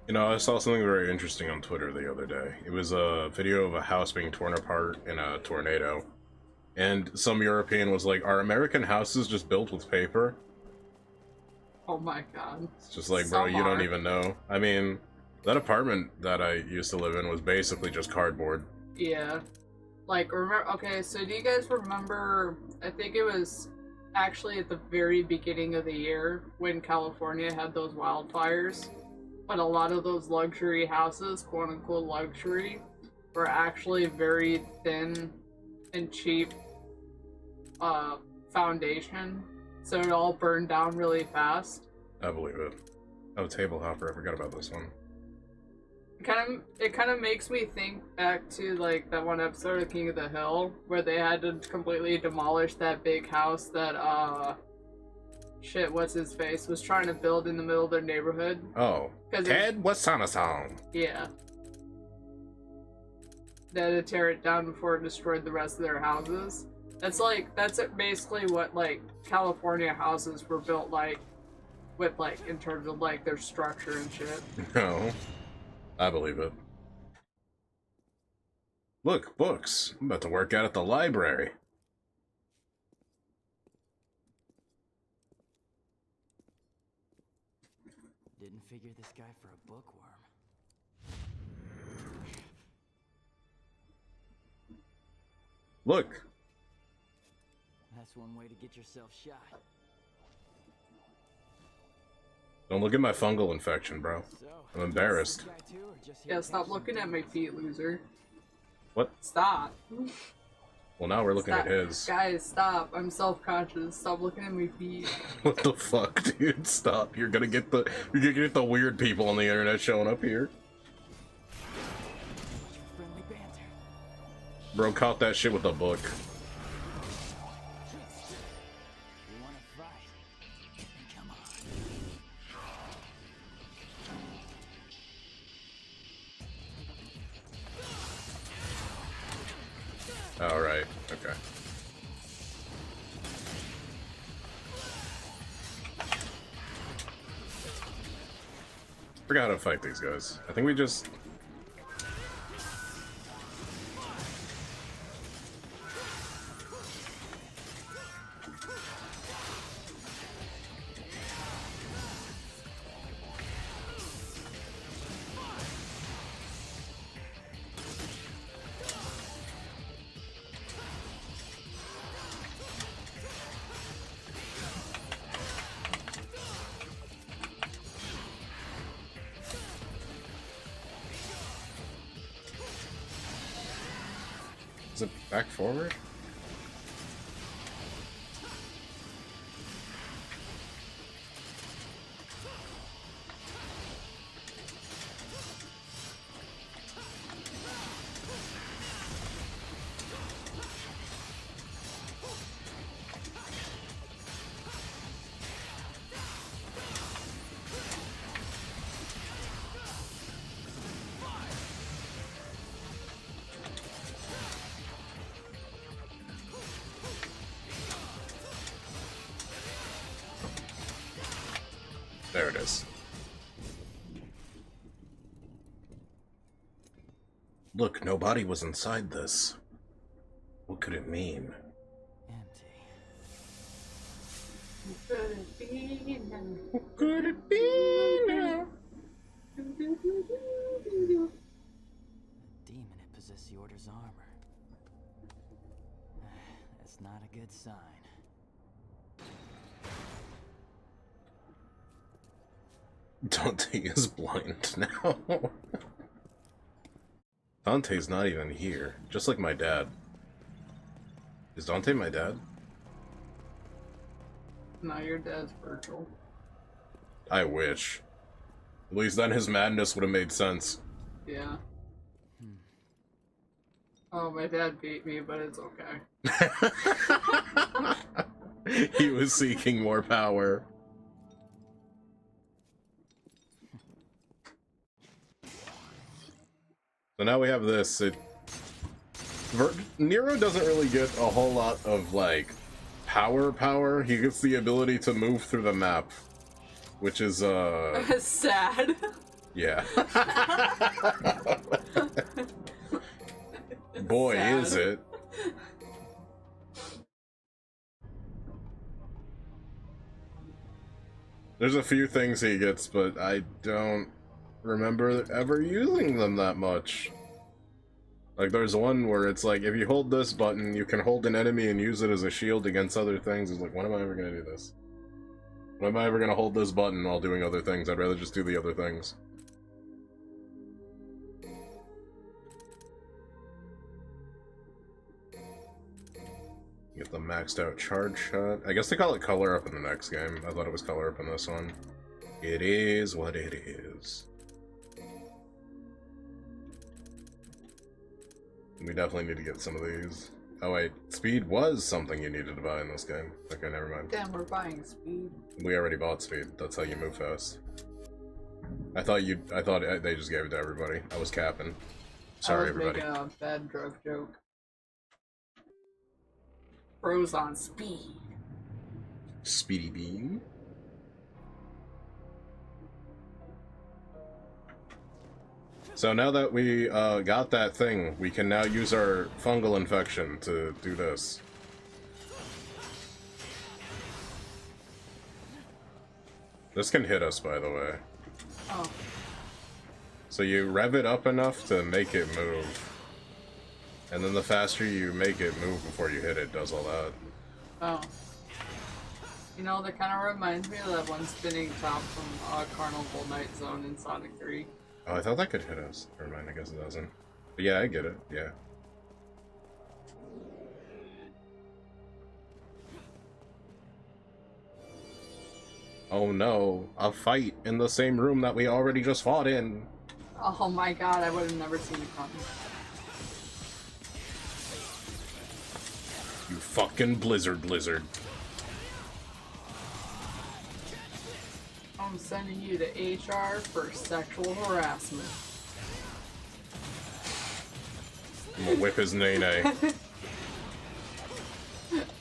Speaker 1: You know, I saw something very interesting on Twitter the other day. It was a video of a house being torn apart in a tornado. And some European was like, are American houses just built with paper?
Speaker 2: Oh my god.
Speaker 1: It's just like, bro, you don't even know. I mean, that apartment that I used to live in was basically just cardboard.
Speaker 2: Yeah. Like, remember, okay, so do you guys remember, I think it was actually at the very beginning of the year when California had those wildfires, but a lot of those luxury houses, quote unquote luxury, were actually very thin and cheap foundation, so it all burned down really fast.
Speaker 1: I believe it. Oh, Table Hopper, I forgot about this one.
Speaker 2: It kind of makes me think back to like that one episode of King of the Hill where they had to completely demolish that big house that shit, what's his face was trying to build in the middle of their neighborhood.
Speaker 1: Oh, Ted Wasana-san.
Speaker 2: Yeah. They had to tear it down before it destroyed the rest of their houses. That's basically what like California houses were built like, with like in terms of like their structure and shit.
Speaker 1: No. I believe it. Look, books. I'm about to work out at the library.
Speaker 6: Didn't figure this guy for a bookworm.
Speaker 1: Look.
Speaker 6: That's one way to get yourself shot.
Speaker 1: Don't look at my fungal infection, bro.
Speaker 6: So,
Speaker 1: I'm embarrassed.
Speaker 6: this guy too, or just
Speaker 2: Yeah, stop looking at my feet, loser.
Speaker 1: What?
Speaker 2: Stop.
Speaker 1: Well, now we're looking
Speaker 2: Stop.
Speaker 1: at his.
Speaker 2: Guys, stop. I'm self-conscious. Stop looking at my feet.
Speaker 1: What the fuck, dude? Stop. You're gonna get the weird people on the internet showing up here.
Speaker 6: friendly banter.
Speaker 1: Bro caught that shit with a book.
Speaker 6: You wanna fight? Come on.
Speaker 1: Alright, okay. Forgot how to fight these guys. I think we just... Is it back forward? There it is. Look, no body was inside this. What could it mean?
Speaker 6: Empty.
Speaker 1: What could it be now?
Speaker 6: A demon had possessed the Order's armor. That's not a good sign.
Speaker 1: Dante is blind now. Dante's not even here. Just like my dad. Is Dante my dad?
Speaker 2: No, your dad's virtual.
Speaker 1: I wish. At least then his madness would have made sense.
Speaker 2: Yeah. Oh, my dad beat me, but it's okay.
Speaker 1: He was seeking more power. So now we have this. Nero doesn't really get a whole lot of, like, power. He gets the ability to move through the map. Which is,
Speaker 2: sad.
Speaker 1: Yeah. Boy,
Speaker 2: Sad.
Speaker 1: is it. There's a few things he gets, but I don't remember ever using them that much. Like, there's one where it's like, if you hold this button, you can hold an enemy and use it as a shield against other things. It's like, when am I ever gonna do this? When am I ever gonna hold this button while doing other things? I'd rather just do the other things. Get the maxed out charge shot. I guess they call it color up in the next game. I thought it was color up in this one. It is what it is. We definitely need to get some of these. Oh wait, speed was something you needed to buy in this game. Okay, never mind.
Speaker 2: Damn, we're buying speed.
Speaker 1: We already bought speed. That's how you move fast. I thought they just gave it to everybody. I was capping. Sorry, everybody.
Speaker 2: I was making a bad drug joke. Bros on speed.
Speaker 1: Speedy beam. So now that we got that thing, we can now use our fungal infection to do this. This can hit us, by the way.
Speaker 2: Oh.
Speaker 1: So you rev it up enough to make it move. And then the faster you make it move before you hit it, does all that.
Speaker 2: Oh. You know, that kind of reminds me of that one spinning top from Carnival Night Zone in Sonic 3.
Speaker 1: Oh, I thought that could hit us. Never mind, I guess it doesn't. But yeah, I get it, yeah. Oh no, a fight in the same room that we already just fought in.
Speaker 2: Oh my god, I would have never seen it coming.
Speaker 1: You fucking blizzard.
Speaker 2: I'm sending you to HR for sexual harassment.
Speaker 1: I'm gonna whip his nay-nay.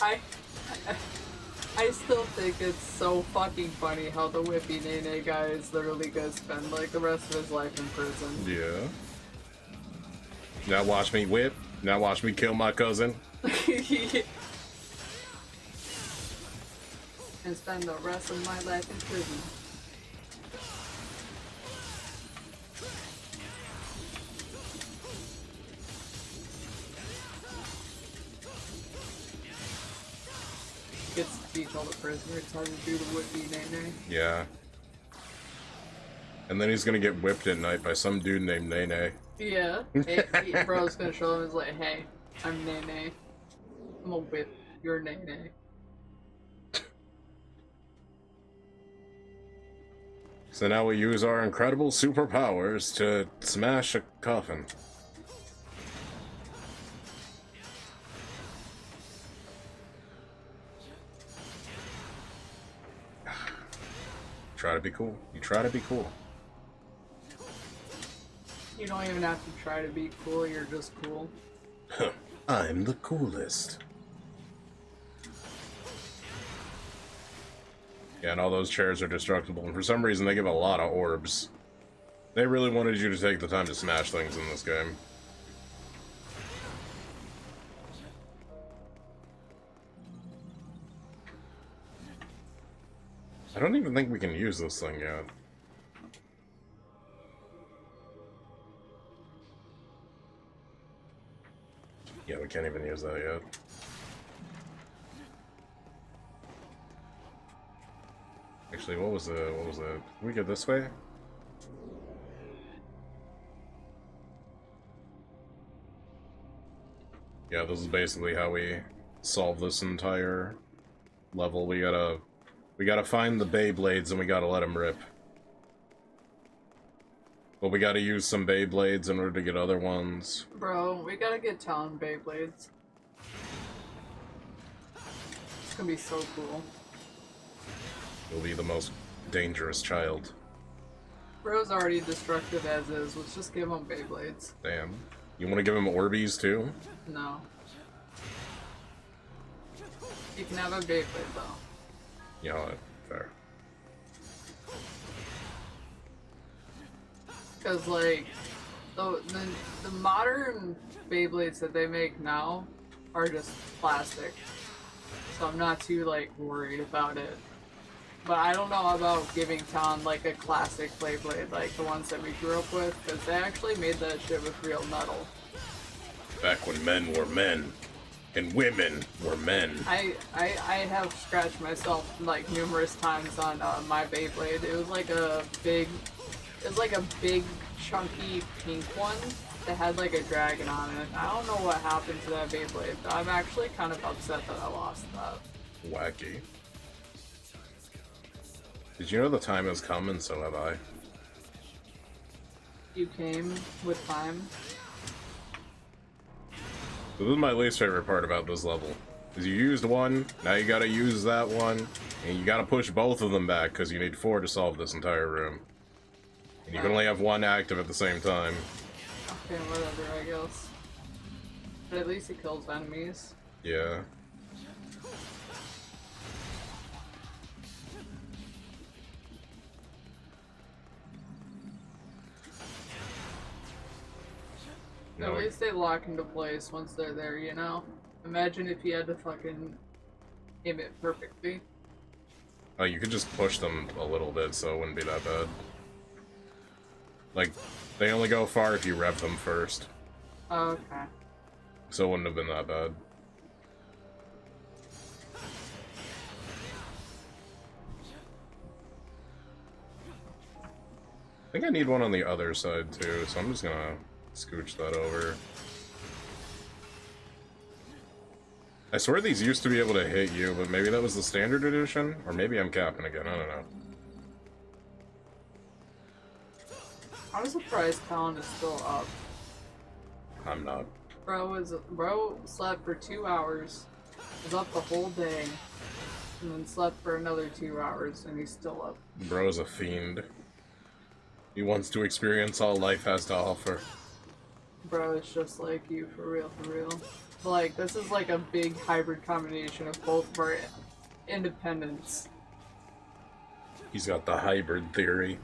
Speaker 2: I still think it's so fucking funny how the whippy nene guy is literally gonna spend like the rest of his life in prison.
Speaker 1: Yeah. Now watch me whip. Now watch me kill my cousin.
Speaker 2: And spend the rest of my life in prison. Gets to teach all the prisoners how to do the whippy nene.
Speaker 1: Yeah. And then he's gonna get whipped at night by some dude named Nene.
Speaker 2: Yeah. Bro's gonna show him, he's like, hey, I'm Nene. I'm gonna whip your Nene.
Speaker 1: So now we use our incredible superpowers to smash a coffin. Try to be cool. You try to be cool.
Speaker 2: You don't even have to try to be cool, you're just cool.
Speaker 1: I'm the coolest. Yeah, and all those chairs are destructible, and for some reason they give a lot of orbs. They really wanted you to take the time to smash things in this game. I don't even think we can use this thing yet. Yeah, we can't even use that yet. Actually, what was the? Can we go this way? Yeah, this is basically how we solve this entire level. We gotta find the Beyblades and we gotta let them rip. But we gotta use some Beyblades in order to get other ones.
Speaker 2: Bro, we gotta get Talon Beyblades. It's gonna be so cool.
Speaker 1: You'll be the most dangerous child.
Speaker 2: Bro's already destructive as is, let's just give him Beyblades.
Speaker 1: Damn. You wanna give him Orbeez too?
Speaker 2: No. You can have a Beyblade though.
Speaker 1: You know what? Fair.
Speaker 2: Cause like, the modern Beyblades that they make now are just plastic. So I'm not too like worried about it. But I don't know about giving Talon like a classic Beyblade, like the ones that we grew up with, because they actually made that shit with real metal.
Speaker 1: Back when men were men, and women were men.
Speaker 2: I have scratched myself like numerous times on my Beyblade. It was like a big, chunky pink one that had like a dragon on it. I don't know what happened to that Beyblade, but I'm actually kind of upset that I lost that.
Speaker 1: Wacky. Did you know the time has come, and so have I?
Speaker 2: You came with time.
Speaker 1: So this is my least favorite part about this level. Is you used one, now you gotta use that one, and you gotta push both of them back, because you need 4 to solve this entire room. And you can only have one active at the same time.
Speaker 2: Okay, whatever, I guess. But at least it kills enemies.
Speaker 1: Yeah.
Speaker 2: At least they lock into place once they're there, you know? Imagine if you had to fucking aim it perfectly.
Speaker 1: Oh, you could just push them a little bit, so it wouldn't be that bad. Like, they only go far if you rev them first.
Speaker 2: Oh, okay.
Speaker 1: So it wouldn't have been that bad. I think I need one on the other side too, so I'm just gonna scooch that over. I swear these used to be able to hit you, but maybe that was the standard edition? Or maybe I'm capping again, I don't know.
Speaker 2: I'm surprised Talon is still up.
Speaker 1: I'm not.
Speaker 2: Bro slept for 2 hours, was up the whole day, and then slept for another 2 hours, and he's still up.
Speaker 1: Bro's a fiend. He wants to experience all life has to offer.
Speaker 2: Bro, it's just like you, for real, for real. Like, this is like a big hybrid combination of both of our independence.
Speaker 1: He's got the hybrid theory.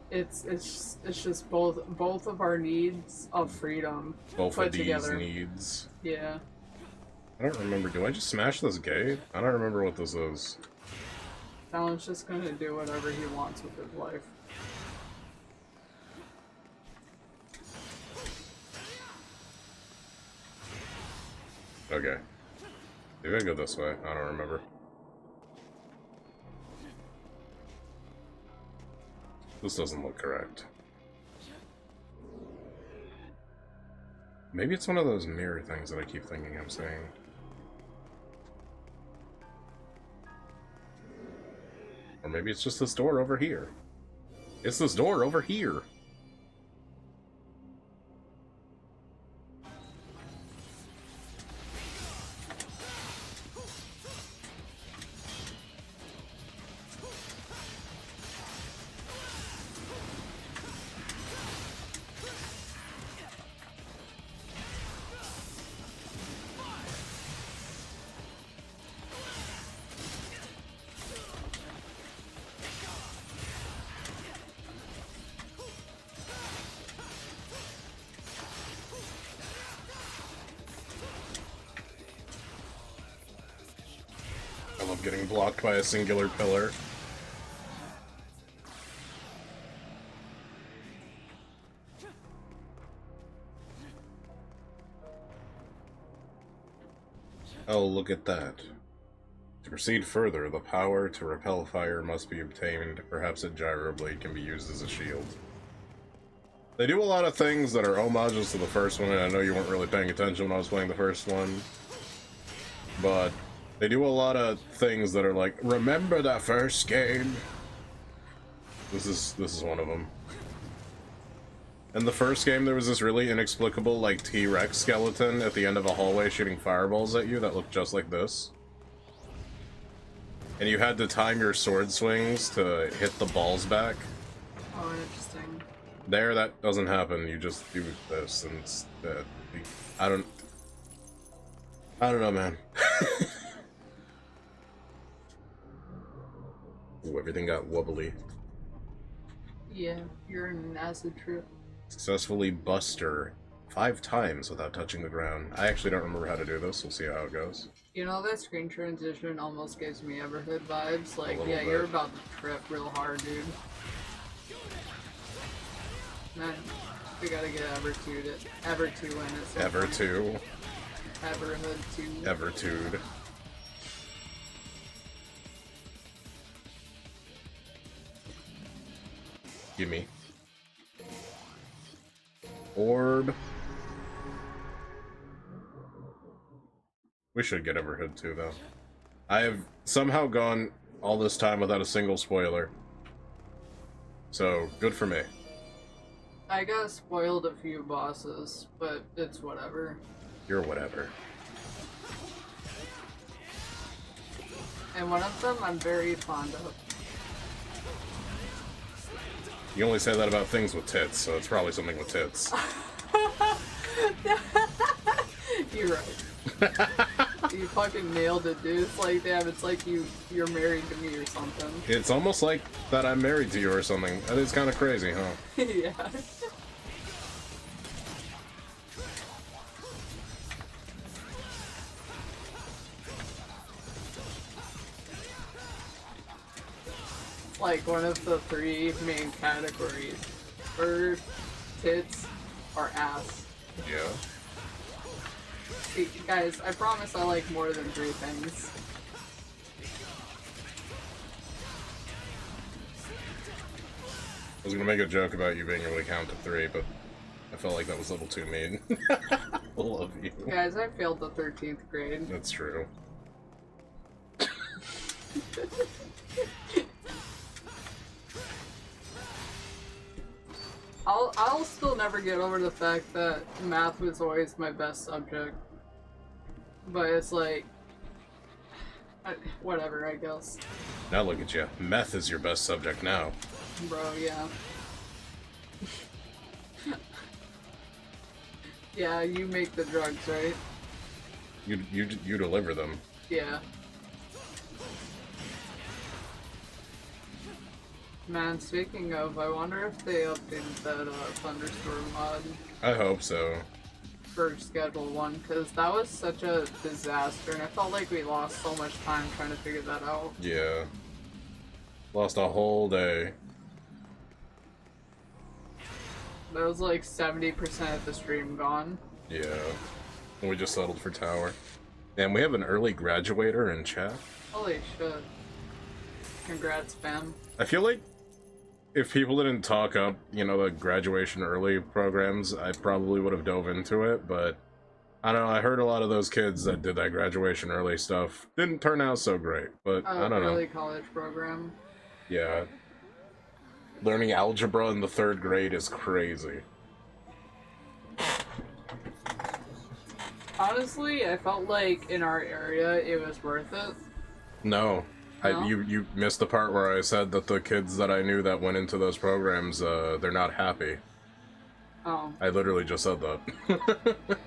Speaker 2: It's just both of our needs of freedom
Speaker 1: Both
Speaker 2: put
Speaker 1: of these
Speaker 2: together.
Speaker 1: needs.
Speaker 2: Yeah.
Speaker 1: I don't remember. Do I just smash this gate? I don't remember what this is.
Speaker 2: Talon's just gonna do whatever he wants with his life.
Speaker 1: Okay. Maybe I go this way. I don't remember. This doesn't look correct. Maybe it's one of those mirror things that I keep thinking I'm seeing. Or maybe it's just this door over here. It's this door over here. I love getting blocked by a singular pillar. Oh, look at that. To proceed further, the power to repel fire must be obtained. Perhaps a gyro blade can be used as a shield. They do a lot of things that are homages to the first one, and I know you weren't really paying attention when I was playing the first one. But they do a lot of things that are like, remember that first game? This is one of them. In the first game, there was this really inexplicable, like, T-Rex skeleton at the end of a hallway shooting fireballs at you that looked just like this. And you had to time your sword swings to hit the balls back.
Speaker 2: Oh, interesting.
Speaker 1: There, that doesn't happen. You just do this, and it's, I don't know, man. Ooh, everything got wobbly.
Speaker 2: Yeah, you're in an acid trip.
Speaker 1: Successfully Buster 5 times without touching the ground. I actually don't remember how to do this. We'll see how it goes.
Speaker 2: You know, that screen transition almost gives me Everhood vibes. Like,
Speaker 1: little
Speaker 2: yeah,
Speaker 1: bit.
Speaker 2: you're about to trip real hard, dude. Man, we gotta get Evertude in it.
Speaker 1: Ever2.
Speaker 2: Everhood 2.
Speaker 1: Evertude. Gimme. Orb. We should get Everhood too, though. I have somehow gone all this time without a single spoiler. So, good for me.
Speaker 2: I got spoiled a few bosses, but it's whatever.
Speaker 1: You're whatever.
Speaker 2: And one of them I'm very fond of.
Speaker 1: You only say that about things with tits, so it's probably something with tits.
Speaker 2: You're right. You fucking nailed it, dude. It's like, damn, it's like you're married to me or something.
Speaker 1: It's almost like that I'm married to you or something. That is kind of crazy, huh?
Speaker 2: Yeah. Like one of the 3 main categories: bird, tits, or ass.
Speaker 1: Yeah.
Speaker 2: See, guys, I promise I like more than 3 things.
Speaker 1: I was gonna make a joke about you being able to count to 3, but I felt like that was a little too mean. I love you.
Speaker 2: Guys, I failed the 13th grade.
Speaker 1: That's true.
Speaker 2: I'll still never get over the fact that math was always my best subject. But it's like, whatever, I guess.
Speaker 1: Now look at you. Meth is your best subject now.
Speaker 2: Bro, yeah. Yeah, you make the drugs, right?
Speaker 1: You deliver them.
Speaker 2: Yeah. Man, speaking of, I wonder if they updated that Thunderstorm mod
Speaker 1: I hope so.
Speaker 2: for Schedule 1, because that was such a disaster, and I felt like we lost so much time trying to figure that out.
Speaker 1: Yeah. Lost a whole day.
Speaker 2: That was like 70% of the stream gone.
Speaker 1: Yeah. And we just settled for tower. And we have an early graduator in chat.
Speaker 2: Holy shit. Congrats, fam.
Speaker 1: I feel like if people didn't talk up, you know, the graduation early programs, I probably would have dove into it, but I don't know, I heard a lot of those kids that did that graduation early stuff didn't turn out so great, but I don't know.
Speaker 2: Early college program.
Speaker 1: Yeah. Learning algebra in the 3rd grade is crazy.
Speaker 2: Honestly, I felt like in our area it was worth it.
Speaker 1: No.
Speaker 2: No?
Speaker 1: You missed the part where I said that the kids that I knew that went into those programs, they're not happy.
Speaker 2: Oh.
Speaker 1: I literally just said that.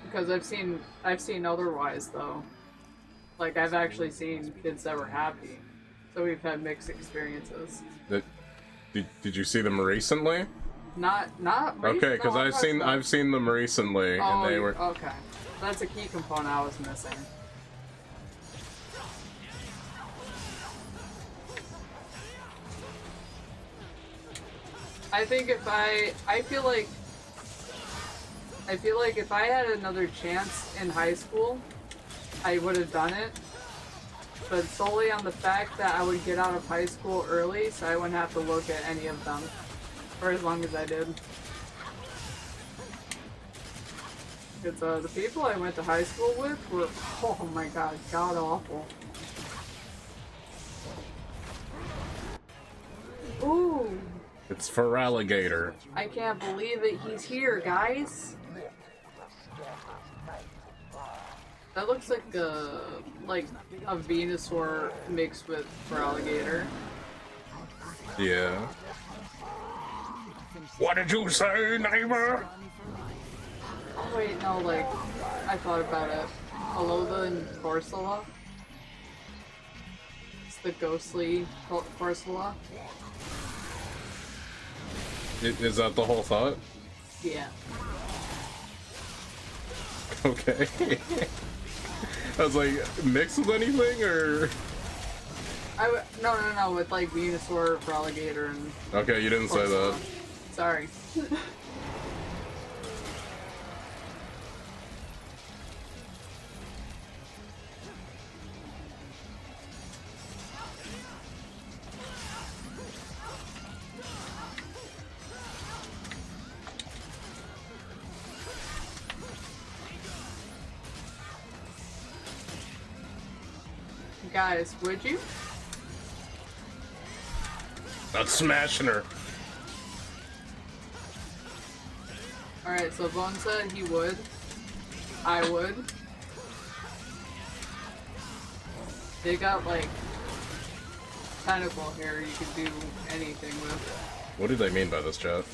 Speaker 2: Because I've seen otherwise though. Like I've actually seen kids that were happy. So we've had mixed experiences.
Speaker 1: Did you see them recently?
Speaker 2: Not
Speaker 1: Okay, because
Speaker 2: no,
Speaker 1: I've seen them recently,
Speaker 2: oh,
Speaker 1: and they were
Speaker 2: okay. That's a key component I was missing. I think I feel like if I had another chance in high school, I would have done it. But solely on the fact that I would get out of high school early, so I wouldn't have to look at any of them for as long as I did. Because the people I went to high school with were, oh my god, god-awful. Ooh!
Speaker 1: It's for alligator.
Speaker 2: I can't believe it, he's here, guys! That looks like a Venusaur mixed with alligator.
Speaker 1: Yeah. What did you say, neighbor?
Speaker 2: Oh wait, no, like, I thought about it. Alola and Corsola. It's the ghostly Corsola.
Speaker 1: Is that the whole thought?
Speaker 2: Yeah.
Speaker 1: Okay. I was like, mixed with anything, or?
Speaker 2: No, with like Venusaur for alligator and...
Speaker 1: Okay, you didn't say that.
Speaker 2: Sorry. Guys, would you?
Speaker 1: Not smashing her.
Speaker 2: Alright, so Vaughn said he would. I would. They got like tentacle hair you could do anything with.
Speaker 1: What do they mean by this, chat?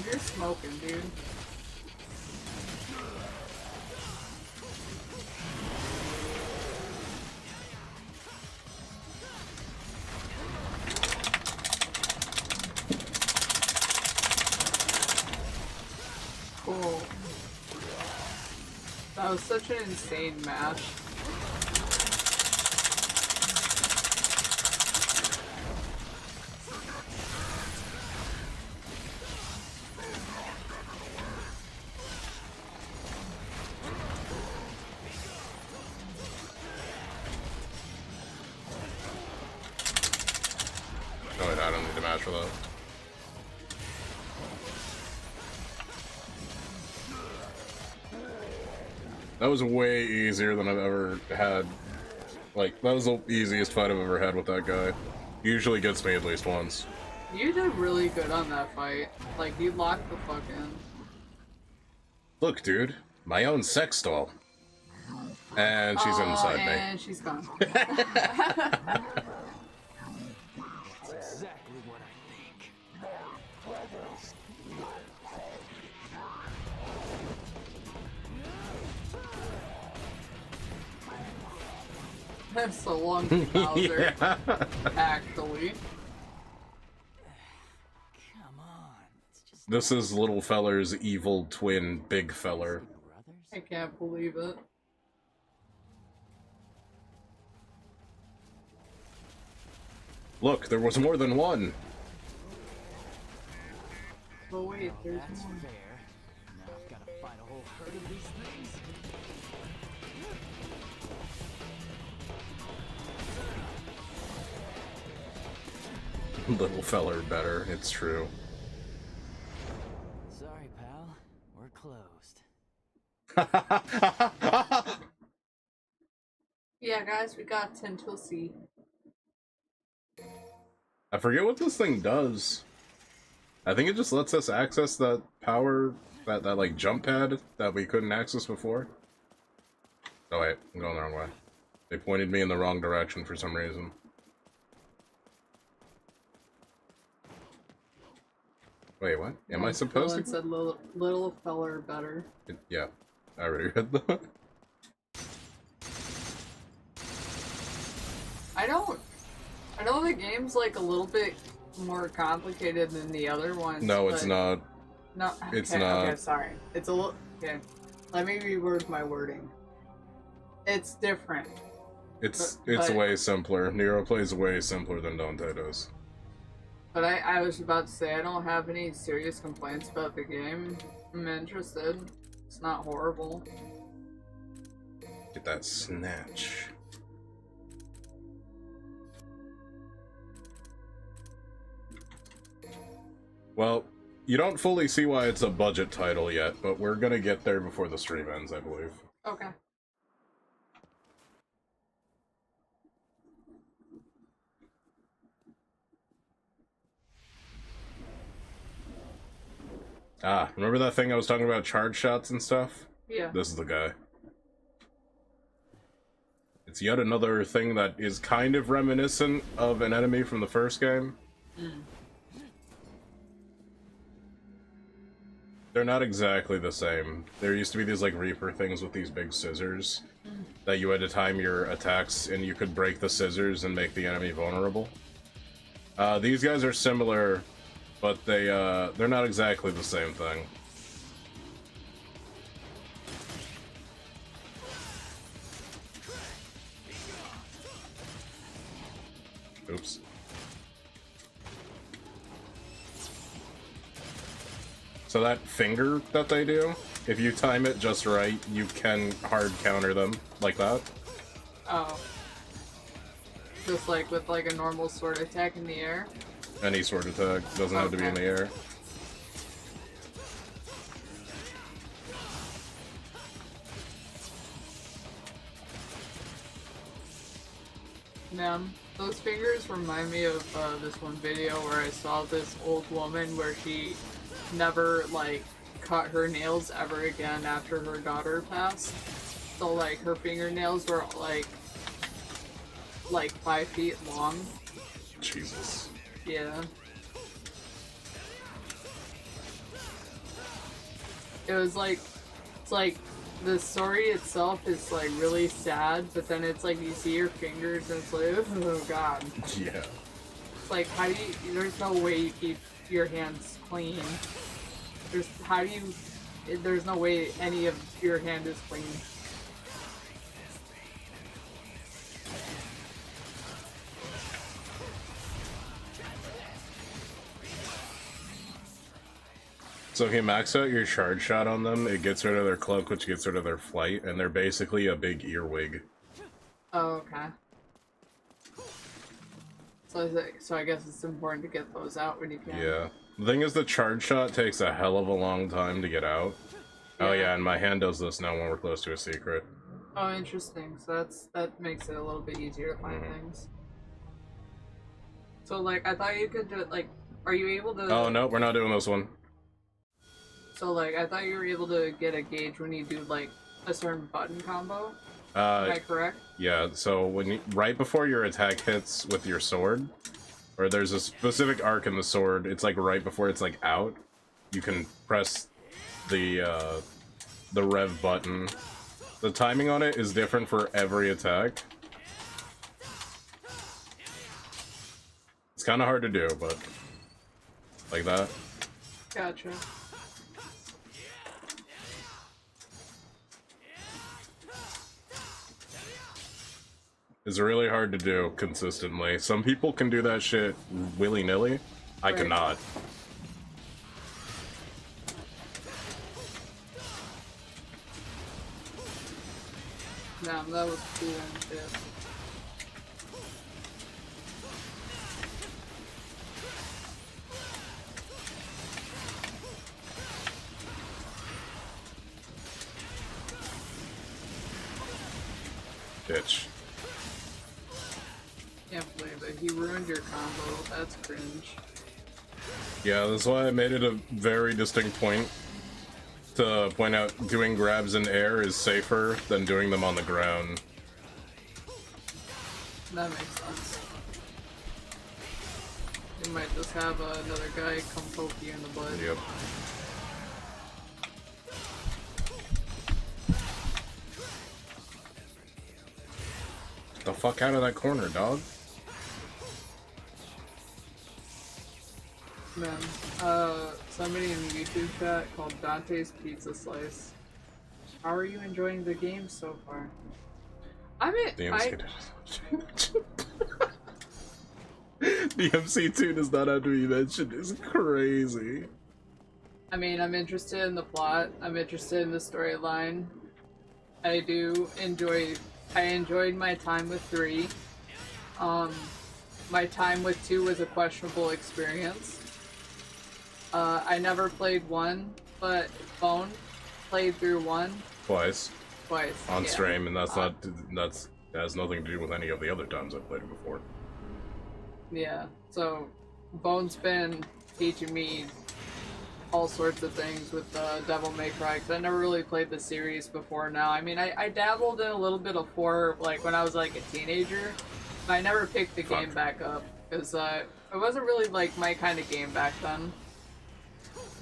Speaker 2: You're smoking, dude. Cool. That was such an insane match.
Speaker 1: Oh, wait, I don't need to match for that. That was way easier than I've ever had. Like, that was the easiest fight I've ever had with that guy. He usually gets me at least once.
Speaker 2: You did really good on that fight. Like, you locked the fuck in.
Speaker 1: Look, dude. My own sex doll. And she's inside me.
Speaker 2: And she's gone.
Speaker 6: Exactly what I think.
Speaker 2: That's so long, Bowser.
Speaker 1: Yeah.
Speaker 2: Actually.
Speaker 6: Come on, it's just
Speaker 1: This is little feller's evil twin, big feller.
Speaker 6: brothers.
Speaker 2: I can't believe it.
Speaker 1: Look, there was more than one.
Speaker 2: Oh wait, there's
Speaker 6: That's
Speaker 2: more.
Speaker 6: fair. Now I've got to fight a whole herd of these things.
Speaker 1: Little feller better, it's true.
Speaker 6: Sorry, pal. We're closed.
Speaker 2: Yeah, guys, we got Tentilsi.
Speaker 1: I forget what this thing does. I think it just lets us access that power, that like jump pad that we couldn't access before. Oh wait, I'm going the wrong way. They pointed me in the wrong direction for some reason. Wait, what? Am I supposed to?
Speaker 2: Said little feller better.
Speaker 1: Yeah, I already read that.
Speaker 2: I know the game's like a little bit more complicated than the other ones.
Speaker 1: No, it's not.
Speaker 2: No,
Speaker 1: It's
Speaker 2: okay,
Speaker 1: not.
Speaker 2: Okay, sorry. It's a little. Okay, let me reword my wording. It's different.
Speaker 1: It's
Speaker 2: but-
Speaker 1: way simpler. Nero plays way simpler than Dante does.
Speaker 2: But I was about to say I don't have any serious complaints about the game. I'm interested. It's not horrible.
Speaker 1: Get that snatch. Well, you don't fully see why it's a budget title yet, but we're gonna get there before the stream ends, I believe.
Speaker 2: Okay.
Speaker 1: Ah, remember that thing I was talking about, charge shots and stuff?
Speaker 2: Yeah.
Speaker 1: This is the guy. It's yet another thing that is kind of reminiscent of an enemy from the first game. They're not exactly the same. There used to be these like Reaper things with these big scissors that you had to time your attacks and you could break the scissors and make the enemy vulnerable. These guys are similar, but they're not exactly the same thing. Oops. So that finger that they do, if you time it just right, you can hard counter them like that.
Speaker 2: Oh. Just like with like a normal sword attack in the air?
Speaker 1: Any sword attack doesn't have to be in the air.
Speaker 2: Man, those fingers remind me of this one video where I saw this old woman where she never like cut her nails ever again after her daughter passed. So like her fingernails were like 5 feet long.
Speaker 1: Jesus.
Speaker 2: Yeah. It was like, it's like the story itself is like really sad, but then it's like you see your fingers and it's like, oh god.
Speaker 1: Yeah.
Speaker 2: It's like, how do you, there's no way you keep your hands clean. There's no way any of your hand is clean.
Speaker 1: So if you max out your charge shot on them, it gets rid of their cloak, which gets rid of their flight, and they're basically a big earwig.
Speaker 2: Oh, okay. So I guess it's important to get those out when you can.
Speaker 1: Yeah. The thing is, the charge shot takes a hell of a long time to get out. Oh yeah, and my hand does this now when we're close to a secret.
Speaker 2: Oh, interesting. So that makes it a little bit easier to find things. So like, I thought you could do it like, are you able to?
Speaker 1: Oh no, we're not doing this one.
Speaker 2: So like, I thought you were able to get a gauge when you do like a certain button combo. Am I correct?
Speaker 1: Yeah. So when right before your attack hits with your sword, or there's a specific arc in the sword, it's like right before it's like out, you can press the rev button. The timing on it is different for every attack. It's kind of hard to do, but like that.
Speaker 2: Gotcha.
Speaker 1: is really hard to do consistently. Some people can do that shit willy-nilly. I
Speaker 2: Right.
Speaker 1: cannot.
Speaker 2: Damn, that was cool and shit.
Speaker 1: Bitch.
Speaker 2: Can't believe it. He ruined your combo. That's cringe.
Speaker 1: Yeah, that's why I made it a very distinct point to point out doing grabs in air is safer than doing them on the ground.
Speaker 2: That makes sense. You might just have another guy come poke you in the butt.
Speaker 1: Yep. Get the fuck out of that corner, dog.
Speaker 2: Man, somebody in the YouTube chat called Dante's Pizza Slice. How are you enjoying the game so far? I mean,
Speaker 1: DMC2 does not have to be mentioned. It's crazy.
Speaker 2: I mean, I'm interested in the plot. I'm interested in the storyline. I enjoyed my time with 3. My time with 2 was a questionable experience. I never played 1, but Bone played through 1
Speaker 1: Twice. On
Speaker 2: yeah.
Speaker 1: stream, and that has nothing to do with any of the other times I've played it before.
Speaker 2: Yeah, so Bone's been teaching me all sorts of things with Devil May Cry, because I never really played the series before now. I mean, I dabbled in a little bit of 4, like, when I was, like, a teenager, but I never picked the game back up, because it wasn't really, like, my kind of game back then.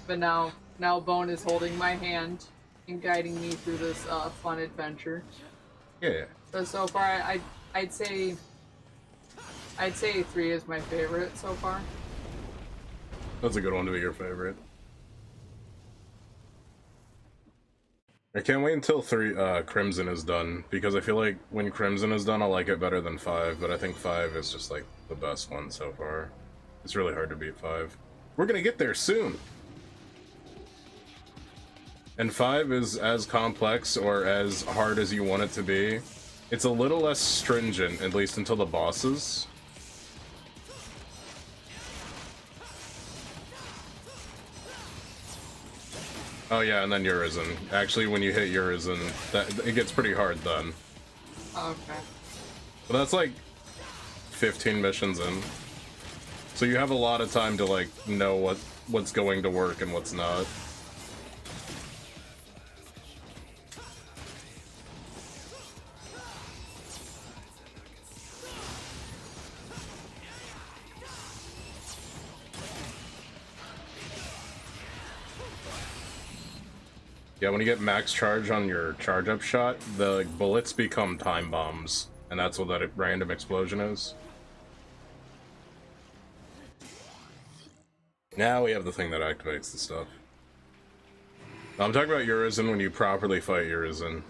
Speaker 2: But now Bone is holding my hand and guiding me through this fun adventure.
Speaker 1: Yeah.
Speaker 2: So far, I'd say 3 is my favorite so far.
Speaker 1: That's a good one to be your favorite. I can't wait until Crimson is done, because I feel like when Crimson is done, I'll like it better than 5, but I think 5 is just, like, the best one so far. It's really hard to beat 5. We're gonna get there soon! And 5 is as complex or as hard as you want it to be. It's a little less stringent, at least until the bosses. Oh yeah, and then Urizen. Actually, when you hit Urizen, it gets pretty hard then.
Speaker 2: Okay.
Speaker 1: But that's like 15 missions in. So you have a lot of time to like know what's going to work and what's not. Yeah, when you get max charge on your charge up shot, the bullets become time bombs, and that's what that random explosion is. Now we have the thing that activates the stuff. I'm talking about Urizen when you properly fight Urizen.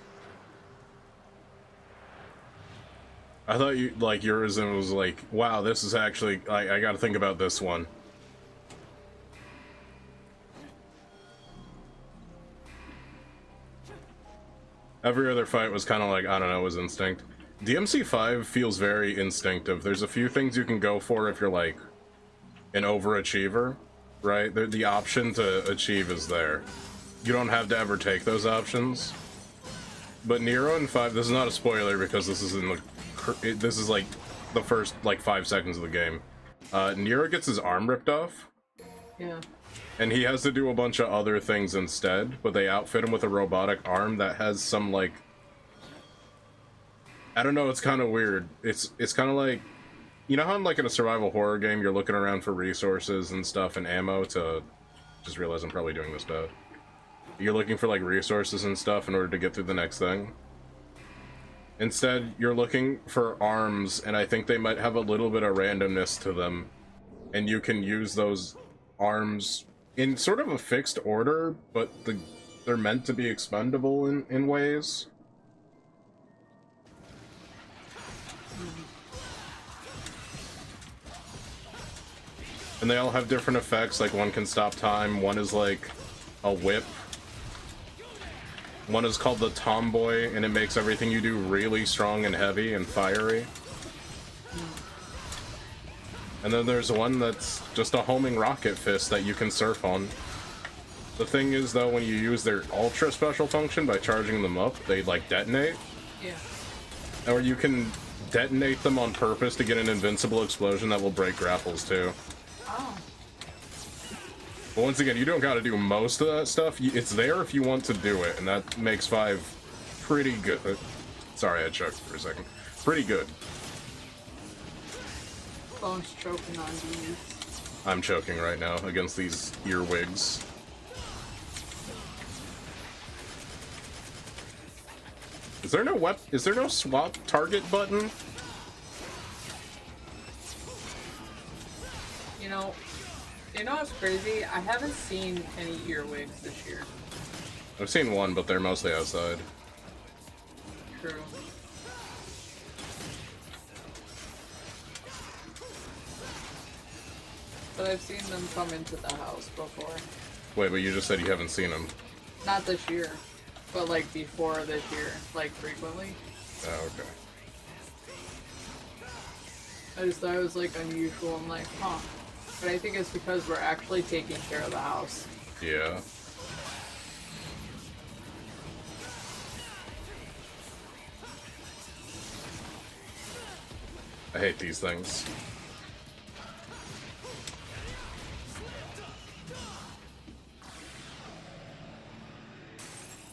Speaker 1: I thought Urizen was like, wow, this is actually, I gotta think about this one. Every other fight was kind of like, I don't know, it was instinct. DMC5 feels very instinctive. There's a few things you can go for if you're like an overachiever, right? The option to achieve is there. You don't have to ever take those options. But Nero in 5, this is not a spoiler because this is this is like the first like 5 seconds of the game. Nero gets his arm ripped off.
Speaker 2: Yeah.
Speaker 1: And he has to do a bunch of other things instead, but they outfit him with a robotic arm that has some, like... I don't know, it's kind of weird. It's kind of like... You know how in, like, in a survival horror game, you're looking around for resources and stuff and ammo to... Just realize I'm probably doing this bad. You're looking for, like, resources and stuff in order to get through the next thing. Instead, you're looking for arms, and I think they might have a little bit of randomness to them. And you can use those arms... in sort of a fixed order, but they're meant to be expendable in ways. And they all have different effects, like one can stop time, one is like a whip. One is called the Tomboy, and it makes everything you do really strong and heavy and fiery. And then there's one that's just a homing rocket fist that you can surf on. The thing is, though, when you use their ultra special function by charging them up, they, like, detonate.
Speaker 2: Yeah.
Speaker 1: Or you can detonate them on purpose to get an invincible explosion that will break grapples, too.
Speaker 2: Oh.
Speaker 1: But once again, you don't gotta do most of that stuff. It's there if you want to do it, and that makes 5 pretty good. Sorry, I choked for a second. Pretty good.
Speaker 2: Bones choking on these.
Speaker 1: I'm choking right now against these earwigs. Is there no swap target button?
Speaker 2: You know what's crazy? I haven't seen any earwigs this year.
Speaker 1: I've seen one, but they're mostly outside.
Speaker 2: True. But I've seen them come into the house before.
Speaker 1: Wait, but you just said you haven't seen them.
Speaker 2: Not this year, but like before this year, like frequently.
Speaker 1: Oh, okay.
Speaker 2: I just thought it was like unusual. I'm like, huh. But I think it's because we're actually taking care of the house.
Speaker 1: Yeah. I hate these things.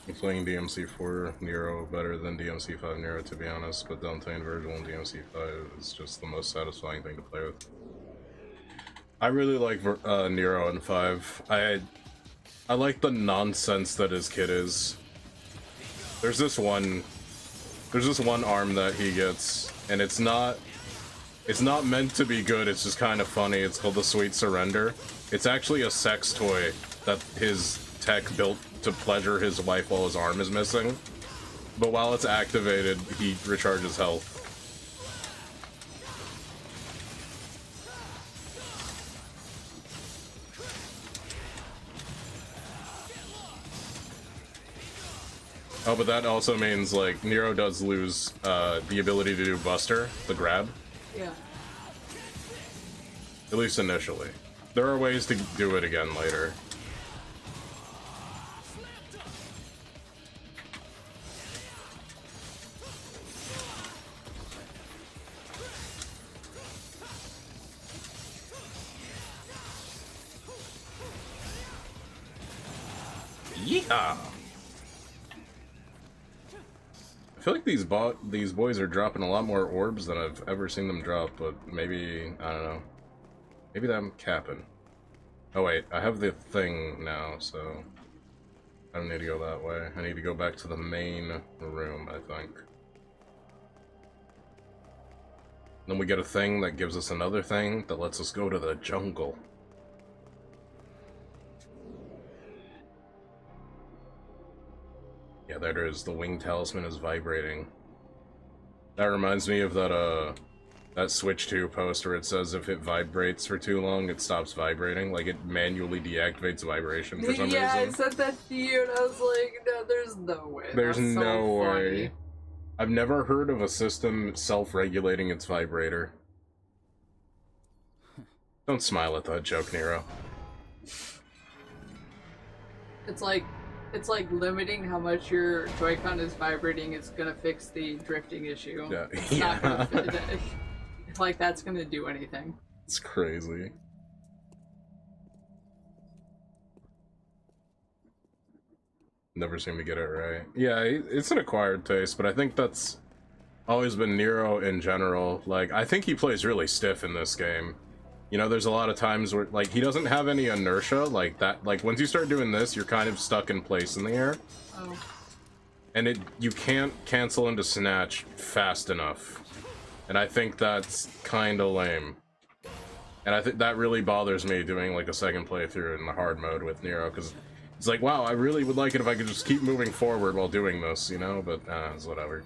Speaker 1: I'm playing DMC4 Nero better than DMC5 Nero, to be honest, but Dante and Virgil and DMC5 is just the most satisfying thing to play with. I really like Nero and 5. I like the nonsense that his kid is. There's this one arm that he gets, and it's not meant to be good, it's just kind of funny. It's called the Sweet Surrender. It's actually a sex toy that his tech built to pleasure his wife while his arm is missing. But while it's activated, he recharges health. Oh, but that also means, like, Nero does lose the ability to do Buster, the grab.
Speaker 2: Yeah.
Speaker 1: At least initially. There are ways to do it again later. Yeah. I feel like these boys are dropping a lot more orbs than I've ever seen them drop, but maybe, I don't know. Maybe I'm capping. Oh wait, I have the thing now, so I don't need to go that way. I need to go back to the main room, I think. Then we get a thing that gives us another thing that lets us go to the jungle. Yeah, there it is. The wing talisman is vibrating. That reminds me of that Switch 2 post where it says if it vibrates for too long, it stops vibrating. Like, it manually deactivates vibration for some reason.
Speaker 2: Yeah, I said that to you, and I was like, no, there's no way.
Speaker 1: There's
Speaker 2: That's
Speaker 1: no
Speaker 2: so
Speaker 1: way.
Speaker 2: funny.
Speaker 1: I've never heard of a system self-regulating its vibrator. Don't smile at that joke, Nero.
Speaker 2: It's like limiting how much your Joy-Con is vibrating is gonna fix the drifting issue.
Speaker 1: Yeah.
Speaker 2: It's not gonna fit it. Like that's gonna do anything.
Speaker 1: It's crazy. Never seem to get it right. Yeah, it's an acquired taste, but I think that's always been Nero in general. Like, I think he plays really stiff in this game. You know, there's a lot of times where, like, he doesn't have any inertia, like that. Like, once you start doing this, you're kind of stuck in place in the air.
Speaker 2: Oh.
Speaker 1: And you can't cancel into Snatch fast enough. And I think that's kinda lame. And I think that really bothers me doing, like, a second playthrough in the hard mode with Nero, because it's like, wow, I really would like it if I could just keep moving forward while doing this, you know? But, it's whatever.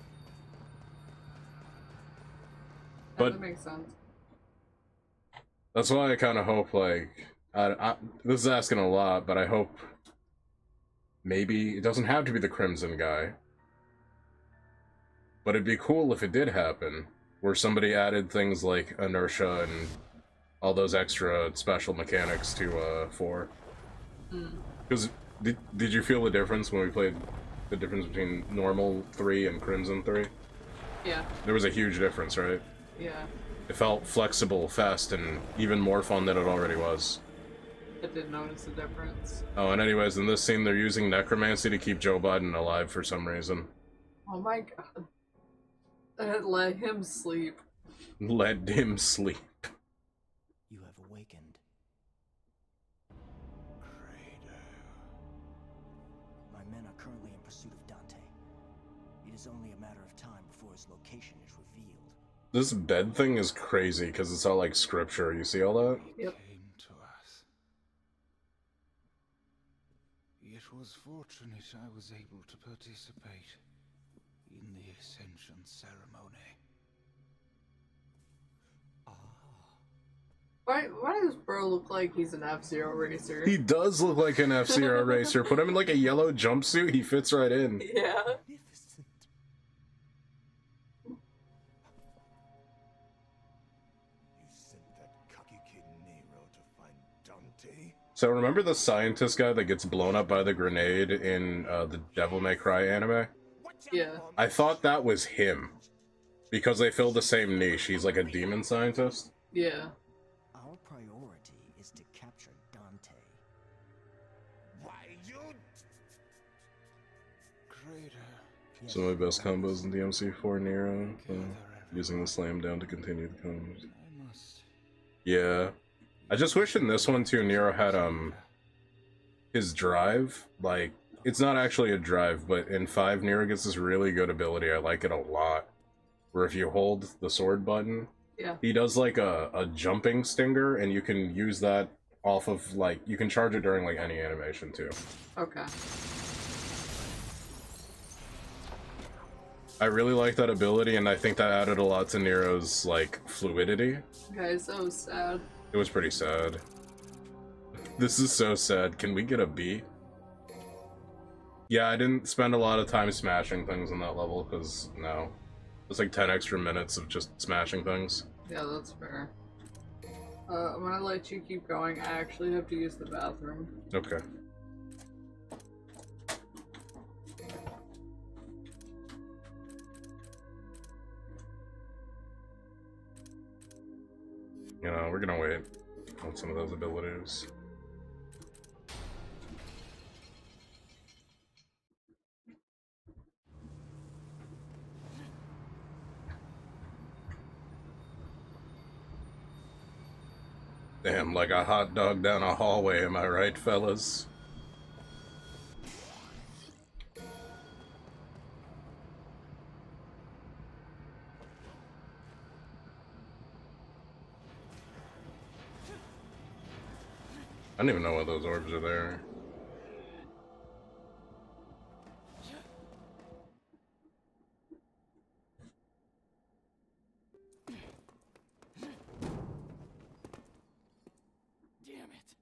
Speaker 2: That makes sense.
Speaker 1: That's why I kind of hope, like, this is asking a lot, but I hope maybe it doesn't have to be the Crimson guy. But it'd be cool if it did happen, where somebody added things like inertia and all those extra special mechanics to 4. Because did you feel the difference when we played the difference between normal 3 and Crimson 3?
Speaker 2: Yeah.
Speaker 1: There was a huge difference, right?
Speaker 2: Yeah.
Speaker 1: It felt flexible, fast, and even more fun than it already was.
Speaker 2: I did notice the difference.
Speaker 1: Oh, and anyways, in this scene, they're using necromancy to keep Joe Biden alive for some reason.
Speaker 2: Oh my god. Let him sleep.
Speaker 1: Let him sleep.
Speaker 6: You have awakened.
Speaker 3: Credo.
Speaker 6: My men are currently in pursuit of Dante. It is only a matter of time before his location is revealed.
Speaker 1: This bed thing is crazy because it's all like scripture. You see all that?
Speaker 2: Yep.
Speaker 3: Came to us. It was fortunate I was able to participate in the Ascension ceremony.
Speaker 2: Why does bro look like he's an F-Zero racer?
Speaker 1: He does look like an F-Zero racer. Put him in like a yellow jumpsuit, he fits right in.
Speaker 2: Yeah.
Speaker 3: Magnificent. You sent that cocky kid Nero to find Dante?
Speaker 1: So remember the scientist guy that gets blown up by the grenade in the Devil May Cry anime?
Speaker 2: Yeah.
Speaker 1: I thought that was him. Because they fill the same niche. He's like a demon scientist.
Speaker 2: Yeah.
Speaker 6: Our priority is to capture Dante.
Speaker 3: Why you? Credo.
Speaker 1: Some of my best combos in DMC4 Nero. Using the slam down to continue the combos.
Speaker 3: I must.
Speaker 1: Yeah. I just wish in this one too, Nero had his drive. Like, it's not actually a drive, but in 5 Nero gets this really good ability. I like it a lot. Where if you hold the sword button,
Speaker 2: Yeah.
Speaker 1: he does like a jumping stinger, and you can use that off of like, you can charge it during like any animation too.
Speaker 2: Okay.
Speaker 1: I really like that ability, and I think that added a lot to Nero's like fluidity.
Speaker 2: Guys, that was sad.
Speaker 1: It was pretty sad. This is so sad. Can we get a B? Yeah, I didn't spend a lot of time smashing things on that level, because, no. It's like 10 extra minutes of just smashing things.
Speaker 2: Yeah, that's fair. I'm gonna let you keep going. I actually have to use the bathroom.
Speaker 1: Okay. You know, we're gonna wait on some of those abilities. Damn, like a hot dog down a hallway, am I right, fellas? I don't even know why those orbs are there.
Speaker 5: Damn it.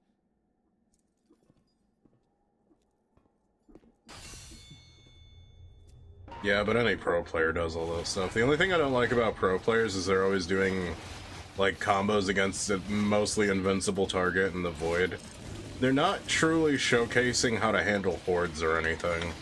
Speaker 1: Yeah, but any pro player does all those stuff. The only thing I don't like about pro players is they're always doing, like, combos against a mostly invincible target in the void. They're not truly showcasing how to handle hordes or anything.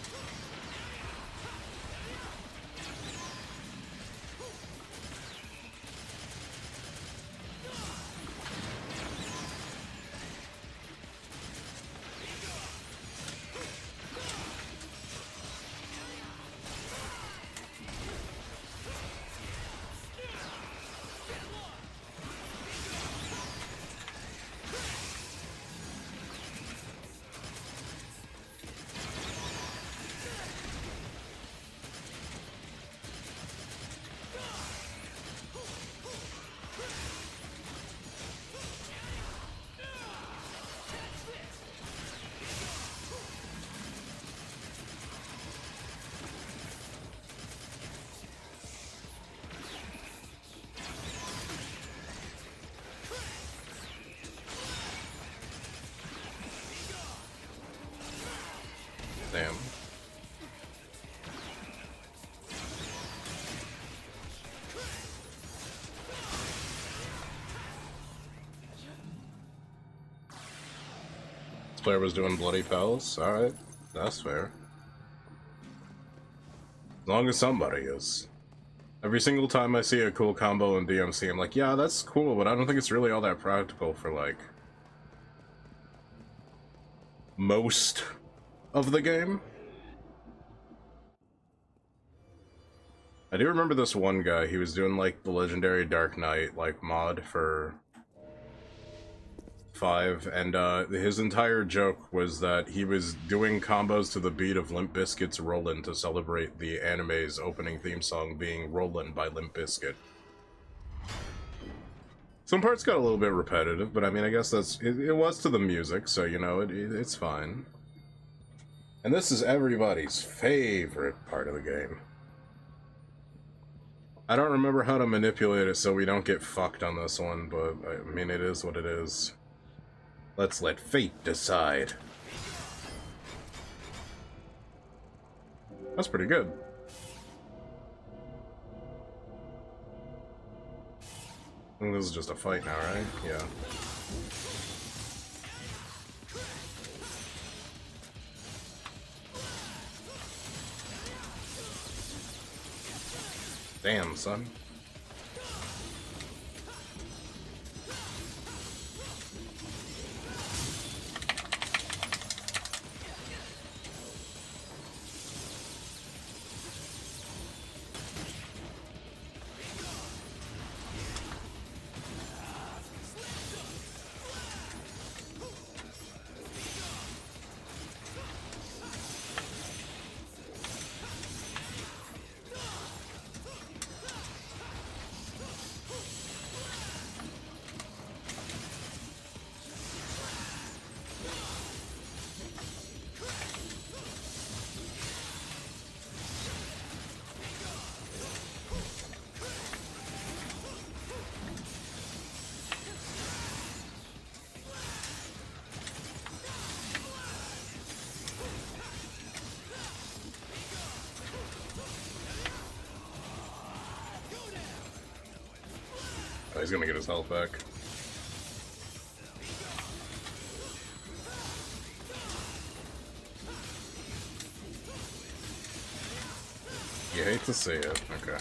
Speaker 1: Damn. This player was doing bloody pals. Alright, that's fair. As long as somebody is. Every single time I see a cool combo in DMC, I'm like, yeah, that's cool, but I don't think it's really all that practical for, like, most of the game. I do remember this one guy, he was doing, like, the legendary Dark Knight, like, mod for 5, and his entire joke was that he was doing combos to the beat of Limp Bizkit's Rollin' to celebrate the anime's opening theme song being Rollin' by Limp Bizkit. Some parts got a little bit repetitive, but I mean, I guess that's it was to the music, so, you know, it's fine. And this is everybody's favorite part of the game. I don't remember how to manipulate it so we don't get fucked on this one, but, I mean, it is what it is. Let's let fate decide. That's pretty good. I think this is just a fight now, right? Yeah. Damn, son. Oh, he's gonna get his health back. You hate to see it. Okay.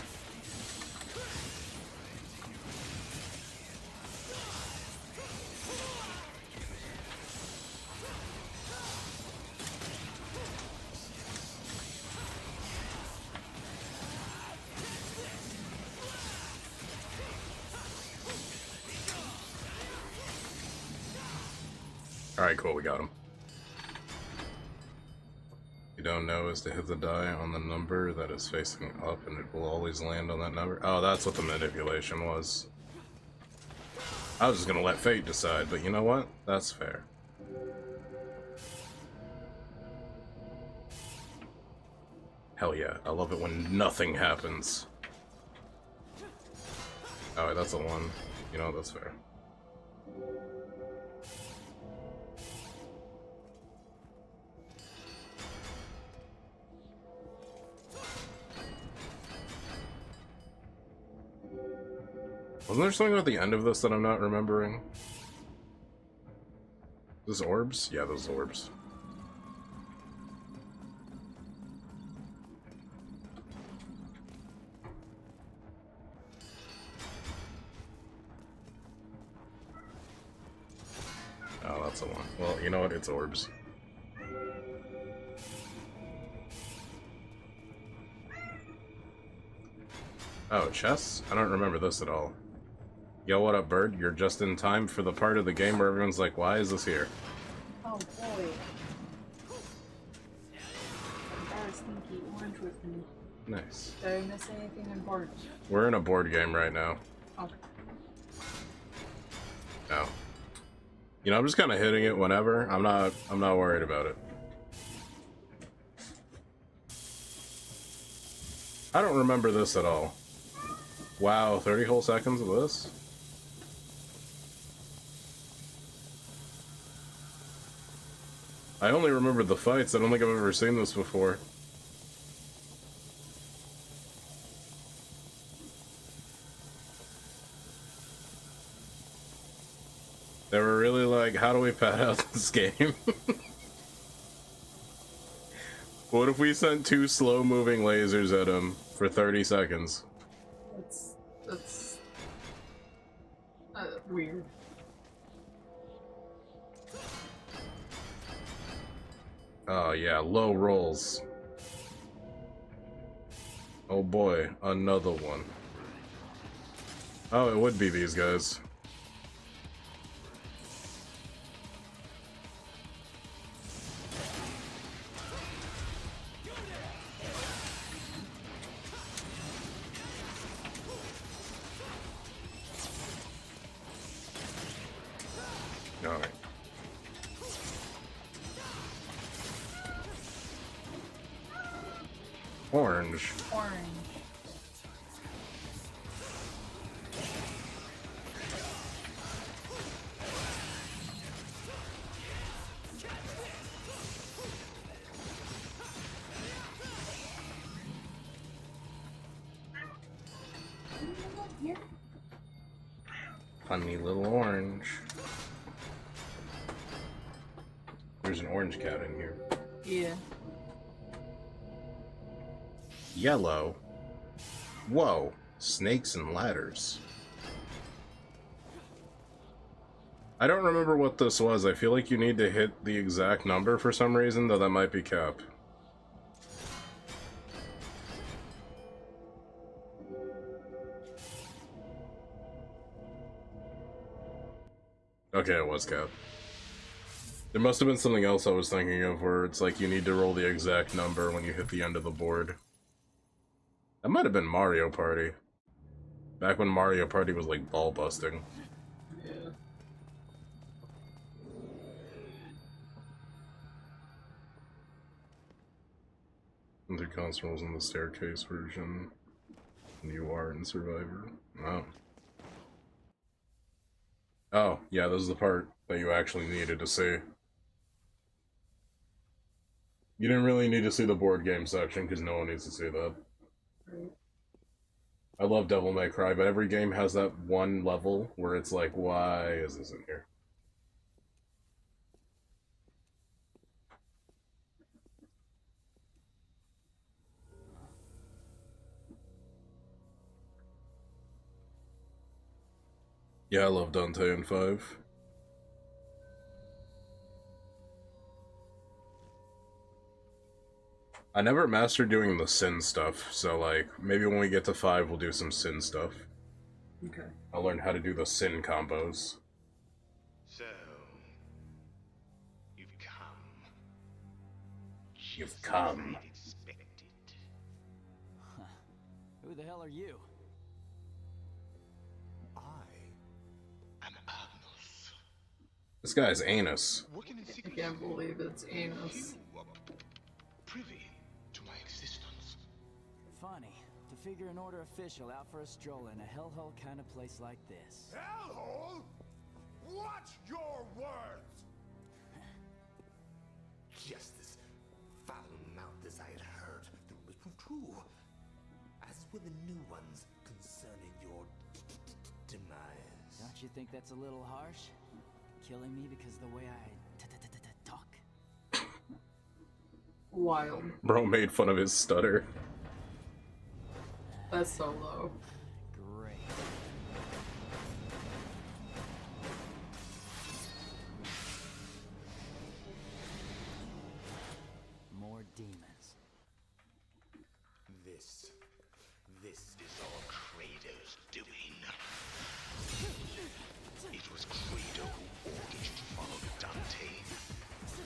Speaker 1: Alright, cool, we got him. You don't know is to hit the die on the number that is facing up and it will always land on that number. Oh, that's what the manipulation was. I was just gonna let fate decide, but you know what? That's fair. Hell yeah, I love it when nothing happens. Oh, that's a 1. You know, that's fair. Wasn't there something at the end of this that I'm not remembering? Those orbs? Yeah, those orbs. Oh, that's the one. Well, you know what? It's orbs. Oh, chests? I don't remember this at all. Yo, what up, bird? You're just in time for the part of the game where everyone's like, why is this here?
Speaker 2: Oh boy. That was stinky orange with me.
Speaker 1: Nice.
Speaker 2: Did I miss anything important?
Speaker 1: We're in a board game right now.
Speaker 2: Okay.
Speaker 1: No. You know, I'm just kind of hitting it whenever. I'm not worried about it. I don't remember this at all. Wow, 30 whole seconds of this? I only remember the fights. I don't think I've ever seen this before. They were really like, how do we pad out this game? What if we sent 2 slow-moving lasers at him for 30 seconds?
Speaker 2: That's weird.
Speaker 1: Oh yeah, low rolls. Oh boy, another one. Oh, it would be these guys. Alright. Orange.
Speaker 2: Orange.
Speaker 1: Funny little orange. There's an orange cat in here.
Speaker 2: Yeah.
Speaker 1: Yellow. Whoa. Snakes and ladders. I don't remember what this was. I feel like you need to hit the exact number for some reason, though that might be cap. Okay, it was cap. There must have been something else I was thinking of where it's like you need to roll the exact number when you hit the end of the board. That might have been Mario Party. Back when Mario Party was like ball busting.
Speaker 2: Yeah.
Speaker 1: Enter consoles in the staircase version. You are in Survivor. Oh. Oh, yeah, this is the part that you actually needed to see. You didn't really need to see the board game section, because no one needs to see that. I love Devil May Cry, but every game has that one level where it's like, why is this in here? Yeah, I love Dante in 5. I never mastered doing the sin stuff, so like, maybe when we get to 5 we'll do some sin stuff.
Speaker 2: Okay.
Speaker 1: I'll learn how to do the sin combos.
Speaker 9: So, you've come.
Speaker 1: You've
Speaker 9: Just
Speaker 1: come.
Speaker 9: as I'd expected.
Speaker 6: Huh. Who the hell are you?
Speaker 9: I'm Agnos.
Speaker 1: This guy's anus.
Speaker 9: Working in
Speaker 2: I
Speaker 9: secret
Speaker 2: can't believe it's anus.
Speaker 9: you are privy to my existence.
Speaker 6: Funny. To figure an order official out for a stroll in a hellhole kind of place like this.
Speaker 3: Hellhole? Watch your words!
Speaker 10: Just as foul-mouthed as I had heard, the rumors proved true. As were the new ones concerning your demise.
Speaker 6: Don't you think that's a little harsh? Killing me because the way I talk?
Speaker 2: Wild.
Speaker 1: Bro made fun of his stutter.
Speaker 2: That's so low.
Speaker 6: Great. More demons.
Speaker 9: This is all Kratos' doing. It was Kratos who ordered you to follow Dante.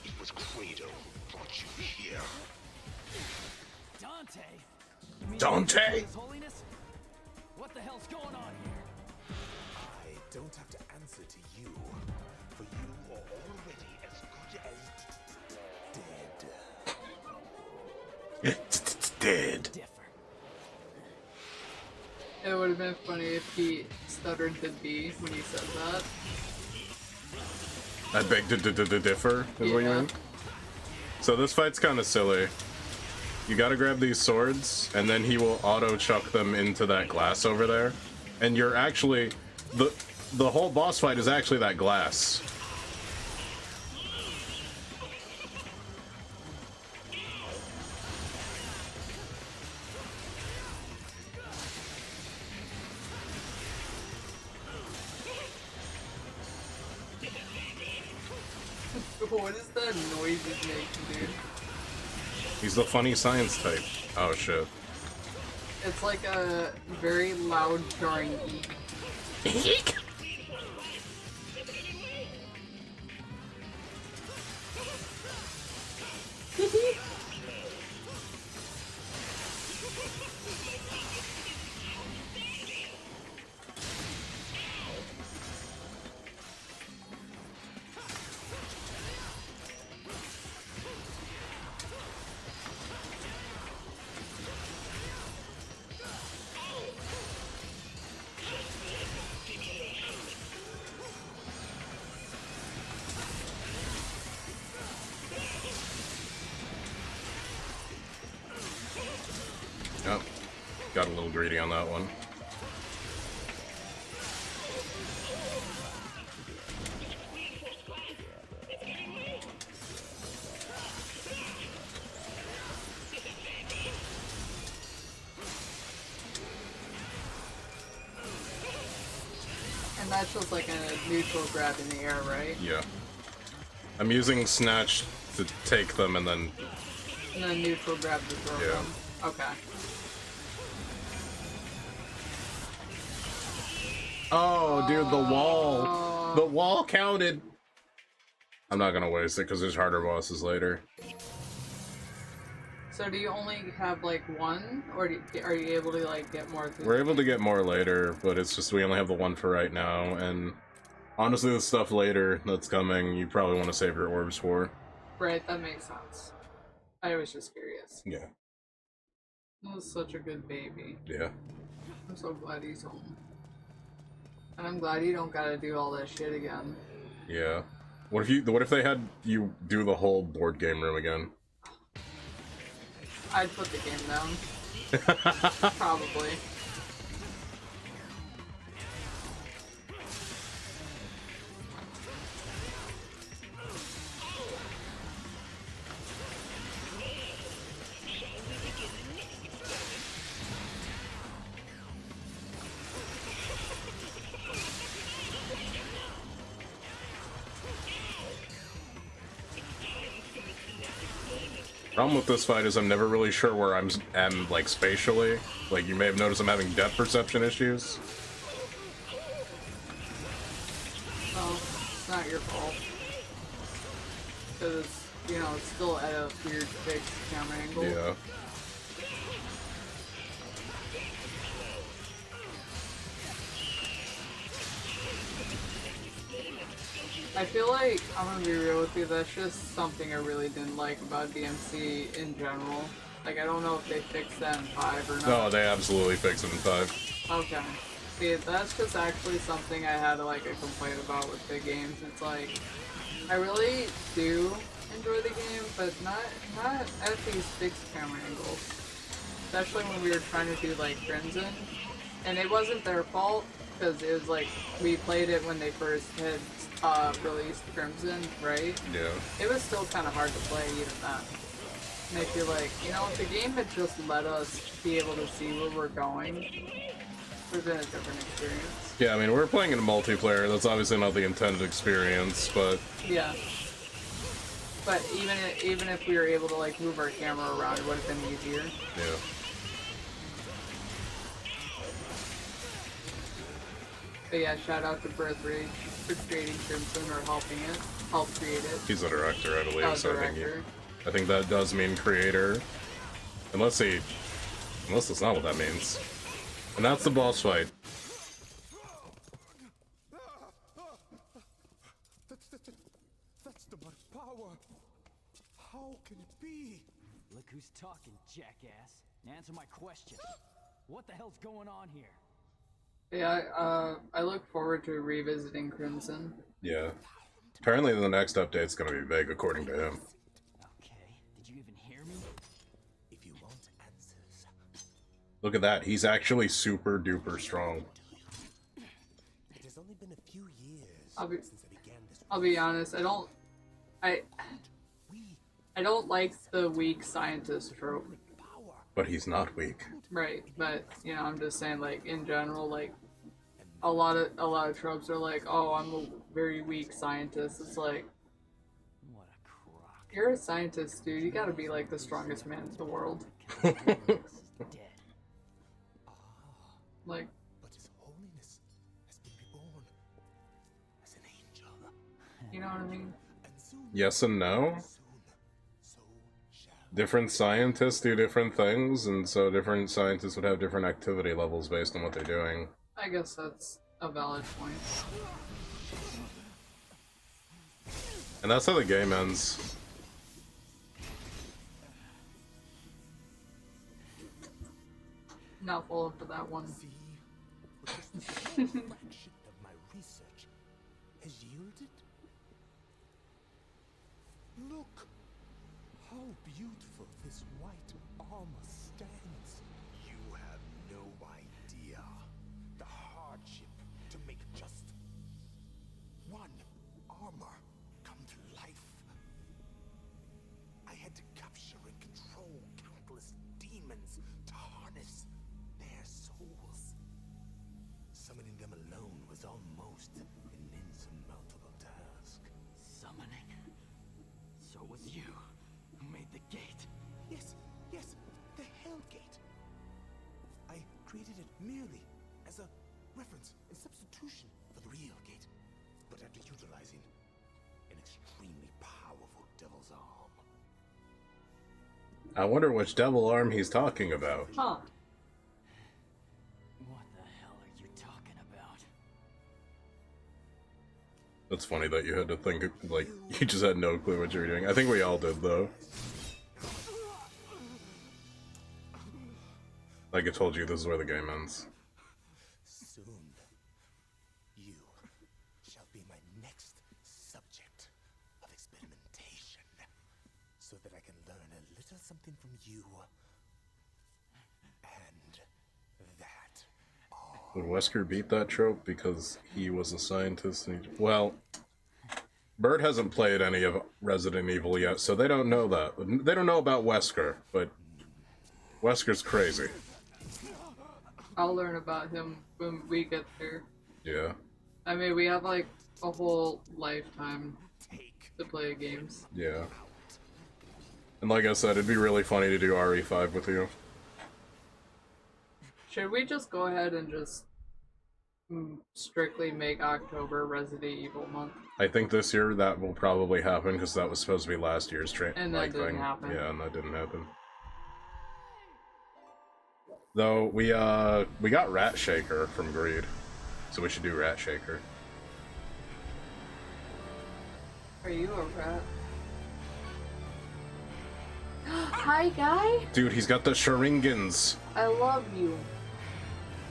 Speaker 9: It was Kratos who brought you here.
Speaker 6: Dante? You mean
Speaker 1: Dante?
Speaker 6: His Holiness? What the hell's going on here?
Speaker 10: I don't have to answer to you, for you are already as good as dead.
Speaker 1: It's dead.
Speaker 6: Differ.
Speaker 2: It would have been funny if he stuttered the B when he said that.
Speaker 1: I beg to differ, is what you
Speaker 2: Yeah.
Speaker 1: mean? So this fight's kind of silly. You gotta grab these swords, and then he will auto-chuck them into that glass over there. And you're actually... The whole boss fight is actually that glass.
Speaker 2: What is that noise he's making, dude?
Speaker 1: He's the funny science type. Oh shit.
Speaker 2: It's like a very loud jarring eek.
Speaker 1: Yep. Got a little greedy on that one.
Speaker 2: And that's just like a neutral grab in the air, right?
Speaker 1: Yeah. I'm using Snatch to take them and then...
Speaker 2: And then neutral grab to throw them. Okay.
Speaker 1: Oh, dude, the wall. The wall counted. I'm not gonna waste it because there's harder bosses later.
Speaker 2: So do you only have like one, or are you able to like get more?
Speaker 1: We're able to get more later, but it's just we only have the one for right now, and honestly the stuff later that's coming, you probably want to save your orbs for.
Speaker 2: Right, that makes sense. I was just curious.
Speaker 1: Yeah.
Speaker 2: That was such a good baby.
Speaker 1: Yeah.
Speaker 2: I'm so glad he's home. And I'm glad you don't gotta do all that shit again.
Speaker 1: Yeah. What if they had you do the whole board game room again?
Speaker 2: I'd put the game down. Probably.
Speaker 1: Problem with this fight is I'm never really sure where I'm like spatially. Like you may have noticed I'm having depth perception issues.
Speaker 2: Well, it's not your fault. Because, you know, it's still at a weird fixed camera angle.
Speaker 1: Yeah.
Speaker 2: I feel like, I'm gonna be real with you, that's just something I really didn't like about DMC in general. Like, I don't know if they fixed that in 5 or not.
Speaker 1: No, they absolutely fix it in 5.
Speaker 2: Okay. See, that's just actually something I had like a complaint about with the games. It's like, I really do enjoy the game, but not at these fixed camera angles. Especially when we were trying to do like Crimson. And it wasn't their fault, because it was like, we played it when they first had released Crimson, right?
Speaker 1: Yeah.
Speaker 2: It was still kind of hard to play even then. And I feel like, you know, if the game had just let us be able to see where we're going, it would have been a different experience.
Speaker 1: Yeah, I mean, we're playing in a multiplayer. That's obviously not the intended experience, but...
Speaker 2: Yeah. But even if we were able to, like, move our camera around, it would have been easier.
Speaker 1: Yeah.
Speaker 2: But yeah, shout out to Birth Rage for creating Crimson, or helping it. Help create it.
Speaker 1: He's a director, I believe,
Speaker 2: Oh,
Speaker 1: so
Speaker 2: director.
Speaker 1: I think that does mean creator. Unless that's not what that means. And that's the boss fight.
Speaker 10: That's the much power. How can it be?
Speaker 6: Look who's talking, jackass. Answer my question. What the hell's going on here?
Speaker 2: Yeah, I look forward to revisiting Crimson.
Speaker 1: Yeah. Apparently the next update's gonna be big, according to him.
Speaker 6: Okay.
Speaker 1: Look at that. He's actually super duper strong.
Speaker 10: It has only been a few years since I began this.
Speaker 2: I'll be honest, I don't like the weak scientist trope.
Speaker 1: But he's not weak.
Speaker 2: Right, but you know, I'm just saying, like, in general, like a lot of tropes are like, oh, I'm a very weak scientist. It's like,
Speaker 6: What a crock.
Speaker 2: you're a scientist, dude. You gotta be like the strongest man in the world.
Speaker 6: Dead.
Speaker 2: Like,
Speaker 10: But His Holiness has been reborn as an angel.
Speaker 2: you know what I mean?
Speaker 10: And soon,
Speaker 1: Yes and no.
Speaker 10: so shall.
Speaker 1: Different scientists do different things, and so different scientists would have different activity levels based on what they're doing.
Speaker 2: I guess that's a valid point.
Speaker 1: And that's how the game ends.
Speaker 2: Not full up to that one.
Speaker 10: See, what just a fraction of my research has yielded? Look how beautiful this white armor stands. You have no idea the hardship to make just one armor come to life. I had to capture and control countless demons to harness their souls. Summoning them alone was almost an insurmountable task.
Speaker 6: Summoning? So it was you who made the gate.
Speaker 10: Yes, the Hellgate. I created it merely as a reference and substitution for the real gate, but after utilizing an extremely powerful devil's arm.
Speaker 1: I wonder which devil arm he's talking about.
Speaker 2: Huh.
Speaker 6: What the hell are you talking about?
Speaker 1: That's funny that you had to think, like, you just had no clue what you were doing. I think we all did, though. Like I told you, this is where the game ends.
Speaker 10: Soon, you shall be my next subject of experimentation, so that I can learn a little something from you. And that.
Speaker 1: Would Wesker beat that trope because he was a scientist? And well, Bird hasn't played any of Resident Evil yet, so they don't know that. They don't know about Wesker, but Wesker's crazy.
Speaker 2: I'll learn about him when we get there.
Speaker 1: Yeah.
Speaker 2: I mean, we have like a whole lifetime to play games.
Speaker 1: Yeah. And like I said, it'd be really funny to do RE5 with you.
Speaker 2: Should we just go ahead and just strictly make October Resident Evil month?
Speaker 1: I think this year that will probably happen because that was supposed to be last year's
Speaker 2: And that didn't happen.
Speaker 1: Yeah, and that didn't happen. Though we got Rat Shaker from Greed, so we should do Rat Shaker.
Speaker 2: Are you a rat? Hi, guy.
Speaker 1: Dude, he's got the Sharingans.
Speaker 2: I love you.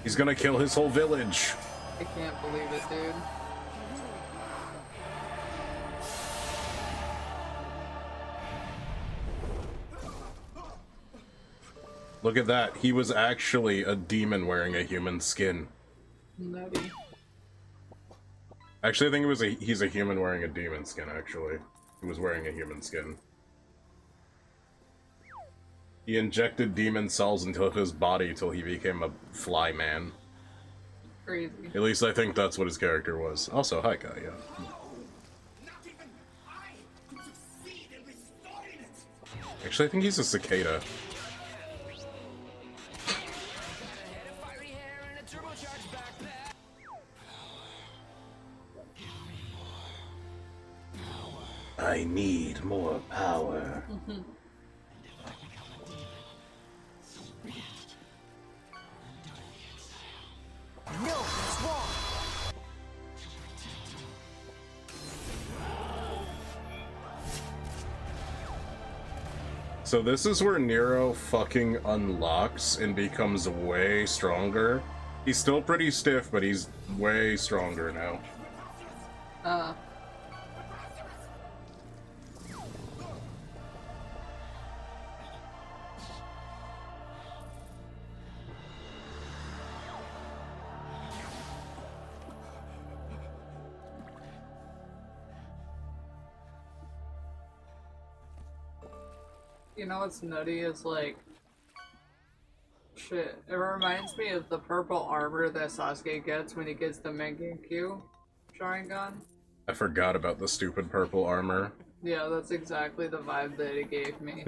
Speaker 1: He's gonna kill his whole village.
Speaker 2: I can't believe it, dude.
Speaker 1: Look at that. He was actually a demon wearing a human skin.
Speaker 2: Nutty.
Speaker 1: Actually, I think he's a human wearing a demon skin, actually. He was wearing a human skin. He injected demon cells into his body till he became a fly man.
Speaker 2: Crazy.
Speaker 1: At least I think that's what his character was. Also, hi, guy, yeah. Actually, I think he's a cicada. I need more power.
Speaker 10: No, that's wrong.
Speaker 1: So this is where Nero fucking unlocks and becomes way stronger. He's still pretty stiff, but he's way stronger now.
Speaker 2: You know what's nutty is like, shit, it reminds me of the purple armor that Sasuke gets when he gets the Mangekyou Sharingan.
Speaker 1: I forgot about the stupid purple armor.
Speaker 2: Yeah, that's exactly the vibe that it gave me.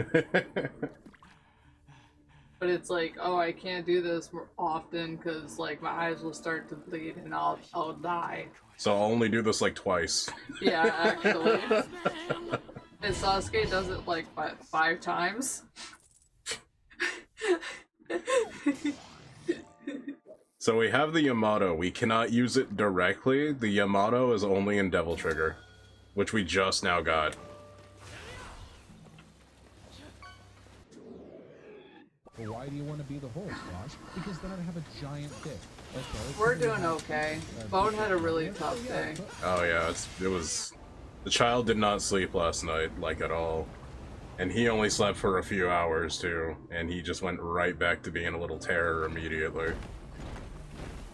Speaker 2: But it's like, oh, I can't do this more often because like my eyes will start to bleed and I'll die.
Speaker 1: So I'll only do this like twice.
Speaker 2: Yeah, actually. And Sasuke does it like 5 times.
Speaker 1: So we have the Yamato. We cannot use it directly. The Yamato is only in Devil Trigger, which we just now got.
Speaker 11: Well, why do you want to be the horse, Josh? Because then I'd have a giant dick. Okay.
Speaker 2: We're doing okay. Bone had a really tough day.
Speaker 1: Oh yeah, it was... The child did not sleep last night, like at all. And he only slept for a few hours too, and he just went right back to being a little terror immediately.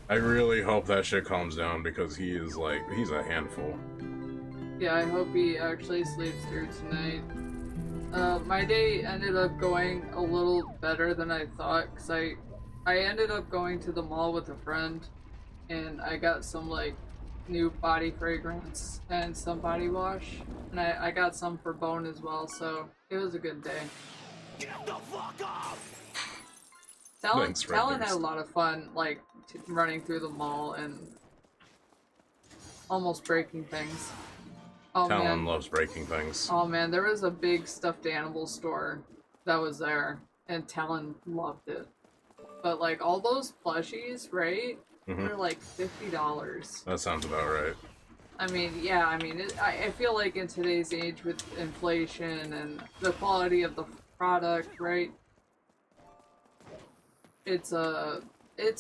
Speaker 1: I really hope that shit calms down because he is like, he's a handful.
Speaker 2: Yeah, I hope he actually sleeps through tonight. My day ended up going a little better than I thought, because I ended up going to the mall with a friend, and I got some, like, new body fragrance and some body wash, and I got some for Bone as well, so it was a good day.
Speaker 3: Get the fuck off!
Speaker 2: Talon had a lot of fun, like, running through the mall and almost breaking things. Oh,
Speaker 1: Talon loves breaking things.
Speaker 2: Oh man, there was a big stuffed animal store that was there, and Talon loved it. But like all those plushies, right? They're like $50.
Speaker 1: That sounds about right.
Speaker 2: I mean, yeah, I mean, I feel like in today's age with inflation and the quality of the product, right? It's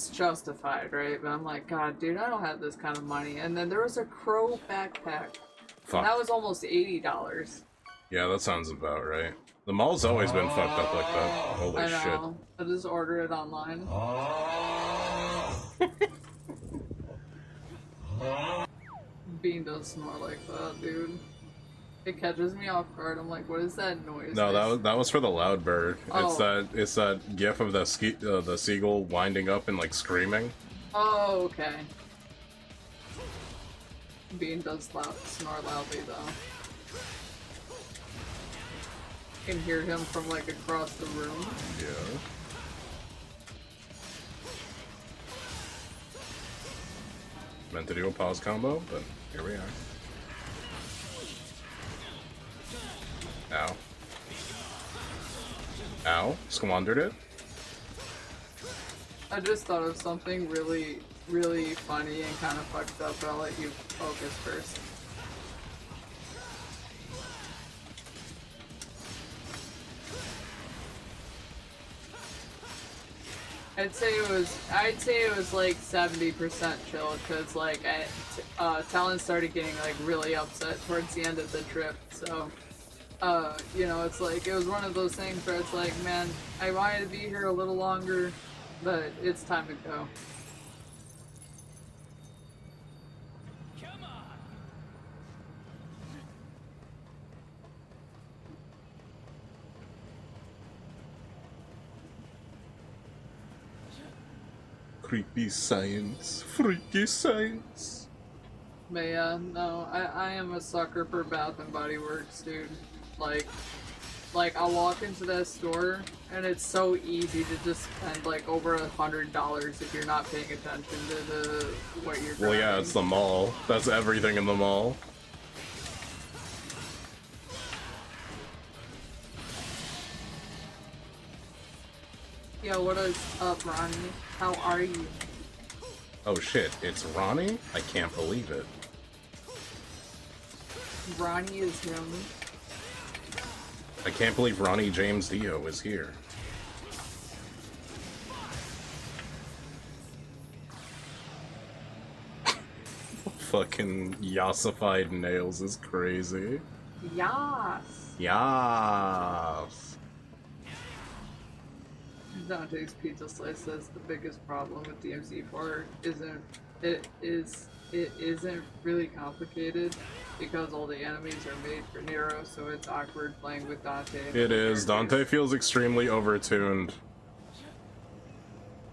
Speaker 2: justified, right? But I'm like, God, dude, I don't have this kind of money. And then there was a crow backpack.
Speaker 1: Fuck.
Speaker 2: That was almost $80.
Speaker 1: Yeah, that sounds about right. The mall's always been fucked up like that. Holy
Speaker 2: I know.
Speaker 1: shit.
Speaker 2: I just order it online. Bean does snore like that, dude. It catches me off guard. I'm like, what is that noise?
Speaker 1: No, that was for the loud bird.
Speaker 2: Oh.
Speaker 1: It's that gif of the seagull winding up and like screaming.
Speaker 2: Oh, okay. Bean does snore loudly though. You can hear him from like across the room.
Speaker 1: Yeah. Meant to do a pause combo, but here we are. Ow. Ow. Squandered it.
Speaker 2: I just thought of something really, really funny and kind of fucked up, but I'll let you focus first. I'd say it was like 70% chill, because like Talon started getting like really upset towards the end of the trip, so you know, it's like, it was one of those things where it's like, man, I wanted to be here a little longer, but it's time to go.
Speaker 5: Come on.
Speaker 1: Creepy science. Freaky science.
Speaker 2: But yeah, no, I am a sucker for Bath and Body Works, dude. Like I'll walk into that store and it's so easy to just spend like over $100 if you're not paying attention to what you're grabbing.
Speaker 1: Well, yeah, it's the mall. That's everything in the mall.
Speaker 2: Yo, what is up, Ronnie? How are you?
Speaker 1: Oh shit, it's Ronnie? I can't believe it.
Speaker 2: Ronnie is him.
Speaker 1: I can't believe Ronnie James Dio is here. Fucking yassified nails is crazy.
Speaker 2: Yas!
Speaker 1: Yas!
Speaker 2: Dante's Pizza Slice says the biggest problem with DMC4 isn't it isn't really complicated because all the enemies are made for Nero, so it's awkward playing with Dante.
Speaker 1: It is. Dante feels extremely overtuned.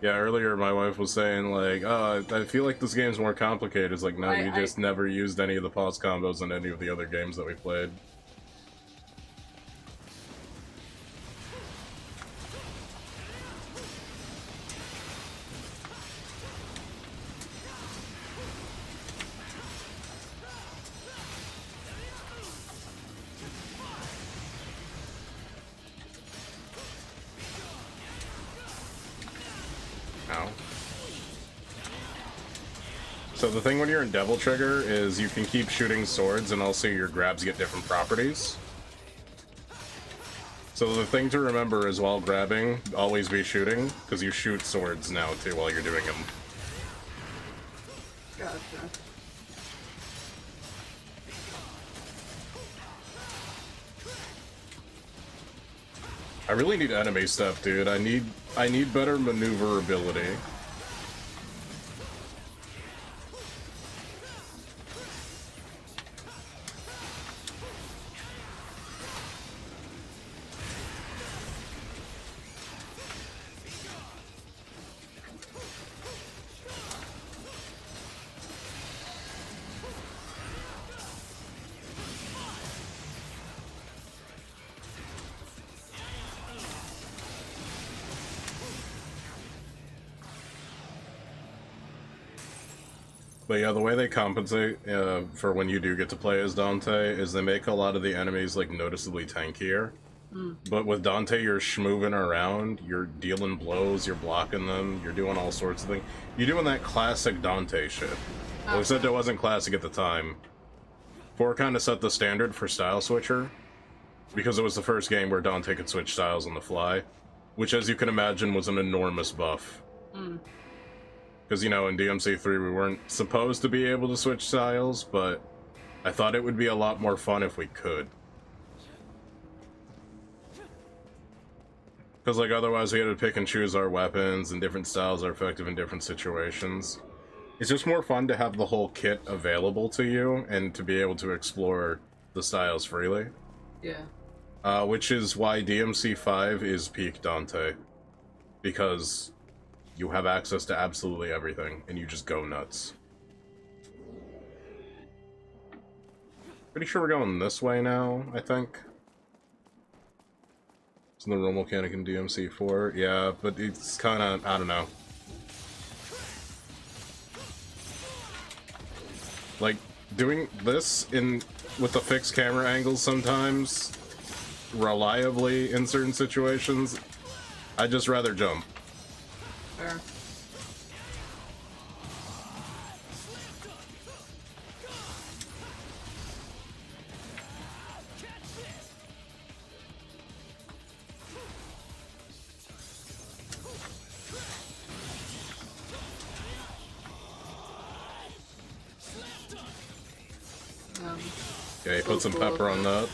Speaker 1: Yeah, earlier my wife was saying, like, oh, I feel like this game's more complicated. It's like, no, you just never used any of the pause combos in any of the other games that we played. So the thing when you're in Devil Trigger is you can keep shooting swords and also your grabs get different properties. So the thing to remember is while grabbing, always be shooting, because you shoot swords now too while you're doing them.
Speaker 2: Gotcha.
Speaker 1: I really need enemy stuff, dude. I need better maneuverability. But yeah, the way they compensate for when you do get to play as Dante is they make a lot of the enemies like noticeably tankier. But with Dante, you're schmoving around, you're dealing blows, you're blocking them, you're doing all sorts of things. You're doing that classic Dante shit. Well, except it wasn't classic at the time. 4 kind of set the standard for Style Switcher, because it was the first game where Dante could switch styles on the fly, which, as you can imagine, was an enormous buff. Because, you know, in DMC3 we weren't supposed to be able to switch styles, but I thought it would be a lot more fun if we could. Because, like, otherwise we had to pick and choose our weapons, and different styles are effective in different situations. It's just more fun to have the whole kit available to you, and to be able to explore the styles freely.
Speaker 2: Yeah.
Speaker 1: Which is why DMC5 is peak Dante. Because you have access to absolutely everything, and you just go nuts. Pretty sure we're going this way now, I think. It's in the roll mechanic in DMC4. Yeah, but it's kind of, I don't know. Like, doing this with the fixed camera angles sometimes, reliably in certain situations, I'd just rather jump.
Speaker 2: Fair.
Speaker 1: Okay, put some pepper on that.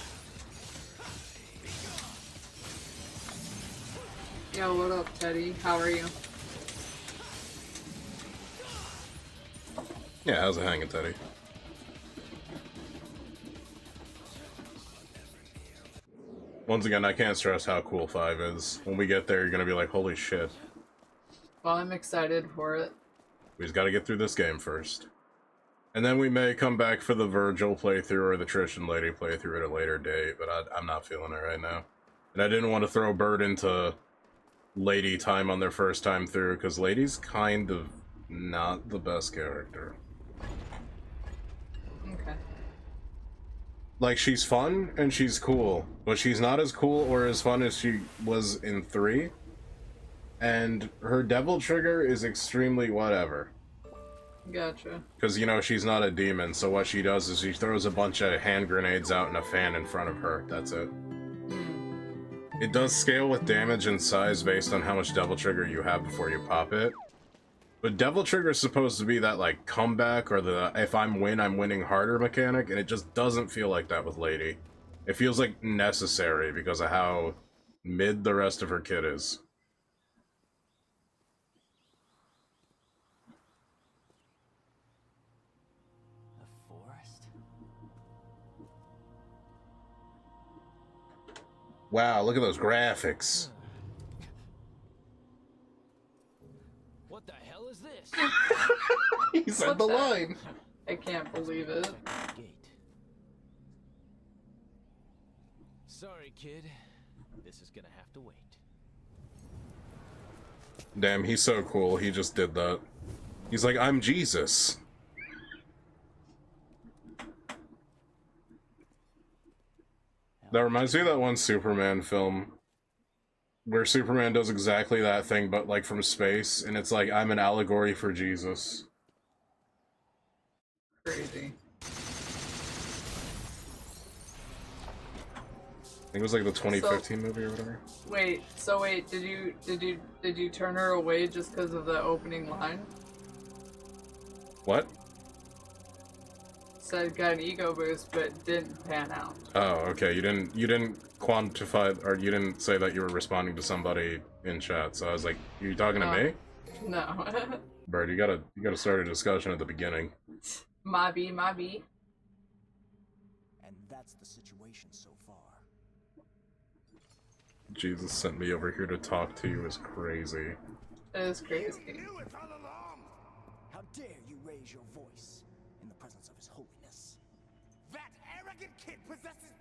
Speaker 2: Yo, what up, Teddy? How are you?
Speaker 1: Yeah, how's it hanging, Teddy? Once again, I can't stress how cool 5 is. When we get there, you're gonna be like, holy shit.
Speaker 2: Well, I'm excited for it.
Speaker 1: We just gotta get through this game first. And then we may come back for the Virgil playthrough or the Trish and Lady playthrough at a later date, but I'm not feeling it right now. And I didn't want to throw Bird into Lady time on their first time through, because Lady's kind of not the best character.
Speaker 2: Okay.
Speaker 1: Like, she's fun and she's cool, but she's not as cool or as fun as she was in 3. And her Devil Trigger is extremely whatever.
Speaker 2: Gotcha.
Speaker 1: Because, you know, she's not a demon, so what she does is she throws a bunch of hand grenades out and a fan in front of her. That's it. It does scale with damage and size based on how much Devil Trigger you have before you pop it. But Devil Trigger is supposed to be that, like, comeback or the if I'm winning harder mechanic, and it just doesn't feel like that with Lady. It feels like necessary because of how mid the rest of her kit is. Wow, look at those graphics.
Speaker 5: What the hell is this?
Speaker 1: He said the line.
Speaker 2: I can't believe it.
Speaker 6: Gate.
Speaker 5: Sorry, kid. This is gonna have to wait.
Speaker 1: Damn, he's so cool. He just did that. He's like, I'm Jesus. That reminds me of that one Superman film where Superman does exactly that thing, but like from space, and it's like, I'm an allegory for Jesus.
Speaker 2: Crazy.
Speaker 1: I think it was like the 2015 movie or whatever.
Speaker 2: Wait, did you turn her away just because of the opening line?
Speaker 1: What?
Speaker 2: Said got an ego boost, but didn't pan out.
Speaker 1: Oh, okay. You didn't quantify, or you didn't say that you were responding to somebody in chat. So I was like, "You talking to me?"
Speaker 2: No.
Speaker 1: Bird, you gotta start a discussion at the beginning.
Speaker 2: Mobby.
Speaker 10: And that's the situation so far.
Speaker 1: Jesus sent me over here to talk to you is crazy.
Speaker 2: It is crazy.
Speaker 10: How dare you raise your voice in the presence of His Holiness?
Speaker 3: That arrogant kid possesses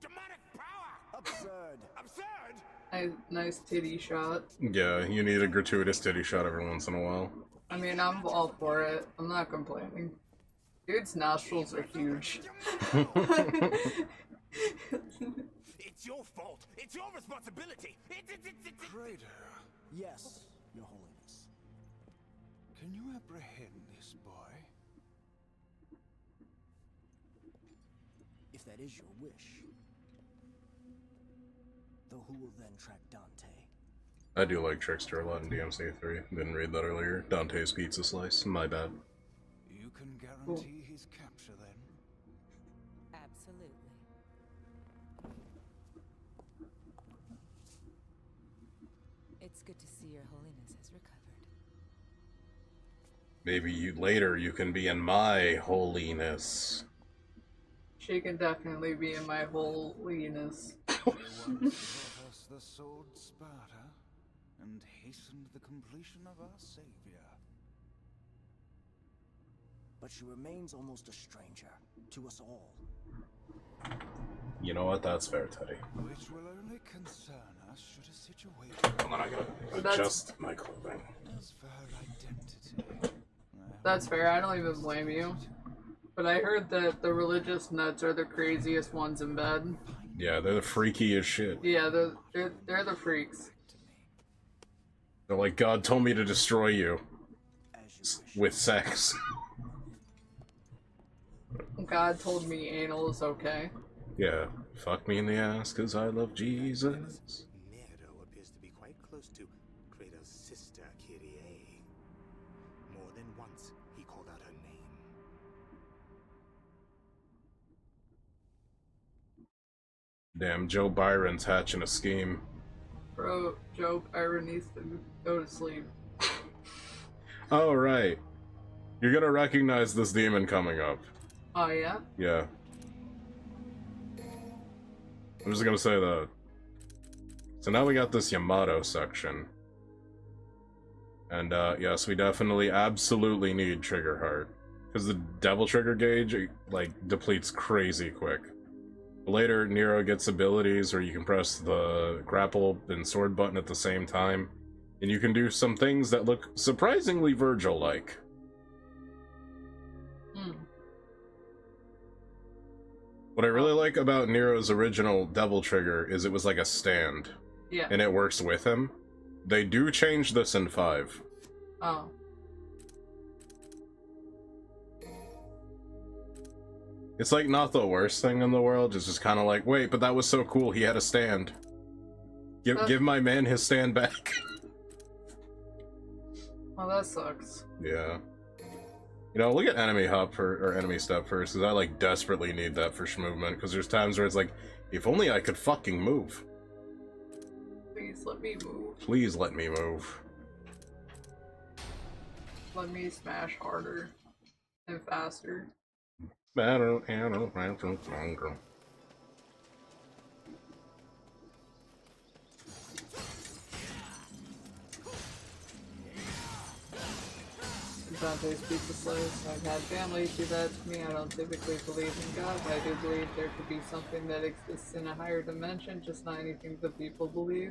Speaker 3: demonic power!
Speaker 10: Absurd!
Speaker 3: Absurd!
Speaker 2: Nice titty shot.
Speaker 1: Yeah, you need a gratuitous titty shot every once in a while.
Speaker 2: I mean, I'm all for it. I'm not complaining. Dude's nostrils are huge.
Speaker 3: It's your fault. It's your responsibility.
Speaker 10: Traitor. Yes, Your Holiness.
Speaker 3: Can you apprehend this boy?
Speaker 10: If that is your wish. Though who will then track Dante?
Speaker 1: I do like Trickster a lot in DMC3. Didn't read that earlier. Dante's Pizza Slice. My bad.
Speaker 3: You can guarantee his capture then?
Speaker 8: Absolutely. It's good to see Your Holiness has recovered.
Speaker 1: Maybe later you can be in my holiness.
Speaker 2: She can definitely be in my holiness.
Speaker 3: Brought us the sword Sparta and hastened the completion of our savior.
Speaker 10: But she remains almost a stranger to us all.
Speaker 1: You know what? That's fair, Teddy.
Speaker 3: Which will only concern us should a situation...
Speaker 1: Hold on, I gotta adjust my clothing.
Speaker 3: As for her identity...
Speaker 2: That's fair, I don't even blame you. But I heard that the religious nuts are the craziest ones in bed.
Speaker 1: Yeah, they're the freakiest shit.
Speaker 2: Yeah, they're the freaks.
Speaker 1: They're like, God told me to destroy you. With sex.
Speaker 2: God told me anal is okay.
Speaker 1: Yeah, fuck me in the ass, cause I love Jesus.
Speaker 3: Nero appears to be quite close to Kratos' sister, Kyrie. More than once, he called out her name.
Speaker 1: Damn, Joe Byron's hatching a scheme.
Speaker 2: Bro, Joe Byron needs to go to sleep.
Speaker 1: Oh, right. You're gonna recognize this demon coming up.
Speaker 2: Oh, yeah?
Speaker 1: Yeah. I'm just gonna say that. So now we got this Yamato section. And, yes, we definitely, absolutely need Trigger Heart. Because the Devil Trigger gauge, like, depletes crazy quick. Later, Nero gets abilities where you can press the grapple and sword button at the same time. And you can do some things that look surprisingly Virgil-like. What I really like about Nero's original Devil Trigger is it was like a stand.
Speaker 2: Yeah.
Speaker 1: And it works with him. They do change this in 5.
Speaker 2: Oh.
Speaker 1: It's like not the worst thing in the world, it's just kind of like, wait, but that was so cool, he had a stand. Give my man his stand back.
Speaker 2: Oh, that sucks.
Speaker 1: Yeah. You know, look at enemy hop or enemy step first, because I like desperately need that for movement, because there's times where it's like, if only I could fucking move.
Speaker 2: Please let me move.
Speaker 1: Please let me move.
Speaker 2: Let me smash harder and faster.
Speaker 1: Better and longer.
Speaker 2: Dante's Pizza Slice. I've had family do that to me. I don't typically believe in God, but I do believe there could be something that exists in a higher dimension, just not anything that people believe.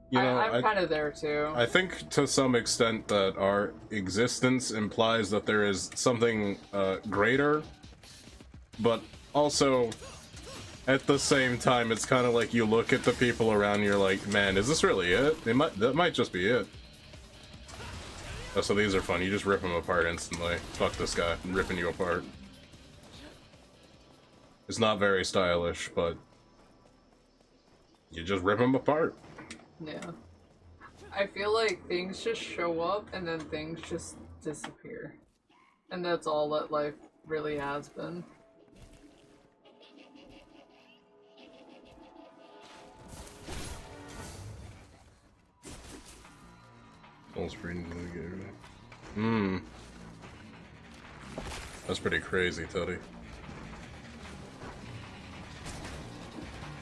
Speaker 1: You know,
Speaker 2: I'm kind of there too.
Speaker 1: I think to some extent that our existence implies that there is something greater, but also at the same time, it's kind of like you look at the people around you, you're like, man, is this really it? That might just be it. Oh, so these are fun. You just rip them apart instantly. Fuck this guy. I'm ripping you apart. It's not very stylish, but you just rip them apart.
Speaker 2: Yeah. I feel like things just show up and then things just disappear. And that's all that life really has been.
Speaker 1: That's pretty crazy, Teddy.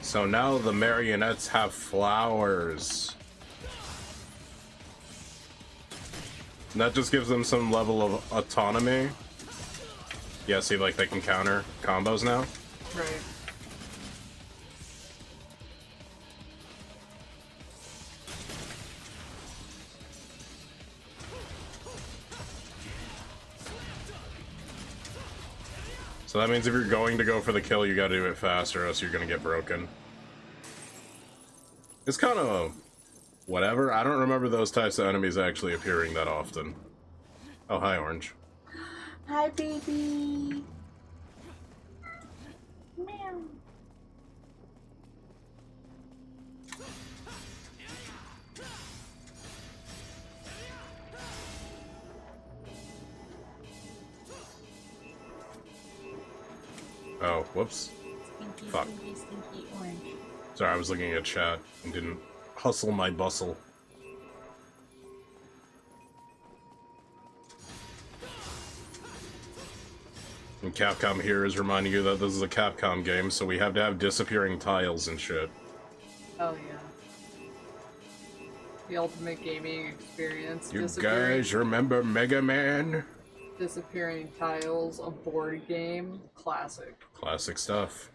Speaker 1: So now the marionettes have flowers. And that just gives them some level of autonomy. Yeah, see, like, they can counter combos now.
Speaker 2: Right.
Speaker 1: So that means if you're going to go for the kill, you gotta do it fast or else you're gonna get broken. It's kind of whatever. I don't remember those types of enemies actually appearing that often. Oh, hi, Orange.
Speaker 2: Hi, baby. Meow.
Speaker 1: Oh, whoops.
Speaker 4: Stinky,
Speaker 1: Fuck.
Speaker 4: stinky, stinky orange.
Speaker 1: Sorry, I was looking at chat and didn't hustle my bustle. And Capcom here is reminding you that this is a Capcom game, so we have to have disappearing tiles and shit.
Speaker 2: Oh yeah. The ultimate gaming experience.
Speaker 1: You guys remember Mega Man?
Speaker 2: Disappearing tiles, a board game, classic.
Speaker 1: Classic stuff.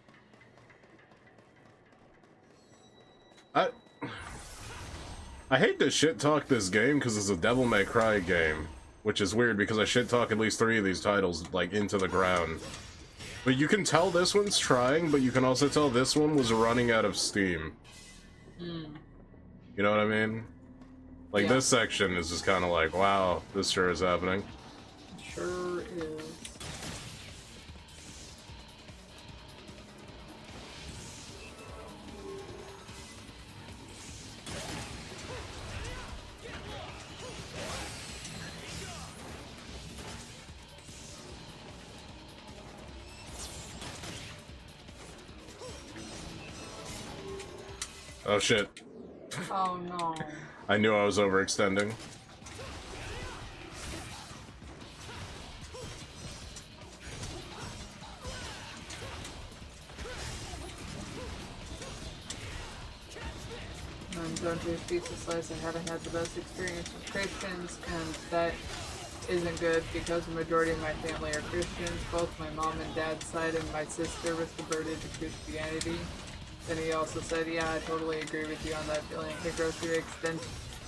Speaker 1: I hate to shit talk this game because it's a Devil May Cry game, which is weird because I shit talk at least 3 of these titles like into the ground. But you can tell this one's trying, but you can also tell this one was running out of steam.
Speaker 2: Mm.
Speaker 1: You know what I mean? Like,
Speaker 2: Yeah.
Speaker 1: this section is just kind of like, wow, this sure is happening.
Speaker 2: Sure is.
Speaker 1: Oh shit.
Speaker 2: Oh no.
Speaker 1: I knew I was overextending.
Speaker 2: Dante's Pizza Slice, I haven't had the best experience with Christians, and that isn't good because the majority of my family are Christians. Both my mom and dad's side and my sister was converted to Christianity. Then he also said, yeah, I totally agree with you on that feeling. I go through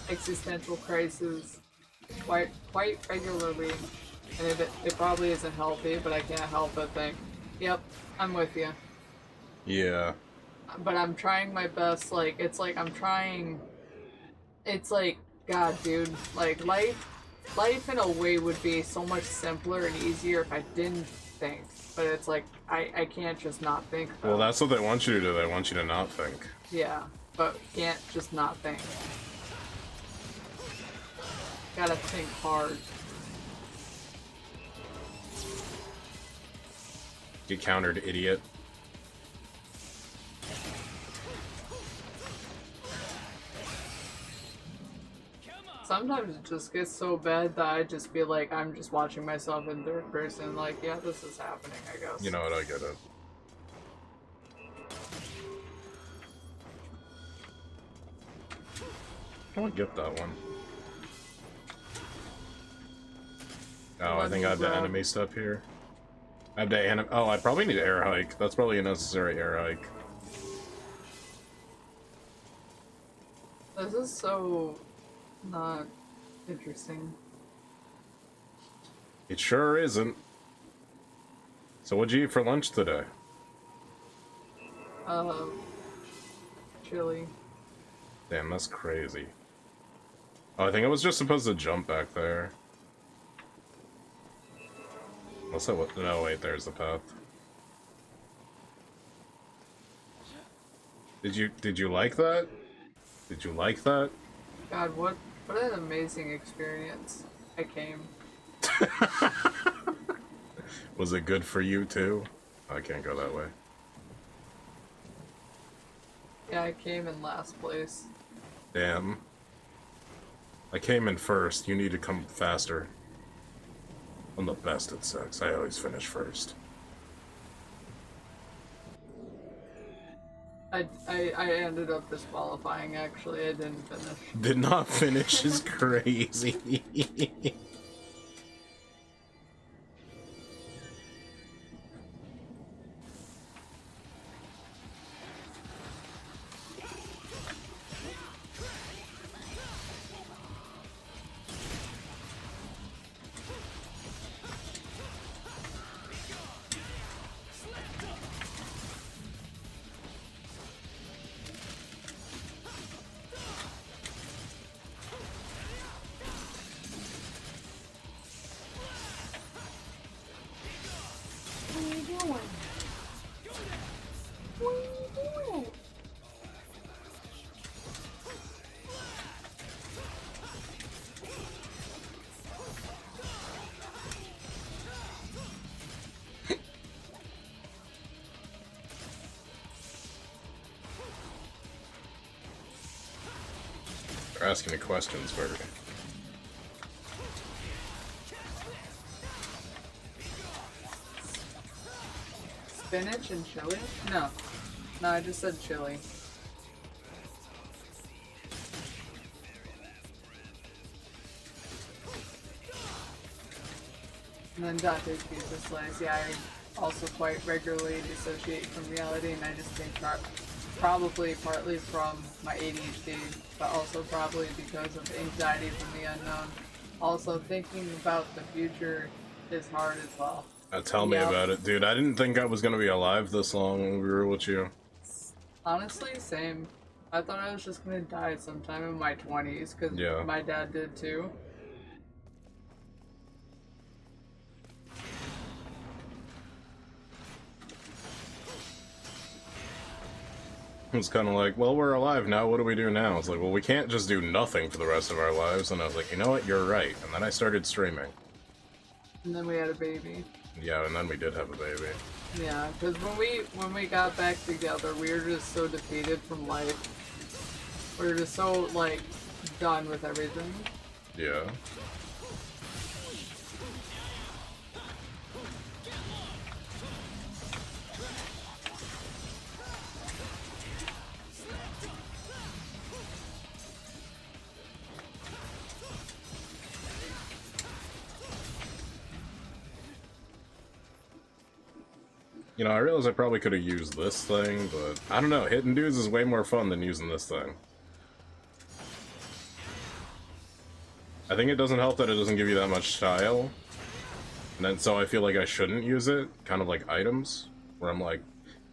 Speaker 2: existential crises quite regularly, and it probably isn't healthy, but I can't help but think, yep, I'm with you.
Speaker 1: Yeah.
Speaker 2: But I'm trying my best, like, it's like God, dude, like, life in a way would be so much simpler and easier if I didn't think, but it's like, I can't just not think about
Speaker 1: Well, that's what they want you to do, they want you to not think.
Speaker 2: Yeah, but can't just not think. Gotta think hard.
Speaker 1: Get countered, idiot.
Speaker 2: Sometimes it just gets so bad that I just feel like I'm just watching myself in third person, like, yeah, this is happening, I guess.
Speaker 1: You know what, I get it. I don't get that one. Oh, I think I have the enemy step here. I have the oh, I probably need air hike. That's probably a necessary air hike.
Speaker 2: This is so not interesting.
Speaker 1: It sure isn't. So what'd you eat for lunch today?
Speaker 2: Chili.
Speaker 1: Damn, that's crazy. Oh, I think I was just supposed to jump back there. Unless I no, wait, there's the path. Did you like that? Did you like that?
Speaker 2: God, what an amazing experience. I came.
Speaker 1: Was it good for you too? I can't go that way.
Speaker 2: Yeah, I came in last place.
Speaker 1: Damn. I came in first. You need to come faster. I'm the best at sex. I always finish first.
Speaker 2: I ended up disqualifying, actually. I didn't finish.
Speaker 1: Did not finish is crazy. They're asking me questions, Bird.
Speaker 2: Spinach and chili? No. No, I just said chili. And then Dante's Pizza Slice. Yeah, I also quite regularly dissociate from reality, and I just think probably partly from my ADHD, but also probably because of anxiety from the unknown. Also, thinking about the future is hard as well.
Speaker 1: Tell me about it, dude. I didn't think I was gonna be alive this long when we were with you.
Speaker 2: Honestly, same. I thought I was just gonna die sometime in my 20s, because my dad did too.
Speaker 1: It's kind of like, well, we're alive now, what do we do now? It's like, well, we can't just do nothing for the rest of our lives. And I was like, you know what, you're right. And then I started streaming.
Speaker 2: And then we had a baby.
Speaker 1: Yeah, and then we did have a baby.
Speaker 2: Yeah, because when we got back together, we were just so defeated from life. We were just so, like, done with everything.
Speaker 1: Yeah. You know, I realize I probably could have used this thing, but I don't know, hitting dudes is way more fun than using this thing. I think it doesn't help that it doesn't give you that much style. And then so I feel like I shouldn't use it, kind of like items, where I'm like,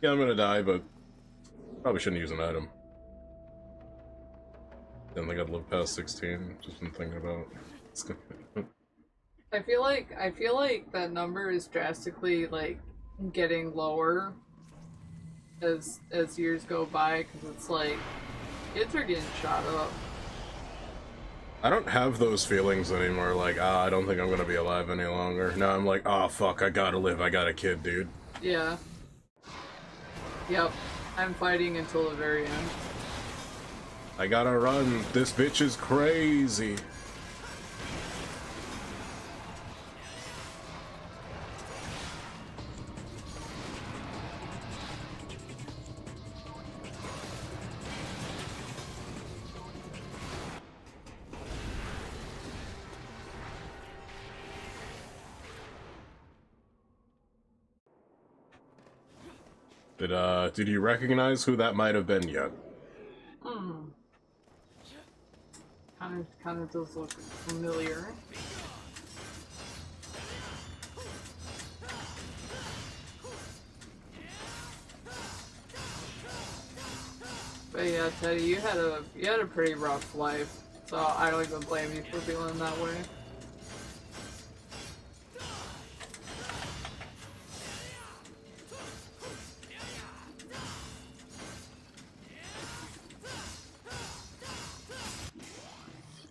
Speaker 1: yeah, I'm gonna die, but probably shouldn't use an item. Didn't think I'd live past 16, just been thinking about it.
Speaker 2: I feel like that number is drastically, like, getting lower as years go by, because it's like kids are getting shot up.
Speaker 1: I don't have those feelings anymore, like, I don't think I'm gonna be alive any longer. Now I'm like, oh fuck, I gotta live, I got a kid, dude.
Speaker 2: Yeah. Yep. I'm fighting until the very end.
Speaker 1: I gotta run, this bitch is crazy. Did you recognize who that might have been yet?
Speaker 2: Hmm. Kind of does look familiar. But yeah, Teddy, you had a pretty rough life, so I don't even blame you for feeling that way.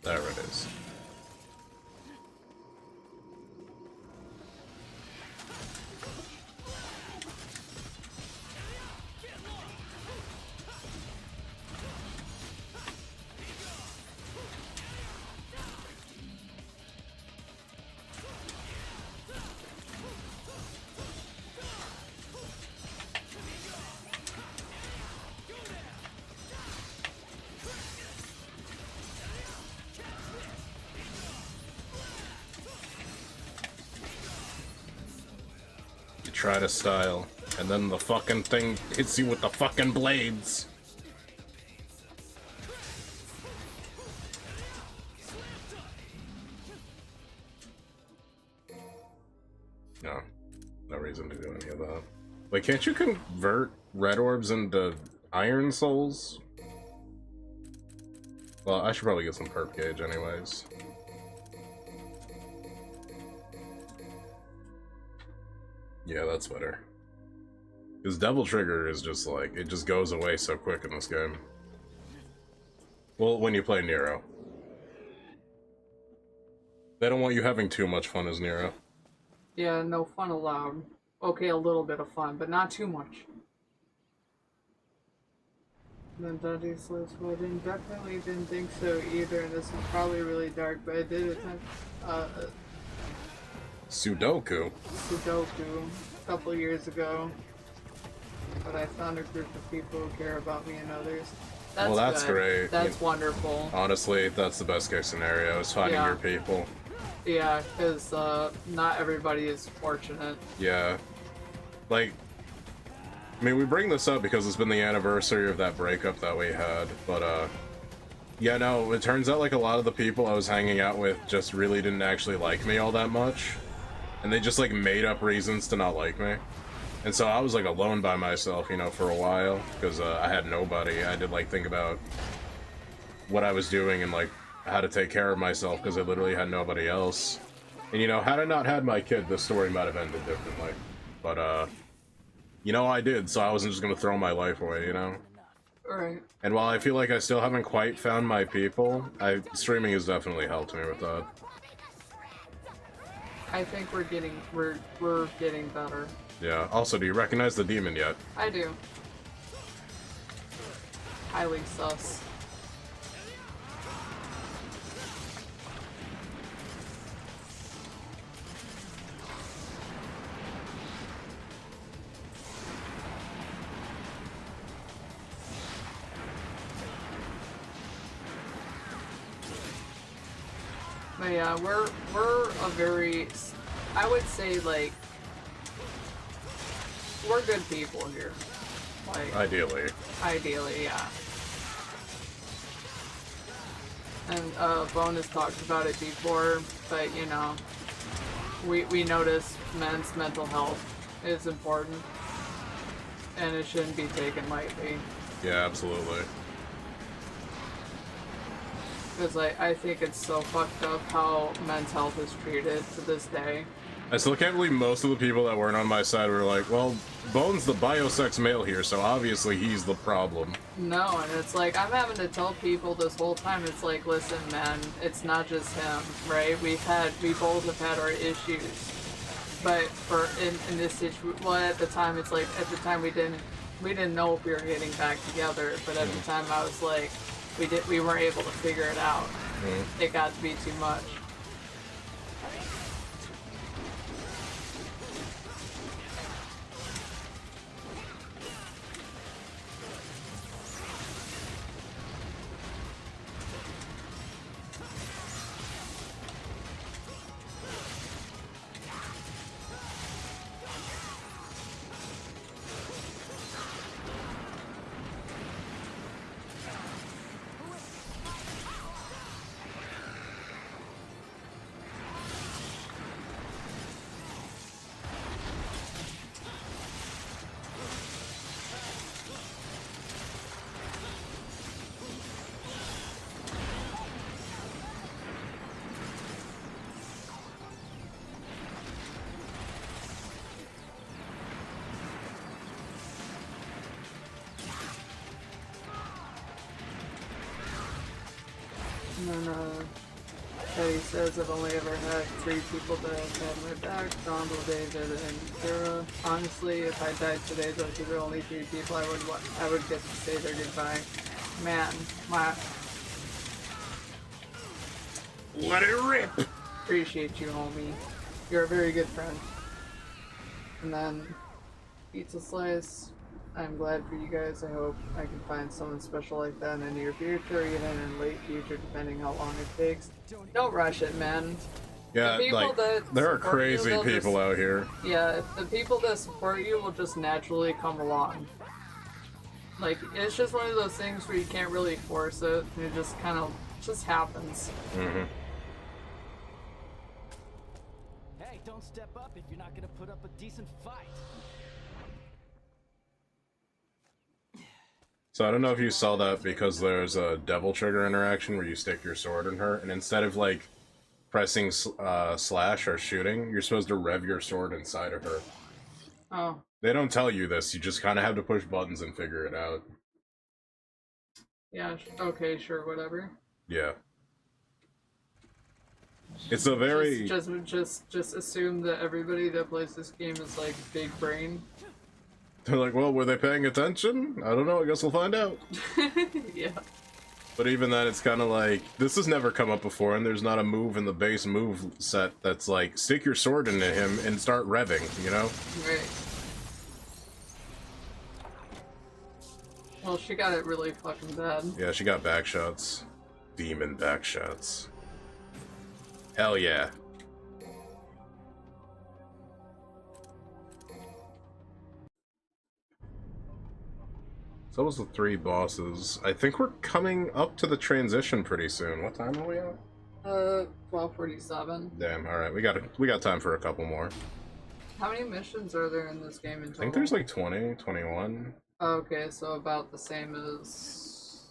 Speaker 1: There it is. Try to style, and then the fucking thing hits you with the fucking blades. No, no reason to do any of that. Wait, can't you convert red orbs into iron souls? Well, I should probably get some perp gauge anyways. Yeah, that's better. Because Devil Trigger is just like, it just goes away so quick in this game. Well, when you play Nero. They don't want you having too much fun as Nero.
Speaker 2: Yeah, no fun allowed. Okay, a little bit of fun, but not too much. Then Dundee Slips, well, I definitely didn't think so either, and this is probably really dark, but I did attempt,
Speaker 1: Sudoku
Speaker 2: a couple years ago, but I found a group of people who care about me and others.
Speaker 1: Well, that's
Speaker 2: good.
Speaker 1: great.
Speaker 2: That's wonderful.
Speaker 1: Honestly, that's the best case scenario, is finding your people.
Speaker 2: Yeah, because not everybody is fortunate.
Speaker 1: Yeah. Like, I mean, we bring this up because it's been the anniversary of that breakup that we had, but, yeah, no, it turns out, like, a lot of the people I was hanging out with just really didn't actually like me all that much. And they just, like, made up reasons to not like me. And so I was, like, alone by myself, you know, for a while, because I had nobody. I had to, like, think about what I was doing and, like, how to take care of myself, because I literally had nobody else. And, you know, had I not had my kid, this story might have ended differently. But, you know, I did, so I wasn't just gonna throw my life away, you know?
Speaker 2: Right.
Speaker 1: And while I feel like I still haven't quite found my people, streaming has definitely helped me with that.
Speaker 2: I think we're getting better.
Speaker 1: Yeah. Also, do you recognize the demon yet?
Speaker 2: I do. Highly sus. But yeah, we're a very, I would say, like, we're good people here. Like,
Speaker 1: Ideally,
Speaker 2: yeah. And Bone has talked about it before, but you know, we notice men's mental health is important, and it shouldn't be taken lightly.
Speaker 1: Yeah, absolutely.
Speaker 2: Because I think it's so fucked up how men's health is treated to this day.
Speaker 1: I still can't believe most of the people that weren't on my side were like, well, Bone's the biosex male here, so obviously he's the problem.
Speaker 2: No, and it's like, I'm having to tell people this whole time, it's like, listen, man, it's not just him, right? We both have had our issues. But in this situation, well, at the time, it's like, at the time we didn't know if we were getting back together, but at the time I was like, we weren't able to figure it out. It got to be too much. And then, Eddie says, I've only ever had 3 people that have had my back, Donald, David, and Kara. Honestly, if I died today, those are the only 3 people I would get to say their goodbye. Man,
Speaker 1: let it rip!
Speaker 2: Appreciate you, homie. You're a very good friend. And then, Pizza Slice. I'm glad for you guys. I hope I can find someone special like that in the near future, or even in late future, depending how long it takes. Don't rush it, man.
Speaker 1: Yeah, like, there are crazy people out here.
Speaker 2: Yeah, the people that support you will just naturally come along. Like, it's just one of those things where you can't really force it. It just kind of just happens.
Speaker 1: Mm-hmm.
Speaker 6: Hey, don't step up if you're not gonna put up a decent fight.
Speaker 1: So I don't know if you saw that, because there's a devil trigger interaction where you stick your sword in her, and instead of like pressing slash or shooting, you're supposed to rev your sword inside of her.
Speaker 2: Oh.
Speaker 1: They don't tell you this, you just kind of have to push buttons and figure it out.
Speaker 2: Yeah, okay, sure, whatever.
Speaker 1: Yeah. It's a very...
Speaker 2: Just assume that everybody that plays this game is like big brain.
Speaker 1: They're like, well, were they paying attention? I don't know, I guess we'll find out.
Speaker 2: Yeah.
Speaker 1: But even then, it's kind of like, this has never come up before, and there's not a move in the base move set that's like, stick your sword into him and start revving, you know?
Speaker 2: Right. Well, she got it really fucking bad.
Speaker 1: Yeah, she got back shots. Demon back shots. Hell yeah. So was the 3 bosses. I think we're coming up to the transition pretty soon. What time are we at?
Speaker 2: 12:47.
Speaker 1: Damn, alright, we got time for a couple more.
Speaker 2: How many missions are there in this game in total?
Speaker 1: I think there's like 20, 21.
Speaker 2: Okay, so about the same as...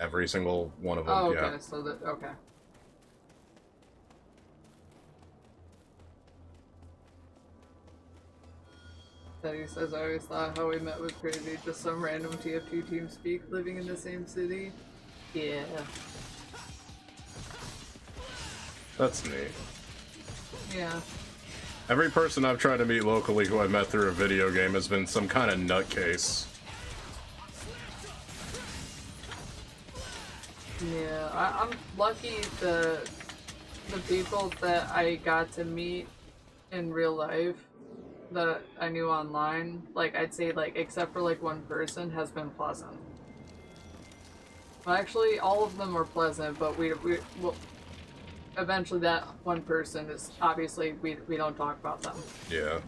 Speaker 1: Every single one of them,
Speaker 2: oh, okay,
Speaker 1: yeah.
Speaker 2: so that, okay. Teddy says, I always thought how we met was crazy, just some random TF2 team speak living in the same city. Yeah.
Speaker 1: That's neat.
Speaker 2: Yeah.
Speaker 1: Every person I've tried to meet locally who I met through a video game has been some kind of nutcase.
Speaker 2: Yeah, I'm lucky the people that I got to meet in real life that I knew online, like I'd say like except for like one person, has been pleasant. Well, actually all of them were pleasant, but we well, eventually that one person is obviously we don't talk about them.
Speaker 1: Yeah.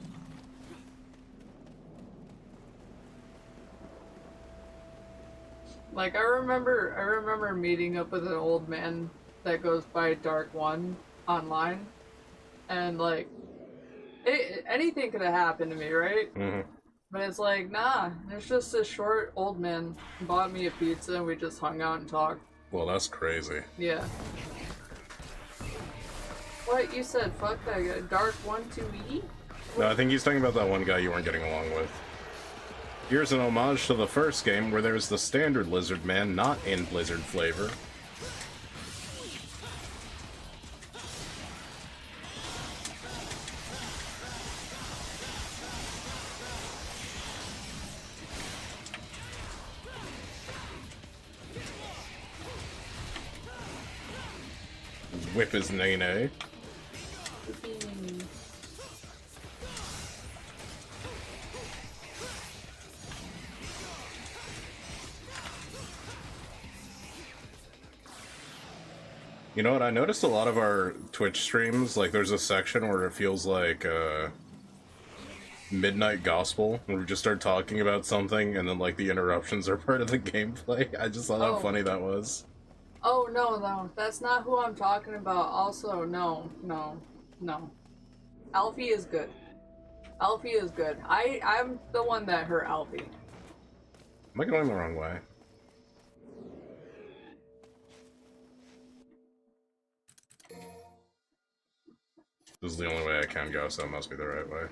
Speaker 2: Like I remember meeting up with an old man that goes by Dark One online, and like anything could have happened to me, right?
Speaker 1: Mm-hmm.
Speaker 2: But it's like, nah, it's just this short old man bought me a pizza and we just hung out and talked.
Speaker 1: Well, that's crazy.
Speaker 2: Yeah. What? You said fuck that guy? Dark 1-2-E?
Speaker 1: No, I think he's talking about that one guy you weren't getting along with. Here's an homage to the first game where there's the standard lizard man not in blizzard flavor. Whip his nay-nay. You know what, I noticed a lot of our Twitch streams, like there's a section where it feels like midnight gospel, where we just start talking about something and then like the interruptions are part of the gameplay. I just thought how funny that was.
Speaker 2: Oh, no, that's not who I'm talking about. Also, no. Alfie is good. Alfie is good. I'm the one that hurt Alfie.
Speaker 1: Am I going the wrong way? This is the only way I can go, so it must be the right way.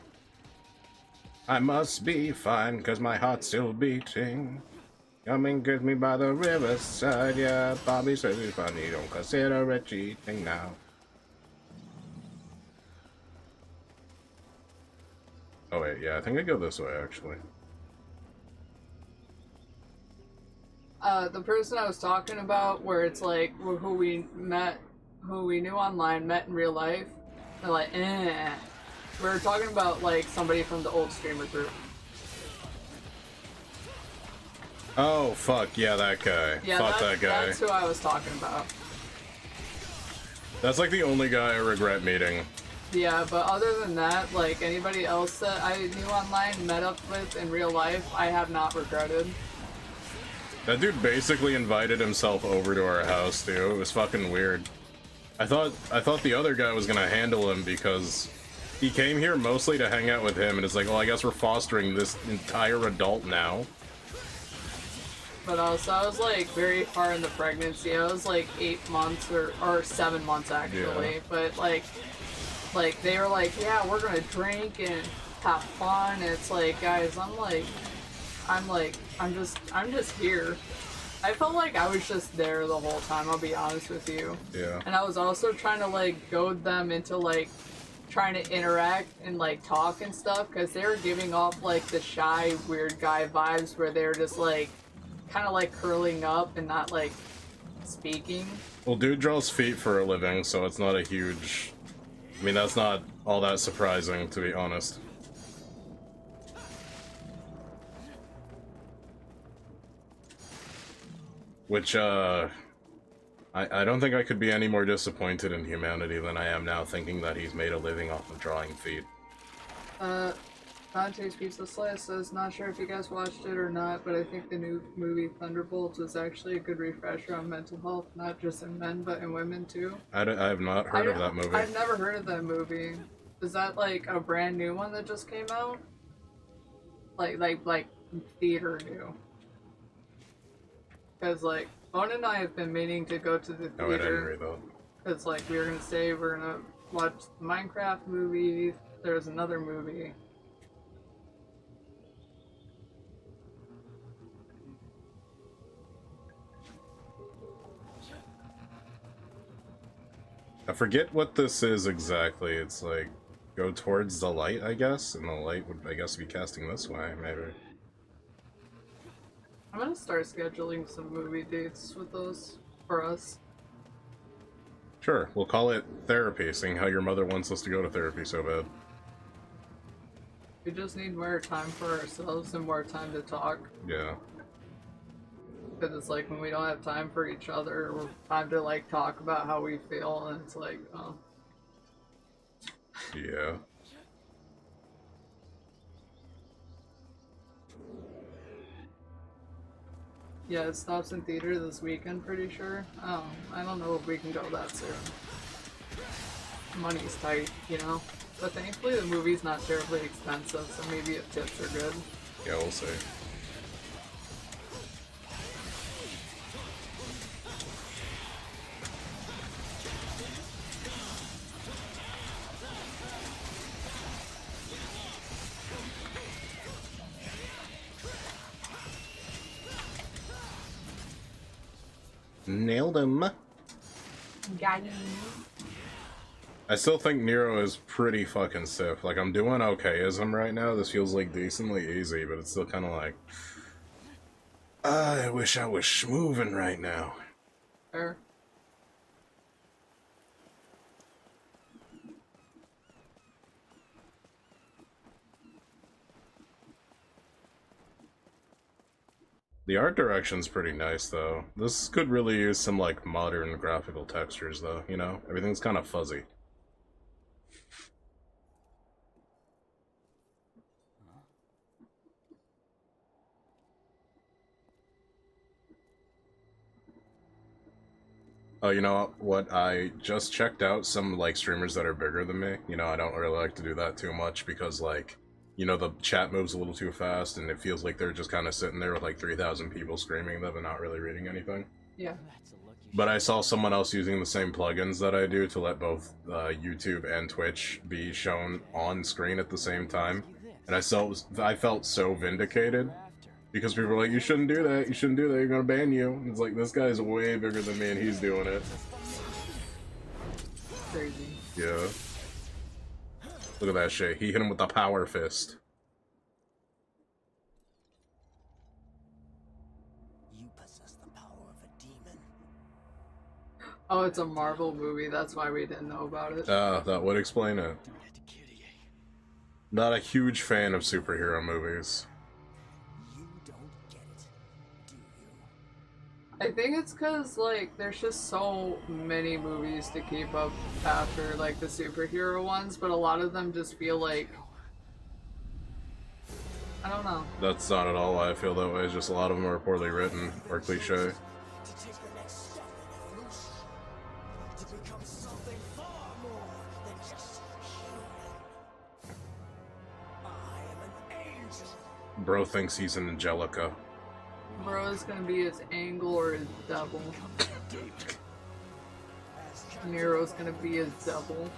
Speaker 1: I must be fine, cause my heart's still beating. Come and kiss me by the riverside, yeah. Bobby says it's funny, don't consider it cheating now. Oh wait, yeah, I think I go this way, actually.
Speaker 2: The person I was talking about, where it's like, who we knew online, met in real life, they're like, eh. We were talking about, like, somebody from the old streamer group.
Speaker 1: Oh, fuck, yeah, that guy.
Speaker 2: Yeah,
Speaker 1: fuck that guy.
Speaker 2: That's who I was talking about.
Speaker 1: That's like the only guy I regret meeting.
Speaker 2: Yeah, but other than that, like, anybody else that I knew online, met up with in real life, I have not regretted.
Speaker 1: That dude basically invited himself over to our house, dude. It was fucking weird. I thought the other guy was gonna handle him because he came here mostly to hang out with him, and it's like, well, I guess we're fostering this entire adult now.
Speaker 2: But also, I was like very far in the pregnancy. I was like 8 months or 7 months actually. Yeah. But like they were like, yeah, we're gonna drink and have fun. And it's like, guys, I'm just here. I felt like I was just there the whole time, I'll be honest with you.
Speaker 1: Yeah.
Speaker 2: And I was also trying to like goad them into like trying to interact and like talk and stuff, because they were giving off like the shy weird guy vibes where they were just like kind of like curling up and not like speaking.
Speaker 1: Well, dude draws feet for a living, so it's not a huge... I mean, that's not all that surprising, to be honest. Which, I don't think I could be any more disappointed in humanity than I am now, thinking that he's made a living off of drawing feet.
Speaker 2: Dante's Pizza Slice says, not sure if you guys watched it or not, but I think the new movie Thunderbolts is actually a good refresher on mental health, not just in men, but in women too.
Speaker 1: I have not heard of that movie.
Speaker 2: I've never heard of that movie. Is that like a brand new one that just came out? Like theater new? Because like, Owen and I have been meaning to go to the theater.
Speaker 1: Oh, I didn't read that.
Speaker 2: Because like, we were gonna say we're gonna watch the Minecraft movie, there's another movie.
Speaker 1: I forget what this is exactly. It's like, go towards the light, I guess? And the light would, I guess, be casting this way, maybe.
Speaker 2: I'm gonna start scheduling some movie dates with those for us.
Speaker 1: Sure, we'll call it therapy, seeing how your mother wants us to go to therapy so bad.
Speaker 2: We just need more time for ourselves and more time to talk.
Speaker 1: Yeah.
Speaker 2: Because it's like when we don't have time for each other, or time to like talk about how we feel, and it's like, oh.
Speaker 1: Yeah.
Speaker 2: Yeah, it stops in theater this weekend, pretty sure. Oh, I don't know if we can go that soon. Money's tight, you know? But thankfully the movie's not terribly expensive, so maybe if tips are good.
Speaker 1: Yeah, we'll see. Nailed him.
Speaker 2: Got him.
Speaker 1: I still think Nero is pretty fucking stiff. Like, I'm doing okayism right now. This feels like decently easy, but it's still kind of like... I wish I was schmoovin' right now.
Speaker 2: Fair.
Speaker 1: The art direction's pretty nice, though. This could really use some, like, modern graphical textures, though, you know? Everything's kind of fuzzy. Oh, you know what? I just checked out some, like, streamers that are bigger than me. You know, I don't really like to do that too much because, like, you know, the chat moves a little too fast, and it feels like they're just kind of sitting there with like 3,000 people screaming them and not really reading anything.
Speaker 2: Yeah.
Speaker 1: But I saw someone else using the same plugins that I do to let both YouTube and Twitch be shown on screen at the same time, and I felt so vindicated Because people are like, you shouldn't do that, you shouldn't do that, you're gonna ban you. And it's like, this guy's way bigger than me and he's doing it.
Speaker 2: Crazy.
Speaker 1: Yeah. Look at that shit. He hit him with the power fist.
Speaker 10: You possess the power of a demon.
Speaker 2: Oh, it's a Marvel movie. That's why we didn't know about it.
Speaker 1: That would explain it. Not a huge fan of superhero movies.
Speaker 10: You don't get it, do you?
Speaker 2: I think it's because, like, there's just so many movies to keep up after, like, the superhero ones, but a lot of them just feel like... I don't know.
Speaker 1: That's not at all why I feel that way. It's just a lot of them are poorly written or cliche.
Speaker 10: To take the next step in evolution. To become something far more than just human. I am an angel.
Speaker 1: Bro thinks he's an Angelica.
Speaker 2: Bro is gonna be his angel or his devil. Nero's gonna be his devil.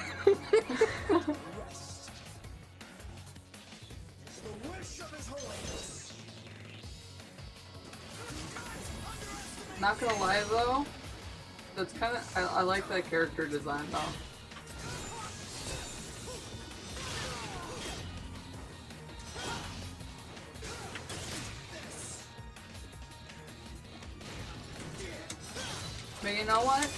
Speaker 2: Not gonna lie though, that's kind of I like that character design though. But you know what?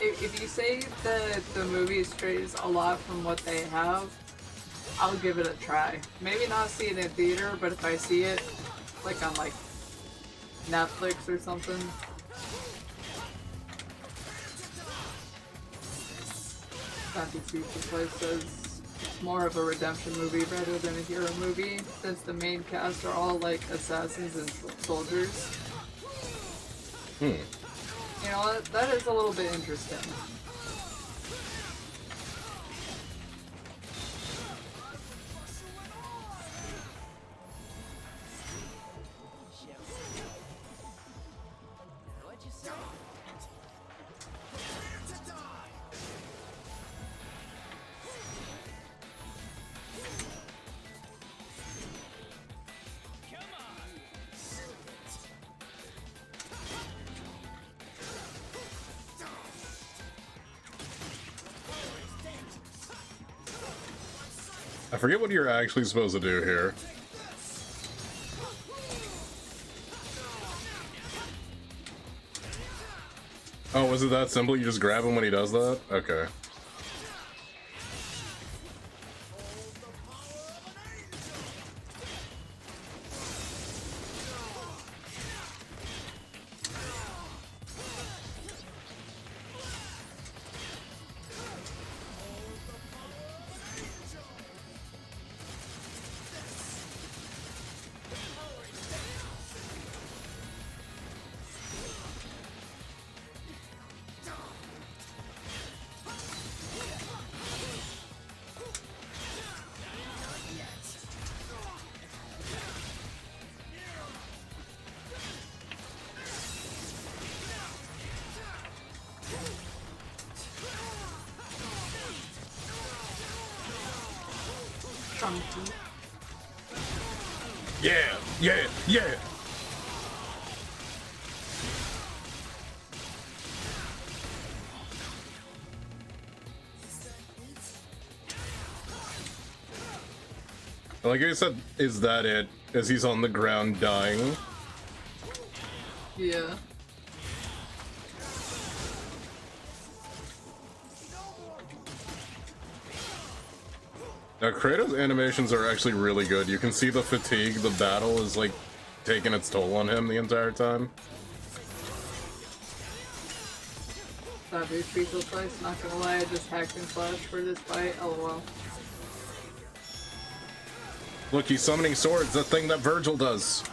Speaker 2: If you say that the movie strays a lot from what they have, I'll give it a try. Maybe not see it in theater, but if I see it, like on like Netflix or something. Fantasy says it's more of a redemption movie rather than a hero movie, since the main cast are all like assassins and soldiers. You know what? That is a little bit interesting.
Speaker 6: What'd you say?
Speaker 1: I forget what you're actually supposed to do here. Oh, was it that simple? You just grab him when he does that? Okay.
Speaker 2: Chunky.
Speaker 1: Yeah, yeah, yeah. Like I said, is that it? As he's on the ground dying?
Speaker 2: Yeah.
Speaker 1: Now, Kratos' animations are actually really good. You can see the fatigue, the battle is like taking its toll on him the entire time.
Speaker 2: That dude speechless place, not gonna lie, I just hacked and flash for this fight, lol.
Speaker 1: Look, he's summoning swords, that thing that Virgil does.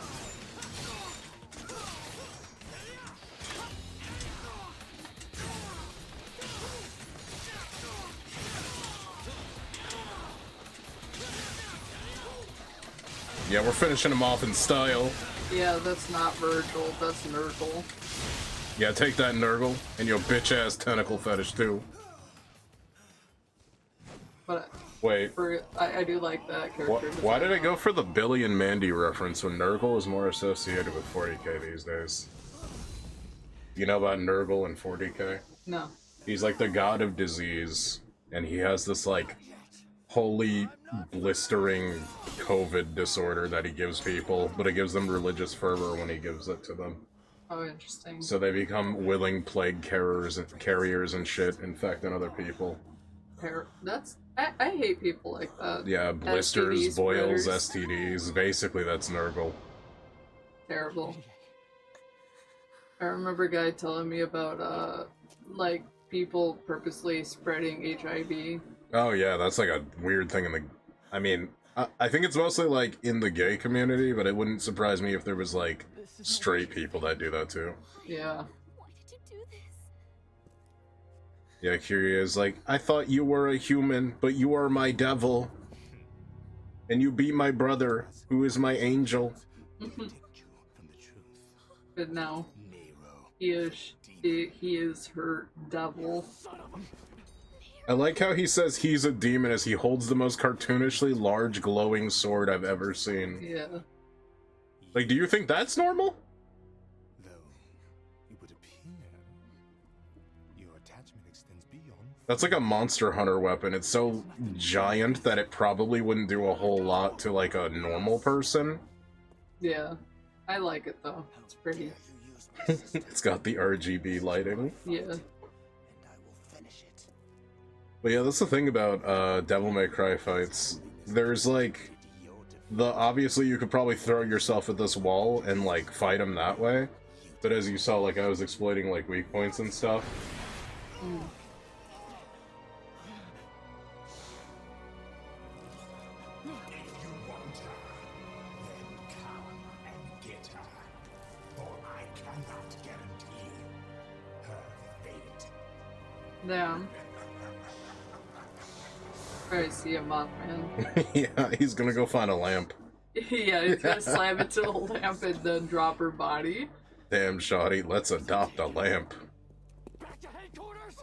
Speaker 1: Yeah, we're finishing him off in style.
Speaker 2: Yeah, that's not Virgil, that's Nurgle.
Speaker 1: Yeah, take that, Nurgle, and your bitch-ass tentacle fetish, too.
Speaker 2: But
Speaker 1: Wait.
Speaker 2: I do like that character.
Speaker 1: Why did I go for the Billy and Mandy reference when Nurgle is more associated with 40k these days? You know about Nurgle and 40k?
Speaker 2: No.
Speaker 1: He's like the god of disease, and he has this like holy blistering COVID disorder that he gives people, but it gives them religious fervor when he gives it to them.
Speaker 2: Oh, interesting.
Speaker 1: So they become willing plague carriers and shit, infecting other people.
Speaker 2: I hate people like that.
Speaker 1: Yeah, blisters,
Speaker 2: STDs,
Speaker 1: boils,
Speaker 2: spreaders.
Speaker 1: STDs. Basically, that's Nurgle.
Speaker 2: Terrible. I remember a guy telling me about, like, people purposely spreading HIV.
Speaker 1: Oh yeah, that's like a weird thing in the... I mean, I think it's mostly like in the gay community, but it wouldn't surprise me if there was like straight people that do that too.
Speaker 2: Yeah.
Speaker 4: Why did you do this?
Speaker 1: Yeah, Kyrie is like, I thought you were a human, but you are my devil. And you beat my brother, who is my angel.
Speaker 2: But now, he is her devil.
Speaker 1: I like how he says he's a demon as he holds the most cartoonishly large glowing sword I've ever seen.
Speaker 2: Yeah.
Speaker 1: Like, do you think that's normal?
Speaker 10: Though, it would appear your attachment extends beyond.
Speaker 1: That's like a Monster Hunter weapon. It's so giant that it probably wouldn't do a whole lot to like a normal person.
Speaker 2: Yeah. I like it though. It's pretty.
Speaker 1: It's got the RGB lighting.
Speaker 2: Yeah.
Speaker 1: But yeah, that's the thing about Devil May Cry fights. There's like obviously you could probably throw yourself at this wall and like fight him that way. But as you saw, like I was exploiting like weak points and stuff.
Speaker 2: Mm. Damn. I see a Mothman.
Speaker 1: Yeah, he's gonna go find a lamp.
Speaker 2: Yeah, he's gonna slam into the lamp and then drop her body.
Speaker 1: Damn, Shawty, let's adopt a lamp.
Speaker 5: Back to headquarters.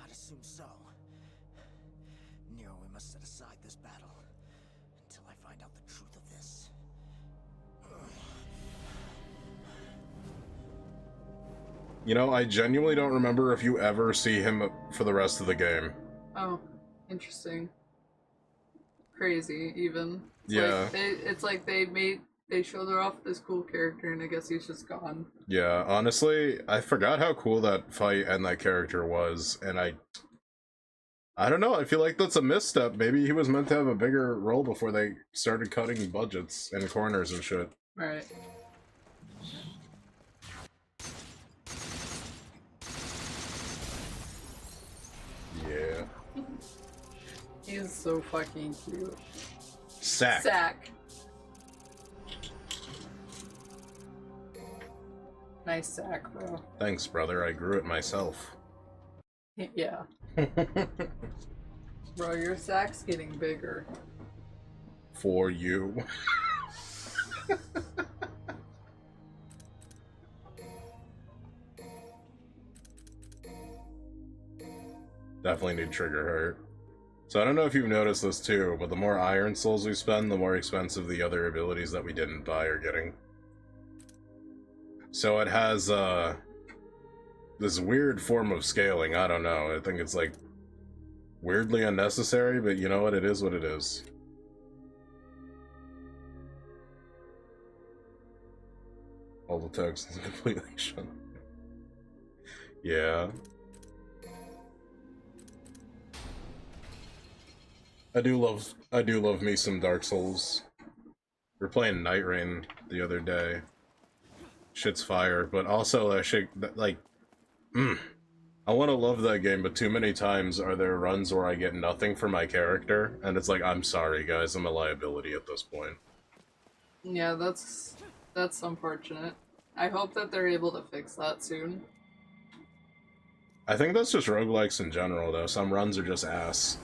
Speaker 6: I'd assume so. Nero, we must set aside this battle until I find out the truth of this.
Speaker 1: You know, I genuinely don't remember if you ever see him for the rest of the game.
Speaker 2: Oh, interesting. Crazy, even. It's like they showed her off this cool character, and I guess he's just gone.
Speaker 1: Yeah, honestly, I forgot how cool that fight and that character was, and I don't know, I feel like that's a misstep. Maybe he was meant to have a bigger role before they started cutting budgets and corners and shit.
Speaker 2: Right.
Speaker 1: Yeah.
Speaker 2: He's so fucking cute.
Speaker 1: Sack.
Speaker 2: Sack. Nice sack, bro.
Speaker 1: Thanks, brother. I grew it myself.
Speaker 2: Yeah. Bro, your sack's getting bigger.
Speaker 1: For you. Definitely need trigger heart. So I don't know if you've noticed this too, but the more Iron Souls we spend, the more expensive the other abilities that we didn't buy are getting. So it has this weird form of scaling. I don't know. I think it's like weirdly unnecessary, but you know what? It is what it is. All the text is completely shut. Yeah. I do love me some Dark Souls. We were playing Night Rain the other day. Shit's fire, but also that shit, like, I want to love that game, but too many times are there runs where I get nothing for my character, and it's like, I'm sorry guys, I'm a liability at this point.
Speaker 2: Yeah, that's unfortunate. I hope that they're able to fix that soon.
Speaker 1: I think that's just roguelikes in general, though. Some runs are just ass.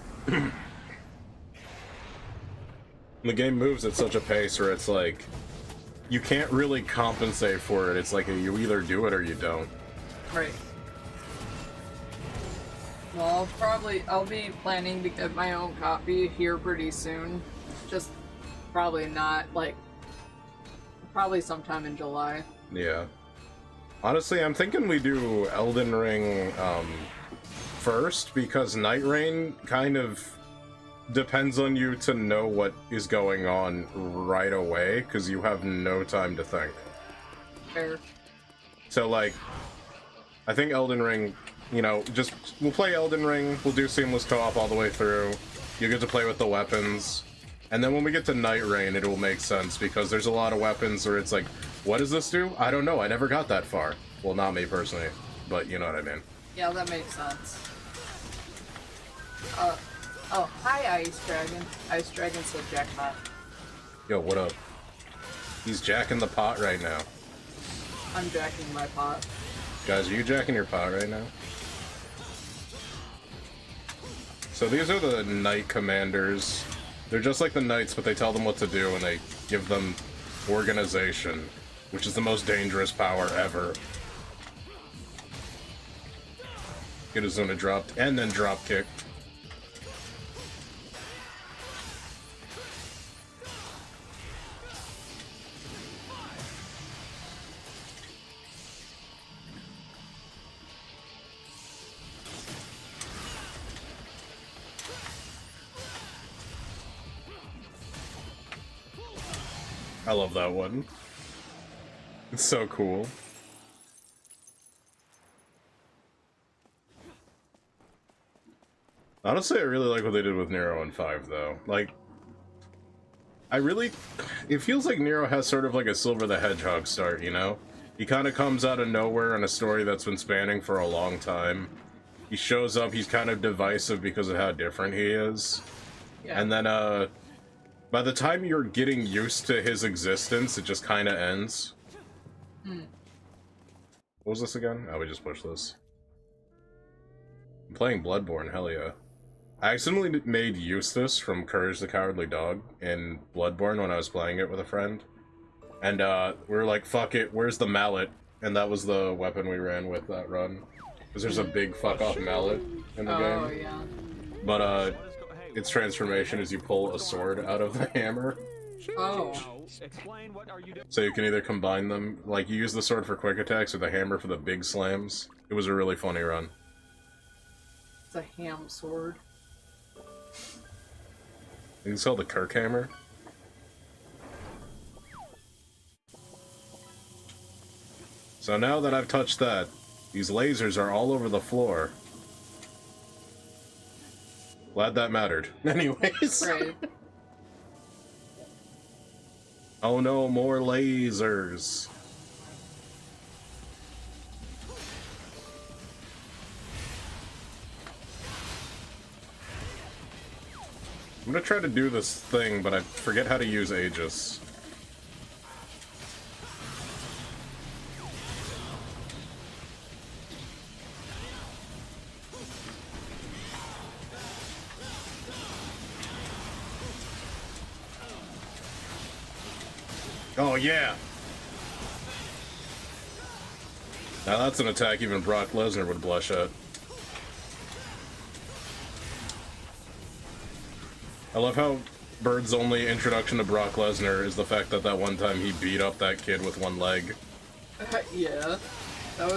Speaker 1: The game moves at such a pace where it's like, you can't really compensate for it. It's like you either do it or you don't.
Speaker 2: Right. Well, I'll be planning to get my own copy here pretty soon. Just probably not, like, probably sometime in July.
Speaker 1: Yeah. Honestly, I'm thinking we do Elden Ring, first, because Night Rain kind of depends on you to know what is going on right away, because you have no time to think.
Speaker 2: Fair.
Speaker 1: So, like, I think Elden Ring, you know, just, we'll play Elden Ring, we'll do seamless co-op all the way through, you get to play with the weapons, and then when we get to Night Rain, it will make sense, because there's a lot of weapons where it's like, what does this do? I don't know, I never got that far. Well, not me personally, but you know what I mean.
Speaker 2: Yeah, that makes sense. Oh, hi, Ice Dragon. Ice Dragon said jackpot.
Speaker 1: Yo, what up? He's jacking the pot right now.
Speaker 2: I'm jacking my pot.
Speaker 1: Guys, are you jacking your pot right now? So these are the Knight Commanders. They're just like the Knights, but they tell them what to do and they give them organization, which is the most dangerous power ever. Get Azuna dropped and then drop kicked. I love that one. It's so cool. Honestly, I really like what they did with Nero in 5, though. Like, it feels like Nero has sort of like a Silver the Hedgehog start, you know? He kind of comes out of nowhere in a story that's been spanning for a long time. He shows up, he's kind of divisive because of how different he is. Yeah. And then, by the time you're getting used to his existence, it just kind of ends. What was this again? Oh, we just pushed this. I'm playing Bloodborne, hell yeah. I accidentally made Eustace from Courage the Cowardly Dog in Bloodborne when I was playing it with a friend. And we were like, fuck it, where's the mallet? And that was the weapon we ran with that run. Because there's a big fuck-off mallet in the game.
Speaker 2: Oh, yeah.
Speaker 1: But, its transformation is you pull a sword out of the hammer.
Speaker 2: Oh.
Speaker 1: So you can either combine them, like you use the sword for quick attacks or the hammer for the big slams. It was a really funny run.
Speaker 2: It's a ham sword.
Speaker 1: You can sell the Kirk hammer. So now that I've touched that, these lasers are all over the floor. Glad that mattered. Anyways.
Speaker 2: Right.
Speaker 1: Oh no, more lasers. I'm gonna try to do this thing, but I forget how to use Aegis. Oh, yeah! Now that's an attack even Brock Lesnar would blush at. I love how Bird's only introduction to Brock Lesnar is the fact that that one time he beat up that kid with one leg.
Speaker 2: Yeah. It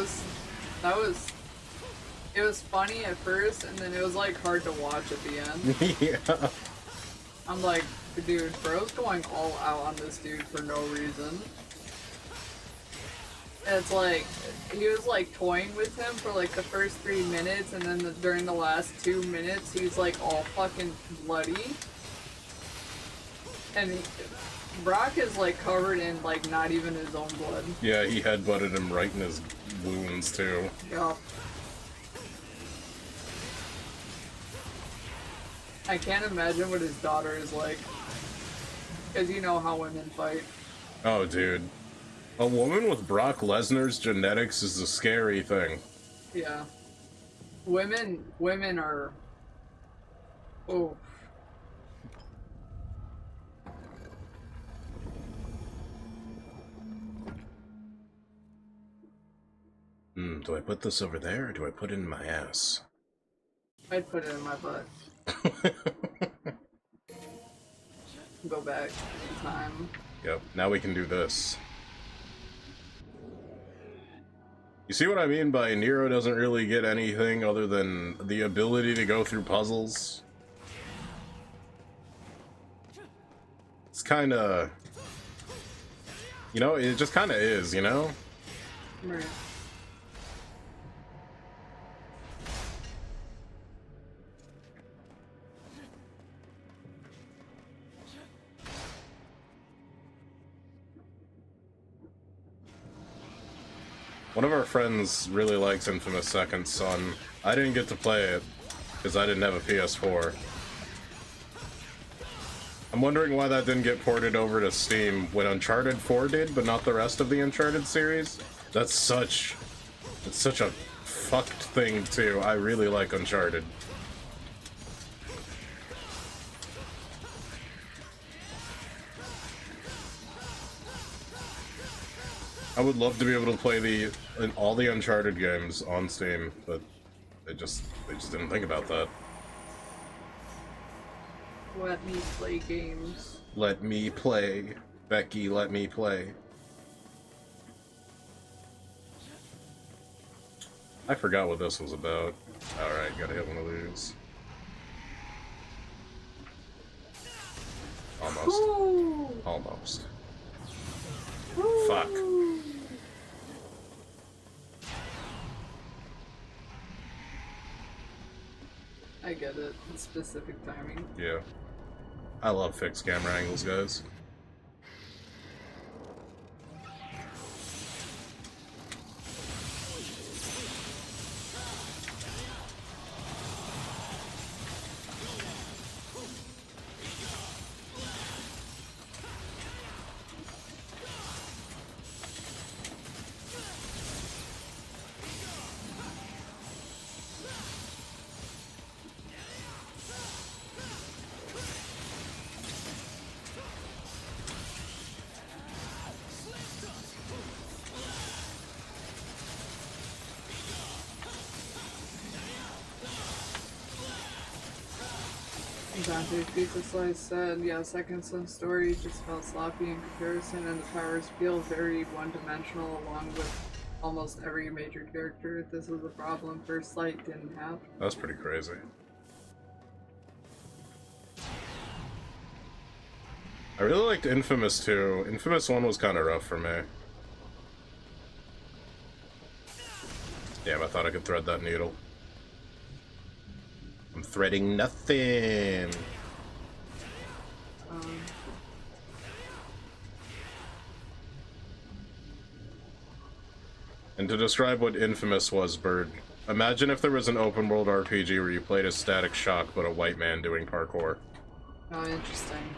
Speaker 2: was funny at first, and then it was, like, hard to watch at the end.
Speaker 1: Yeah.
Speaker 2: I'm like, dude, bro's going all out on this dude for no reason. And it's like, he was like toying with him for like the first 3 minutes, and then during the last 2 minutes, he's like all fucking bloody. And Brock is like covered in like not even his own blood.
Speaker 1: Yeah, he headbutted him right in his wounds too.
Speaker 2: Yeah. I can't imagine what his daughter is like. Because you know how women fight.
Speaker 1: Oh, dude. A woman with Brock Lesnar's genetics is a scary thing.
Speaker 2: Yeah. Women are... Oh.
Speaker 1: Do I put this over there, or do I put it in my ass?
Speaker 2: I'd put it in my butt. Go back in time.
Speaker 1: Yep, now we can do this. You see what I mean by Nero doesn't really get anything other than the ability to go through puzzles? It's kinda... You know, it just kinda is, you know?
Speaker 2: Right.
Speaker 1: One of our friends really likes Infamous Second Son. I didn't get to play it, because I didn't have a PS4. I'm wondering why that didn't get ported over to Steam when Uncharted 4 did, but not the rest of the Uncharted series. It's such a fucked thing, too. I really like Uncharted. I would love to be able to play all the Uncharted games on Steam, but they just didn't think about that.
Speaker 2: Let me play games.
Speaker 1: Let me play. Becky, let me play. I forgot what this was about. Alright, gotta hit one of these. Almost.
Speaker 2: Ooh.
Speaker 1: Almost.
Speaker 2: Ooh.
Speaker 1: Fuck.
Speaker 2: I get it. It's specific timing.
Speaker 1: Yeah. I love fixed camera angles, guys.
Speaker 2: Dante Pizza Slice said, yeah, Second Son story just felt sloppy in comparison, and the powers feel very one-dimensional along with almost every major character. This was a problem First Light didn't have.
Speaker 1: That's pretty crazy. I really liked Infamous 2. Infamous 1 was kind of rough for me. Damn, I thought I could thread that needle. I'm threading nothing. And to describe what Infamous was, Bird, imagine if there was an open world RPG where you played as Static Shock but a white man doing parkour.
Speaker 2: Oh, interesting.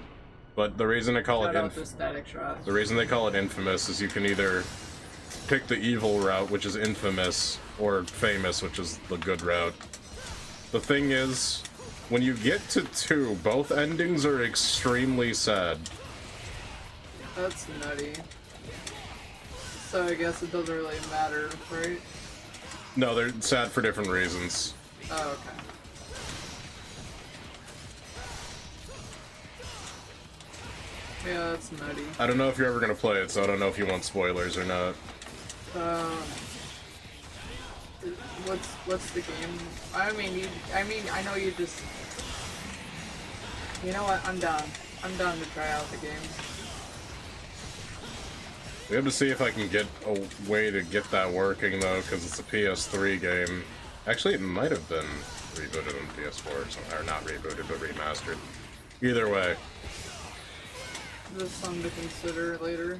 Speaker 1: But the reason they call
Speaker 2: Shout
Speaker 1: it
Speaker 2: out to Static Shock.
Speaker 1: the reason they call it Infamous is you can either pick the evil route, which is infamous, or famous, which is the good route. The thing is, when you get to 2, both endings are extremely sad.
Speaker 2: That's nutty. So I guess it doesn't really matter, right?
Speaker 1: No, they're sad for different reasons.
Speaker 2: Oh, okay. Yeah, that's nutty.
Speaker 1: I don't know if you're ever gonna play it, so I don't know if you want spoilers or not.
Speaker 2: What's the game? I mean, I know you just... You know what? I'm down. I'm down to try out the game.
Speaker 1: We have to see if I can get a way to get that working, though, because it's a PS3 game. Actually, it might have been rebooted on PS4 or something. Or not rebooted, but remastered. Either way.
Speaker 2: Just something to consider later.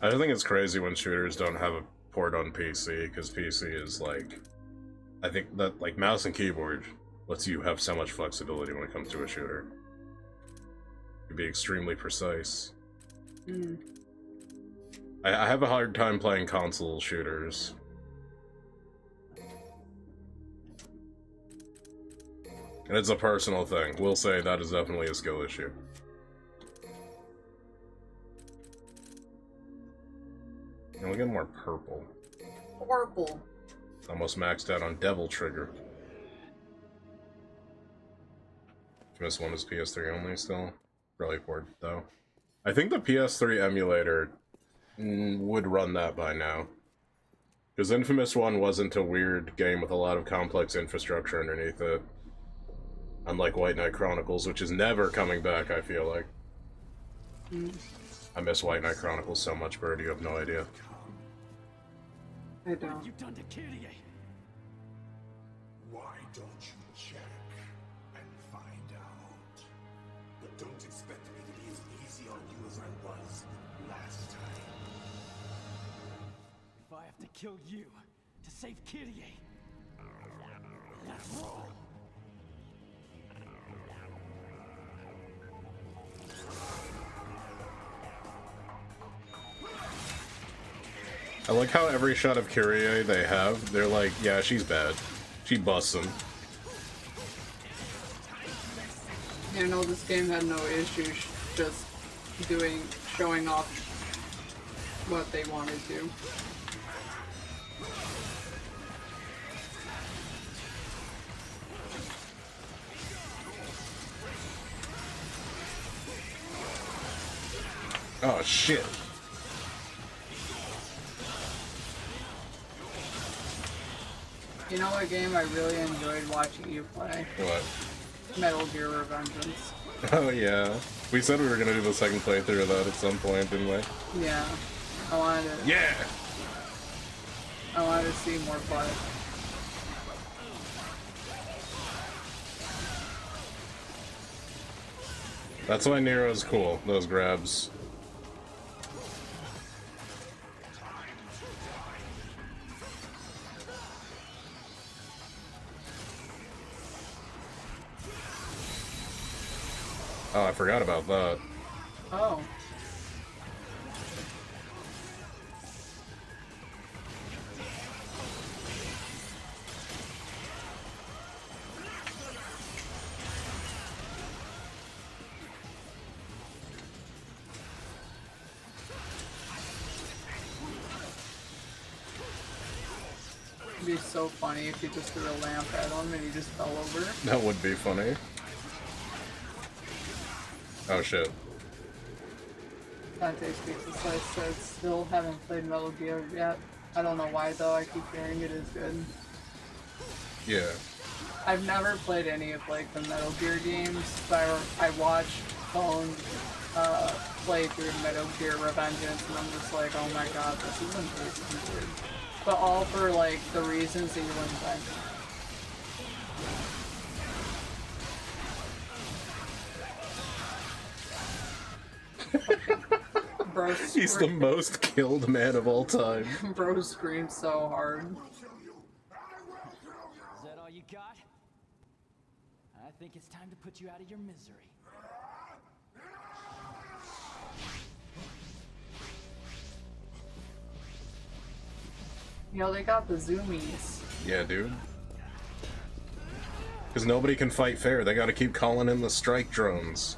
Speaker 1: I think it's crazy when shooters don't have a port on PC, because PC is like... I think that, like, mouse and keyboard lets you have so much flexibility when it comes to a shooter. to be extremely precise.
Speaker 2: Mm.
Speaker 1: I have a hard time playing console shooters. And it's a personal thing. We'll say that is definitely a skill issue. And we'll get more purple.
Speaker 2: Purple.
Speaker 1: Almost maxed out on Devil Trigger. This one is PS3 only still. Probably port though. I think the PS3 emulator would run that by now. Because Infamous 1 wasn't a weird game with a lot of complex infrastructure underneath it. Unlike White Knight Chronicles, which is never coming back, I feel like. I miss White Knight Chronicles so much, Bird, you have no idea.
Speaker 2: I don't.
Speaker 5: What have you done to Kyrie?
Speaker 10: Why don't you check and find out? But don't expect me to be as easy on you as I was last time.
Speaker 5: If I have to kill you to save Kyrie, that's wrong.
Speaker 1: I like how every shot of Kyrie they have, they're like, yeah, she's bad. She busts him.
Speaker 2: You know, this game had no issues just showing off what they wanted to.
Speaker 1: Oh, shit.
Speaker 2: You know what game I really enjoyed watching you play?
Speaker 1: What?
Speaker 2: Metal Gear Revengeance.
Speaker 1: Oh, yeah. We said we were gonna do the second playthrough of that at some point, didn't we?
Speaker 2: Yeah. I wanted to...
Speaker 1: Yeah!
Speaker 2: I wanted to see more play.
Speaker 1: That's why Nero's cool, those grabs. Oh, I forgot about that.
Speaker 2: Oh. It'd be so funny if you just threw a lamp at him and he just fell over.
Speaker 1: That would be funny. Oh shit.
Speaker 2: Dante's Pizza Slice says, still haven't played Metal Gear yet. I don't know why though, I keep hearing it is good.
Speaker 1: Yeah.
Speaker 2: I've never played any of like the Metal Gear games, but I watched Phone play through Metal Gear Revengeance and I'm just like, oh my god, this is amazing, dude. But all for like the reasons that you wouldn't think. Bro,
Speaker 1: He's the most killed man of all time.
Speaker 2: Bro screams so hard.
Speaker 5: Is that all you got? I think it's time to put you out of your misery.
Speaker 2: You know, they got the zoomies.
Speaker 1: Yeah, dude. Because nobody can fight fair. They gotta keep calling in the strike drones.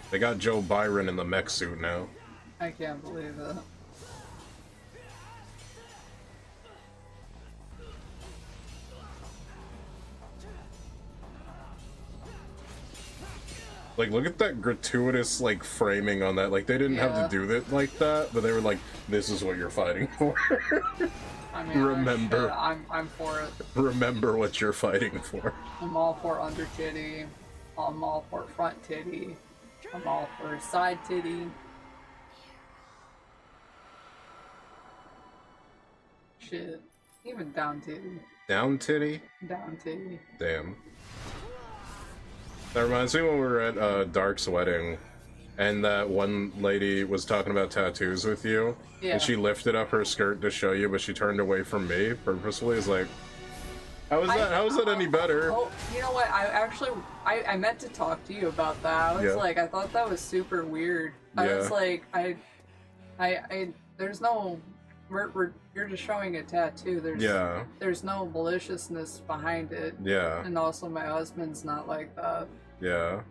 Speaker 1: They got Joe Byron in the mech suit now.
Speaker 2: I can't believe it.
Speaker 1: Like, look at that gratuitous, like, framing on that. Like, they didn't have to do it like that, but they were like, this is what you're fighting for.
Speaker 2: I mean,
Speaker 1: Remember.
Speaker 2: I'm for it.
Speaker 1: Remember what you're fighting for.
Speaker 2: I'm all for under titty. I'm all for front titty. I'm all for side titty. Shit. Even down titty.
Speaker 1: Down titty?
Speaker 2: Down titty.
Speaker 1: Damn. That reminds me when we were at Dark's wedding. and that one lady was talking about tattoos with you, and she lifted up her skirt to show you, but she turned away from me purposefully. Is like, how is that any better?
Speaker 2: Oh, you know what? I meant to talk to you about that. I was like, I thought that was super weird. I was like, there's no, you're just showing a tattoo. There's no maliciousness behind it.
Speaker 1: Yeah.
Speaker 2: And also, my husband's not like that.
Speaker 1: Yeah.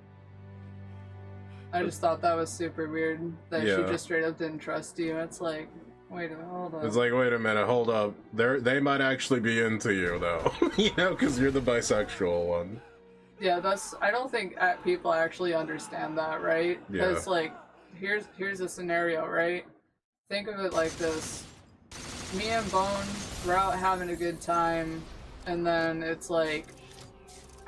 Speaker 2: I just thought that was super weird that she just straight up didn't trust you. It's like, wait a minute, hold on.
Speaker 1: It's like, wait a minute, hold up. They might actually be into you, though. You know, because you're the bisexual one.
Speaker 2: Yeah, I don't think people actually understand that, right?
Speaker 1: Yeah.
Speaker 2: Because, like, here's a scenario, right? Think of it like this. Me and Bone, we're out having a good time, and then it's like,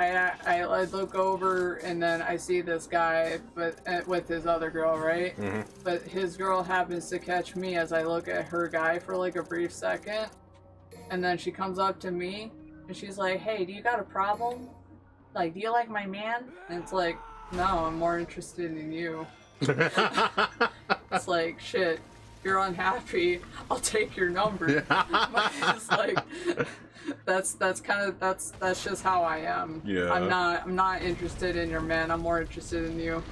Speaker 2: I look over and then I see this guy, but with his other girl, right?
Speaker 1: Mm-hmm.
Speaker 2: But his girl happens to catch me as I look at her guy for like a brief second, and then she comes up to me and she's like, "Hey, do you got a problem? Like, do you like my man?" And it's like, "No, I'm more interested in you." It's like, shit, you're unhappy, I'll take your number. It's like, that's just how I am.
Speaker 1: Yeah.
Speaker 2: I'm not interested in your man, I'm more interested in you.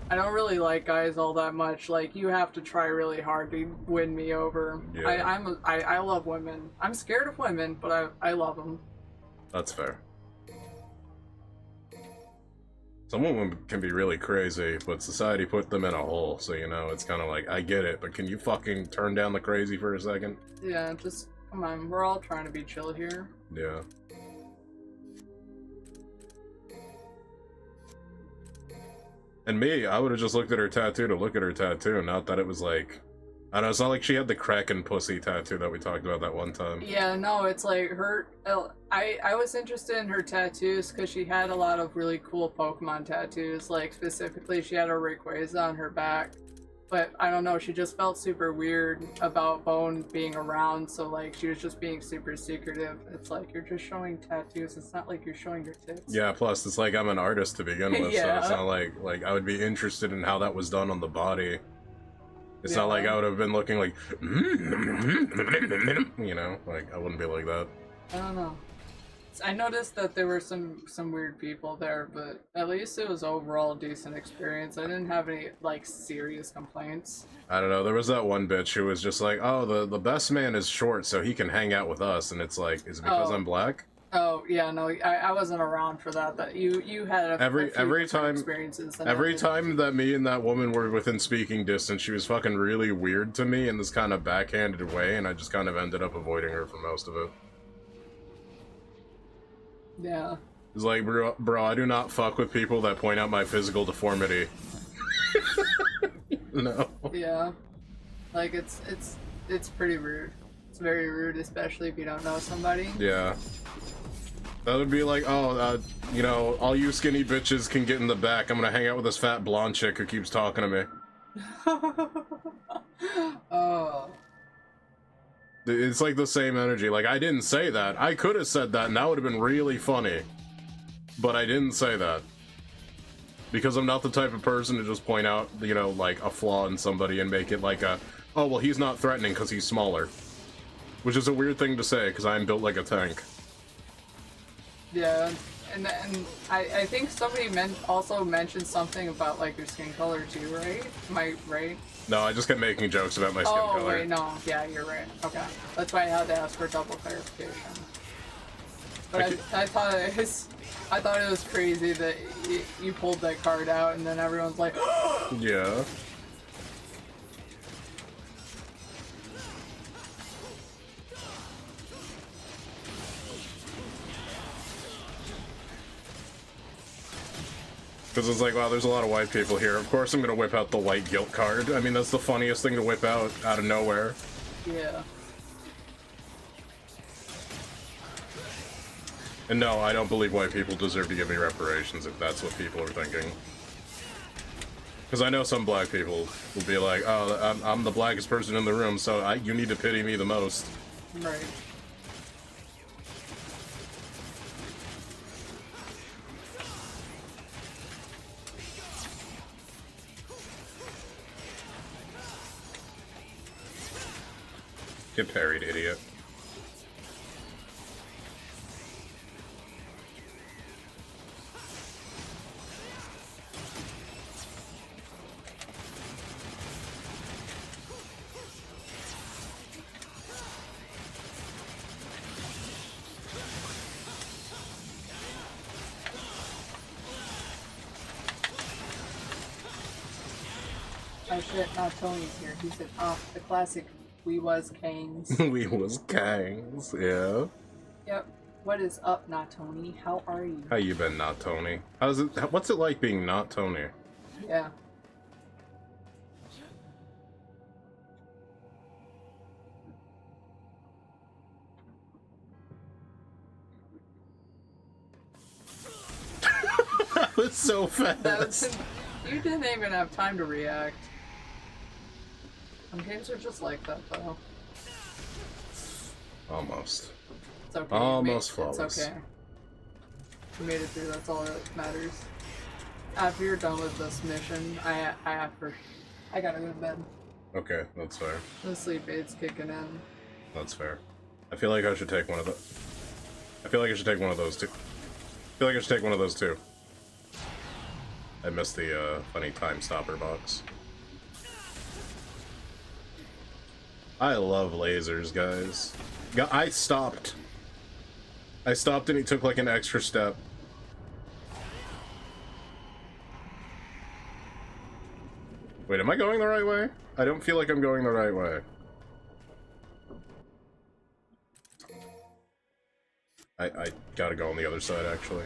Speaker 2: I don't really like guys all that much. Like, you have to try really hard to win me over.
Speaker 1: Yeah.
Speaker 2: I love women. I'm scared of women, but I love them.
Speaker 1: That's fair. Some women can be really crazy, but society put them in a hole, so, you know, it's kind of like, I get it, but can you fucking turn down the crazy for a second?
Speaker 2: Yeah, just, come on, we're all trying to be chill here.
Speaker 1: Yeah. And me, I would have just looked at her tattoo to look at her tattoo, not that it was like... I don't know, it's not like she had the Kraken pussy tattoo that we talked about that one time.
Speaker 2: Yeah, no, it's like her... I was interested in her tattoos because she had a lot of really cool Pokemon tattoos. Like, specifically, she had a Rayquaza on her back. But, I don't know, she just felt super weird about Bone being around, so, like, she was just being super secretive. It's like, you're just showing tattoos, it's not like you're showing your tits.
Speaker 1: Yeah, plus, it's like I'm an artist to begin with,
Speaker 2: Yeah.
Speaker 1: so it's not like I would be interested in how that was done on the body. It's not like I would have been looking like, you know, like, I wouldn't be like that.
Speaker 2: I don't know. I noticed that there were some weird people there, but at least it was overall a decent experience. I didn't have any, like, serious complaints.
Speaker 1: I don't know, there was that one bitch who was just like, oh, the best man is short, so he can hang out with us, and it's like, is it because I'm black?
Speaker 2: Oh, yeah, no, I wasn't around for that. That you had a
Speaker 1: every
Speaker 2: few
Speaker 1: time
Speaker 2: experiences.
Speaker 1: Every time that me and that woman were within speaking distance, she was fucking really weird to me in this kind of backhanded way, and I just kind of ended up avoiding her for most of it.
Speaker 2: Yeah.
Speaker 1: It's like, bro, I do not fuck with people that point out my physical deformity. No.
Speaker 2: Yeah. Like, it's pretty rude. It's very rude, especially if you don't know somebody.
Speaker 1: Yeah. That would be like, oh, you know, all you skinny bitches can get in the back. I'm gonna hang out with this fat blonde chick who keeps talking to me.
Speaker 2: Oh.
Speaker 1: It's like the same energy. Like, I didn't say that. I could have said that, and that would have been really funny. But I didn't say that. Because I'm not the type of person to just point out, you know, like, a flaw in somebody and make it like a, oh, well, he's not threatening because he's smaller. Which is a weird thing to say, because I'm built like a tank.
Speaker 2: Yeah, and I think somebody also mentioned something about, like, your skin color too, right? Am I right?
Speaker 1: No, I just kept making jokes about my skin color.
Speaker 2: Oh, wait, no. Yeah, you're right. Okay. That's why I had to ask for double clarification. But I thought it was crazy that you pulled that card out and then everyone's like,
Speaker 1: Yeah. Because it's like, wow, there's a lot of white people here. Of course I'm gonna whip out the white guilt card. I mean, that's the funniest thing to whip out of nowhere.
Speaker 2: Yeah.
Speaker 1: And no, I don't believe white people deserve to give me reparations if that's what people are thinking. Because I know some black people will be like, oh, I'm the blackest person in the room, so you need to pity me the most.
Speaker 2: Right.
Speaker 1: Get parried, idiot.
Speaker 2: Oh shit, not Tony's here. He said, the classic We Was Kangs.
Speaker 1: We was Kangs, yeah.
Speaker 2: Yep. What is up, not Tony? How are you?
Speaker 1: How you been, not Tony? What's it like being not Tony?
Speaker 2: Yeah.
Speaker 1: That was so fast.
Speaker 2: You didn't even have time to react. Some games are just like that, though.
Speaker 1: Almost.
Speaker 2: It's okay.
Speaker 1: Almost flawless.
Speaker 2: It's okay. You made it through. That's all that matters. After you're done with this mission, I gotta go to bed.
Speaker 1: Okay, that's fair.
Speaker 2: The sleep aid's kicking in.
Speaker 1: That's fair. I feel like I should take one of the. I feel like I should take one of those too. I feel like I should take one of those too. I missed the funny time stopper box. I love lasers, guys. I stopped. I stopped and he took like an extra step. Wait, am I going the right way? I don't feel like I'm going the right way. I gotta go on the other side, actually.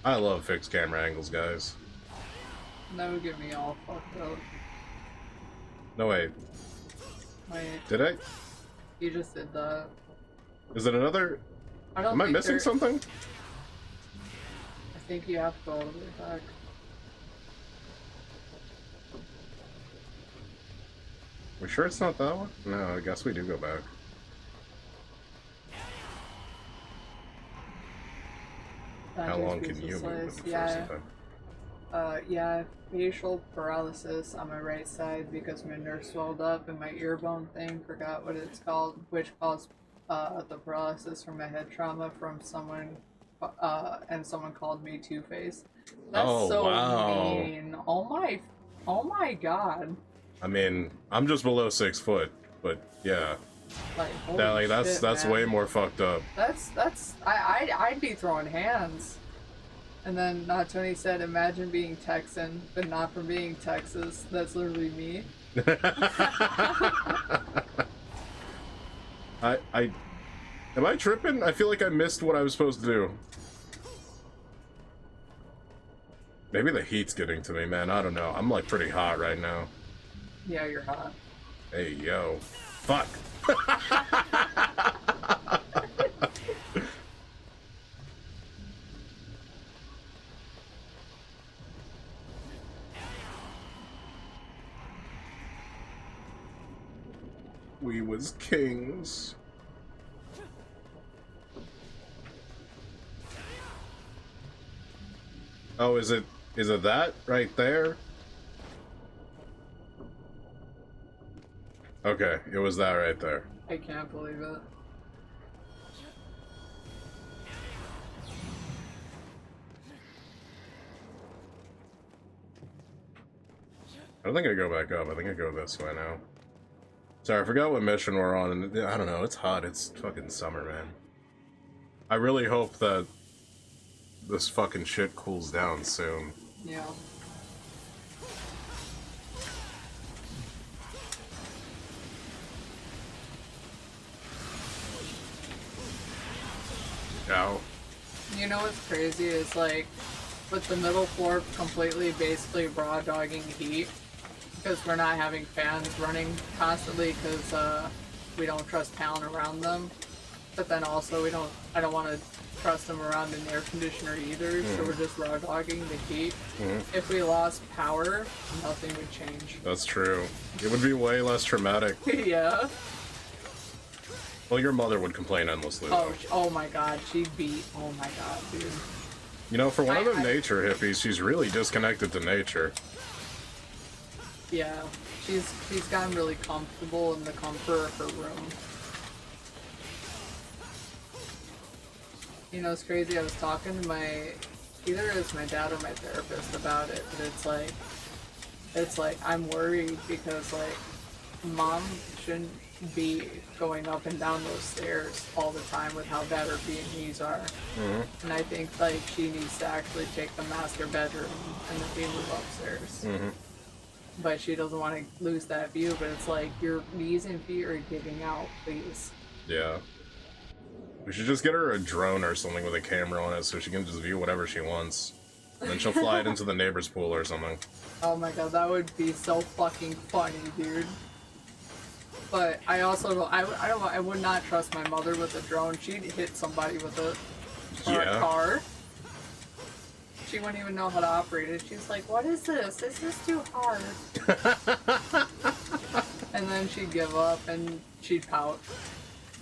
Speaker 1: I love fixed camera angles, guys.
Speaker 2: That would get me all fucked up.
Speaker 1: No, wait.
Speaker 2: Wait.
Speaker 1: Did I?
Speaker 2: You just did that.
Speaker 1: Is it another? Am I missing something?
Speaker 2: I think you have to go all the way back.
Speaker 1: We sure it's not that one? No, I guess we do go back. How long can you move with the first attack?
Speaker 2: Yeah, facial paralysis on my right side because my nerve swelled up and my ear bone thing, forgot what it's called, which caused the paralysis from my head trauma from someone, and someone called me Two-Face. That's so mean. Oh my god.
Speaker 1: I mean, I'm just below 6 foot, but yeah. That's way more fucked up.
Speaker 2: I'd be throwing hands. And then Tony said, imagine being Texan, but not from being Texas. That's literally me.
Speaker 1: Am I tripping? I feel like I missed what I was supposed to do. Maybe the heat's getting to me, man. I don't know. I'm like pretty hot right now.
Speaker 2: Yeah, you're hot.
Speaker 1: Hey, yo. Fuck. We was kings. Oh, is it that right there? Okay, it was that right there.
Speaker 2: I can't believe it.
Speaker 1: I don't think I go back up. I think I go this way now. Sorry, I forgot what mission we're on, and I don't know, it's hot. It's fucking summer, man. I really hope that this fucking shit cools down soon.
Speaker 2: Yeah.
Speaker 1: Ow.
Speaker 2: You know what's crazy is like, with the middle floor completely basically raw dogging heat, because we're not having fans running constantly because we don't trust Talon around them. But then also I don't want to trust them around an air conditioner either, so we're just raw dogging the heat. If we lost power, nothing would change.
Speaker 1: That's true. It would be way less traumatic.
Speaker 2: Yeah.
Speaker 1: Well, your mother would complain endlessly.
Speaker 2: Oh my god, she'd be. Oh my god, dude.
Speaker 1: You know, for one of them nature hippies, she's really disconnected to nature.
Speaker 2: Yeah, she's gotten really comfortable in the comfort of her room. You know, it's crazy. I was talking to either it was my dad or my therapist about it, but it's like I'm worried because like mom shouldn't be going up and down those stairs all the time with how bad her B&Es are. Mm-hmm. And I think like she needs to actually take the master bedroom and then we move upstairs. Mm-hmm. But she doesn't want to lose that view, but it's like your knees and feet are giving out, please.
Speaker 1: Yeah. We should just get her a drone or something with a camera on it so she can just view whatever she wants. And then she'll fly it into the neighbor's pool or something.
Speaker 2: Oh my god, that would be so fucking funny, dude. But I also don't, I would not trust my mother with a drone. She'd hit somebody with it. Or a car. She wouldn't even know how to operate it. She's like, what is this? This is too hard. And then she'd give up and she'd pout.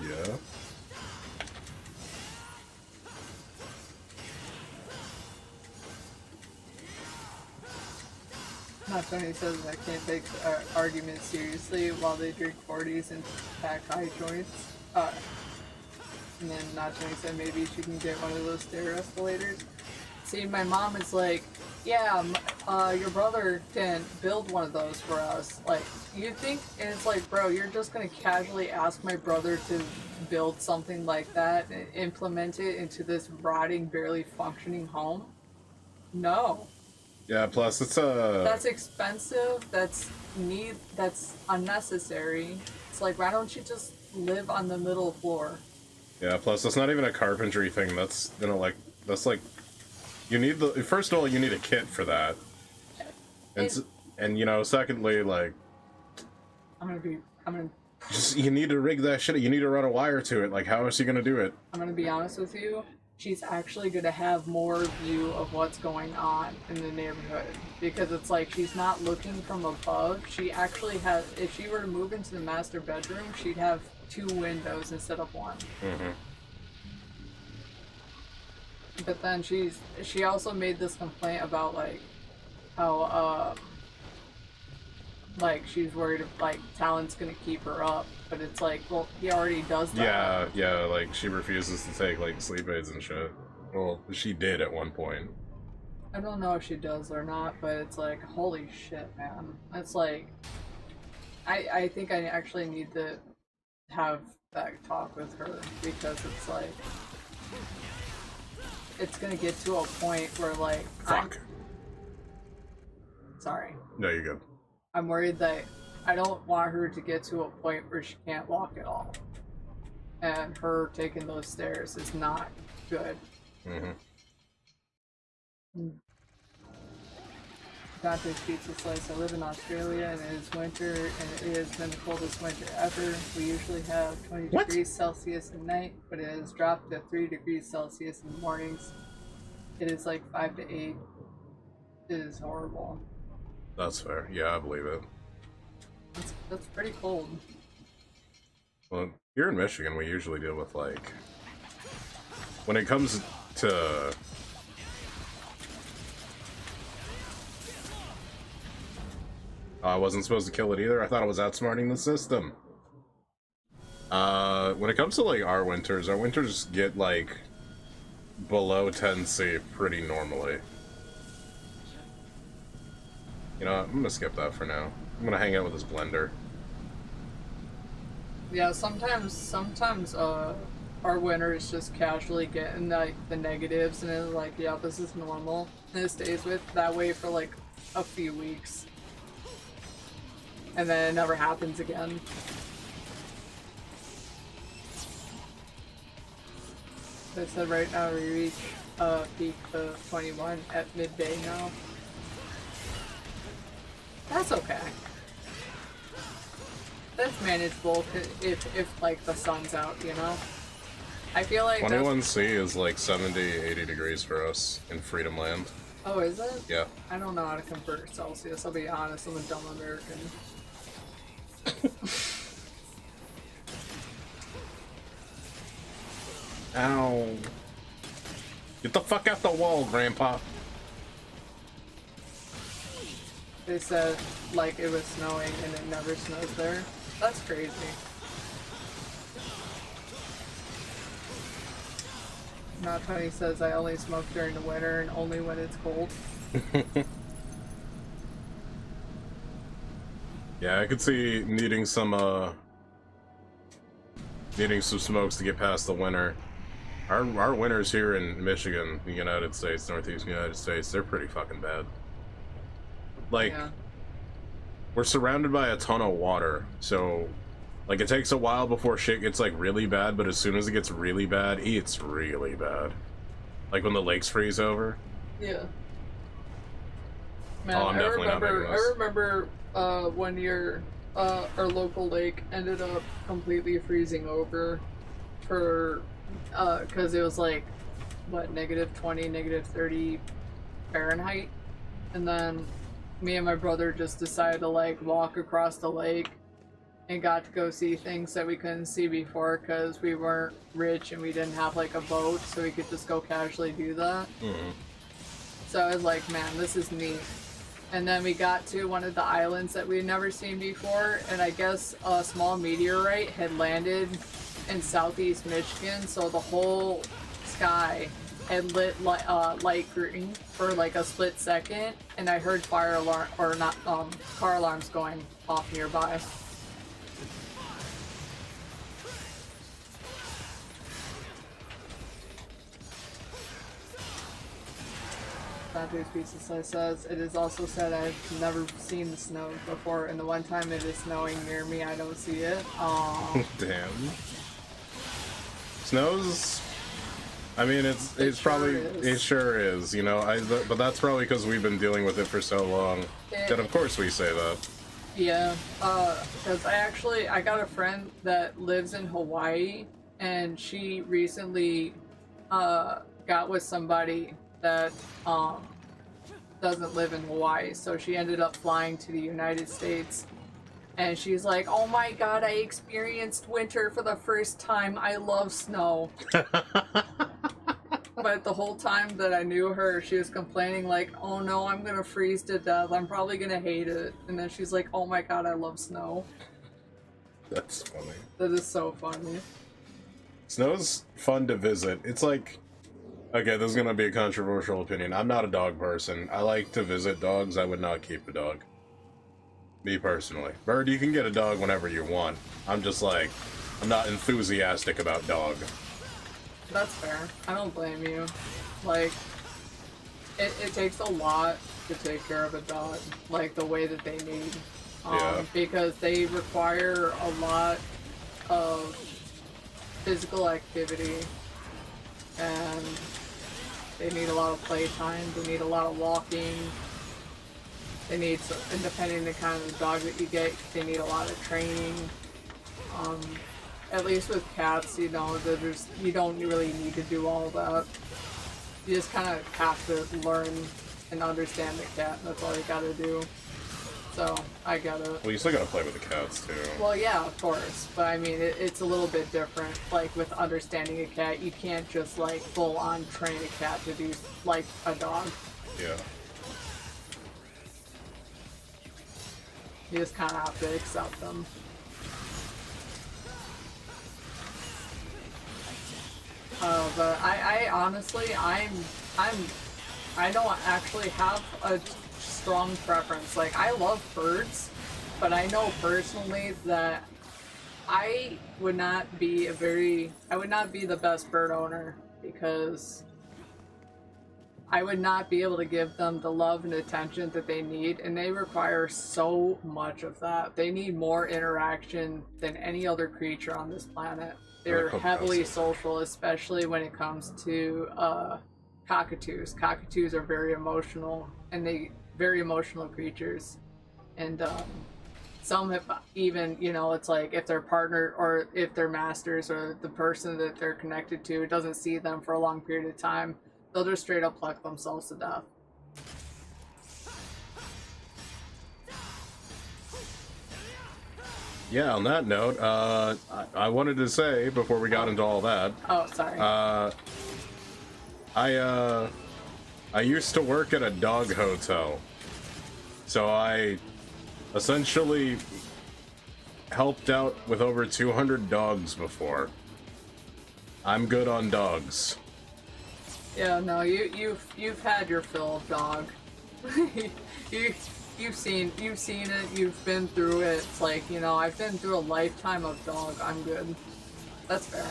Speaker 1: Yeah.
Speaker 2: Not Tony says I can't take arguments seriously while they drink 40s and pack high joints. And then Not Tony said maybe she can get one of those stair escalators. See, my mom is like, yeah, your brother can build one of those for us. Like, you think, and it's like, bro, you're just gonna casually ask my brother to build something like that and implement it into this rotting, barely functioning home? No.
Speaker 1: Yeah, plus it's
Speaker 2: That's expensive, that's unnecessary. It's like, why don't you just live on the middle floor?
Speaker 1: Yeah, plus it's not even a carpentry thing, that's, you know, like, that's like, you need first of all, you need a kit for that. And you know, secondly, like... you need to rig that shit, you need to run a wire to it, like, how is she gonna do it?
Speaker 2: I'm gonna be honest with you, she's actually gonna have more view of what's going on in the neighborhood. Because it's like, she's not looking from above, she actually has, if she were to move into the master bedroom, she'd have 2 windows instead of 1. Mm-hmm. But then she also made this complaint about like how like she's worried if like Talon's gonna keep her up, but it's like, well, he already does that.
Speaker 1: Yeah, like she refuses to take like sleep aids and shit. Well, she did at one point.
Speaker 2: I don't know if she does or not, but it's like, holy shit, man. It's like, I think I actually need to have that talk with her because it's like, it's gonna get to a point where like,
Speaker 1: fuck.
Speaker 2: Sorry.
Speaker 1: No, you're good.
Speaker 2: I'm worried that I don't want her to get to a point where she can't walk at all. And her taking those stairs is not good. Mm-hmm. Dante's Pizza Slice. I live in Australia and it is winter and it has been the coldest winter ever. We usually have 20 degrees Celsius at night, but it has dropped to 3 degrees Celsius in the mornings. It is like 5 to 8. It is horrible.
Speaker 1: That's fair. Yeah, I believe it.
Speaker 2: That's pretty cold.
Speaker 1: Well, here in Michigan, we usually deal with like, when it comes to I wasn't supposed to kill it either. I thought I was outsmarting the system. When it comes to like our winters get like below 10°C pretty normally. You know what? I'm gonna skip that for now. I'm gonna hang out with this blender.
Speaker 2: Yeah, sometimes our winters just casually get in like the negatives and it's like, yeah, this is normal. And it stays with that way for like a few weeks. And then it never happens again. They said right now we reach peak of 21 at midday now. That's okay. That's manageable if like the sun's out, you know? I feel like
Speaker 1: 21°C is like 70, 80 degrees for us in Freedom Land.
Speaker 2: Oh, is it?
Speaker 1: Yeah.
Speaker 2: I don't know how to convert Celsius, I'll be honest, I'm a dumb American.
Speaker 1: Ow. Get the fuck out the wall, Grandpa.
Speaker 2: They said, like, it was snowing and it never snows there. That's crazy. Not Tony says, I only smoke during the winter and only when it's cold.
Speaker 1: Yeah, I could see needing some smokes to get past the winter. Our winters here in Michigan, the United States, Northeast United States, they're pretty fucking bad. Like,
Speaker 2: yeah.
Speaker 1: We're surrounded by a ton of water, so like it takes a while before shit gets like really bad, but as soon as it gets really bad, it's really bad. Like when the lakes freeze over.
Speaker 2: Yeah. Man,
Speaker 1: I'm definitely not making this.
Speaker 2: I remember one year our local lake ended up completely freezing over for because it was like what, -20, -30 Fahrenheit, and then me and my brother just decided to like walk across the lake and got to go see things that we couldn't see before because we weren't rich and we didn't have like a boat, so we could just go casually do that. So I was like, man, this is neat. And then we got to one of the islands that we'd never seen before, and I guess a small meteorite had landed in southeast Michigan, so the whole sky had lit light green for like a split second, and I heard fire alarm, or not, car alarms going off nearby. Sandra's Pizza says, it is also said I've never seen the snow before, and the one time it is snowing near me, I don't see it. Aww.
Speaker 1: Damn. Snows, I mean, it's probably, it sure is, you know, but that's probably because we've been dealing with it for so long that of course we say that.
Speaker 2: Yeah, because I got a friend that lives in Hawaii, and she recently got with somebody that doesn't live in Hawaii, so she ended up flying to the United States, and she's like, oh my god, I experienced winter for the first time, I love snow. But the whole time that I knew her, she was complaining like, oh no, I'm gonna freeze to death, I'm probably gonna hate it. And then she's like, oh my god, I love snow.
Speaker 1: That's funny.
Speaker 2: That is so funny.
Speaker 1: Snow's fun to visit. It's like, okay, this is gonna be a controversial opinion. I'm not a dog person. I like to visit dogs. I would not keep a dog. Me personally. Bird, you can get a dog whenever you want. I'm just like, I'm not enthusiastic about dog.
Speaker 2: That's fair. I don't blame you. Like, it takes a lot to take care of a dog, like the way that they need.
Speaker 1: Yeah.
Speaker 2: Because they require a lot of physical activity, and they need a lot of playtime, they need a lot of walking, they need, and depending on the kind of dog that you get, they need a lot of training. At least with cats, you know, you don't really need to do all that. You just kind of have to learn and understand the cat, that's all you gotta do. So, I get it.
Speaker 1: Well, you still gotta play with the cats, too.
Speaker 2: Well, yeah, of course, but I mean, it's a little bit different. Like, with understanding a cat, you can't just, like, full-on train a cat to do, like, a dog.
Speaker 1: Yeah.
Speaker 2: You just kind of have to accept them. But I honestly, I don't actually have a strong preference. Like, I love birds, but I know personally that I would not be the best bird owner, because I would not be able to give them the love and attention that they need, and they require so much of that. They need more interaction than any other creature on this planet. They're heavily social, especially when it comes to cockatoos. Cockatoos are very emotional, and very emotional creatures. And some have even, you know, it's like if their partner or if their masters or the person that they're connected to doesn't see them for a long period of time, they'll just straight up pluck themselves to death.
Speaker 1: Yeah, on that note, I wanted to say, before we got into all that...
Speaker 2: Oh, sorry.
Speaker 1: I used to work at a dog hotel. So I essentially helped out with over 200 dogs before. I'm good on dogs.
Speaker 2: Yeah, no, you've had your fill of dog. You've seen it, you've been through it. It's like, you know, I've been through a lifetime of dog. I'm good. That's fair.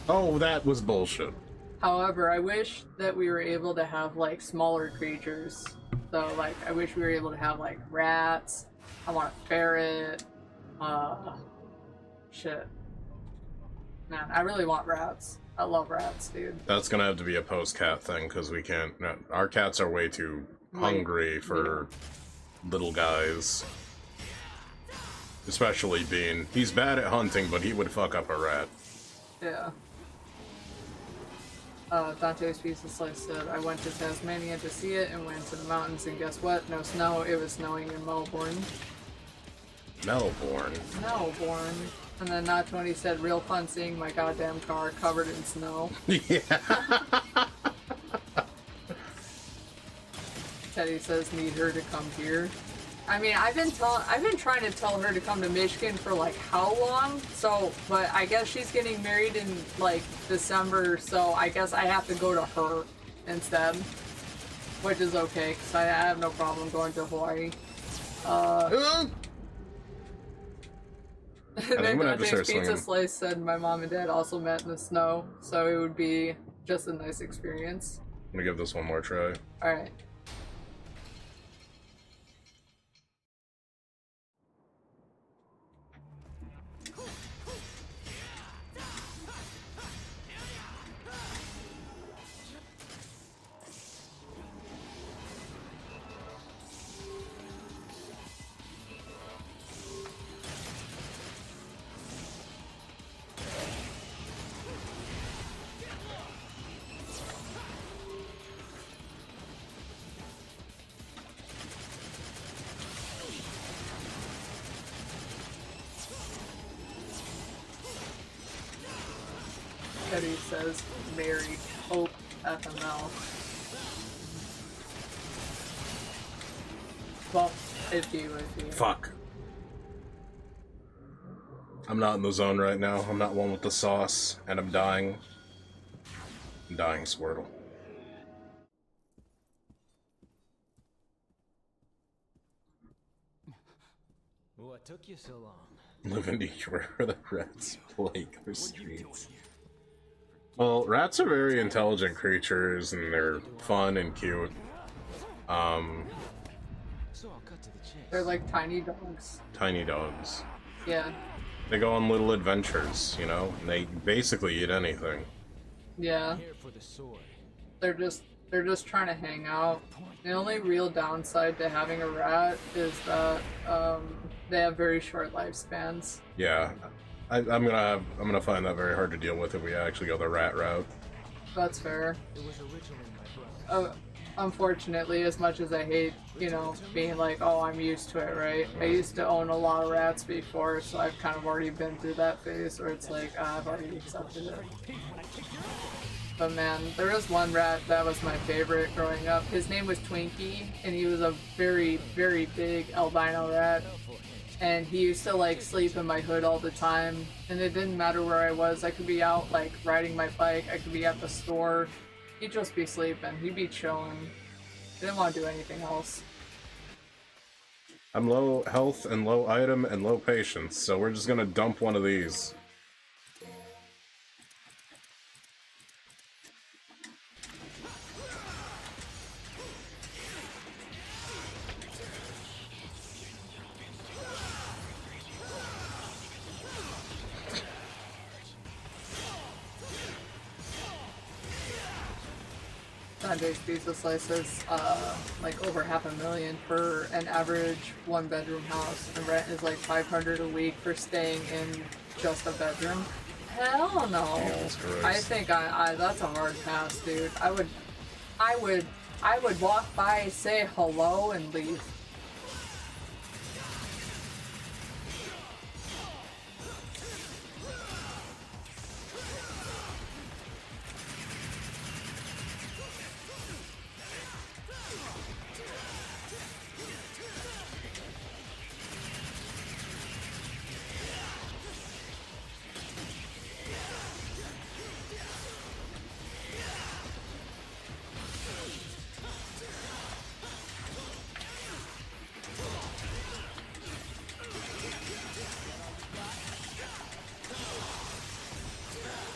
Speaker 1: Oh, that was bullshit.
Speaker 2: However, I wish that we were able to have like smaller creatures. So like, I wish we were able to have like rats. I want a ferret. Shit. Man, I really want rats. I love rats, dude.
Speaker 1: That's gonna have to be a post-cat thing, because we can't... No, our cats are way too hungry for little guys. Especially Bean. He's bad at hunting, but he would fuck up a rat.
Speaker 2: Yeah. Dante's Pizza Slice said, I went to Tasmania to see it and went to the mountains, and guess what? No snow. It was snowing in Melbourne.
Speaker 1: Melbourne?
Speaker 2: Melbourne. And then Not 20 said, real fun seeing my goddamn car covered in snow.
Speaker 1: Yeah.
Speaker 2: Teddy says, need her to come here. I mean, I've been trying to tell her to come to Michigan for like how long? So, but I guess she's getting married in like December, so I guess I have to go to her instead. Which is okay, because I have no problem going to Hawaii. Then Dante's Pizza Slice said my mom and dad also met in the snow, so it would be just a nice experience.
Speaker 1: I'm gonna give this one more try.
Speaker 2: Alright. Teddy says, married, hope, FML. Well, if you.
Speaker 1: Fuck. I'm not in the zone right now. I'm not one with the sauce, and I'm dying. I'm dying, Squirtle.
Speaker 6: What took you so long?
Speaker 1: Live in Detroit where the rats plague the streets. Well, rats are very intelligent creatures, and they're fun and cute.
Speaker 6: So I'll cut to the chase.
Speaker 2: They're like tiny dogs.
Speaker 1: Tiny dogs.
Speaker 2: Yeah.
Speaker 1: They go on little adventures, you know? And they basically eat anything.
Speaker 2: Yeah.
Speaker 6: Here for the sword.
Speaker 2: They're just trying to hang out. The only real downside to having a rat is that they have very short lifespans.
Speaker 1: Yeah. I'm gonna find that very hard to deal with if we actually go the rat route.
Speaker 2: That's fair.
Speaker 6: It was originally my brother.
Speaker 2: Unfortunately, as much as I hate, you know, being like, oh, I'm used to it, right? I used to own a lot of rats before, so I've kind of already been through that phase where it's like, I've already accepted it. But man, there was one rat that was my favorite growing up. His name was Twinkie, and he was a very, very big albino rat. And he used to like sleep in my hood all the time, and it didn't matter where I was. I could be out like riding my bike, I could be at the store. He'd just be sleeping, he'd be chilling. He didn't want to do anything else.
Speaker 1: I'm low health and low item and low patience, so we're just gonna dump one of these.
Speaker 2: Dante's Pizza Slice is like over $500,000 for an average one-bedroom house, and rent is like $500 a week for staying in just a bedroom. Hell no! I think I that's a hard pass, dude. I would walk by, say hello, and leave.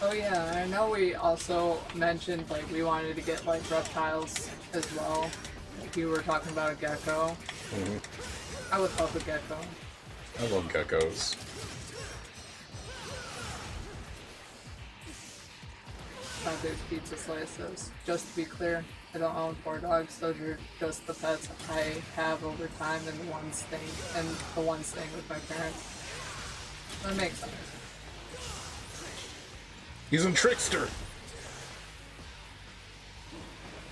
Speaker 2: Oh yeah, I know we also mentioned like we wanted to get like reptiles as well. Like you were talking about a gecko.
Speaker 1: Mm-hmm.
Speaker 2: I would love a gecko.
Speaker 1: I love geckos.
Speaker 2: There's pizza slices. Just to be clear, I don't own 4 dogs. Those are just the pets I have over time, and the ones staying with my parents. That makes sense.
Speaker 1: He's a trickster.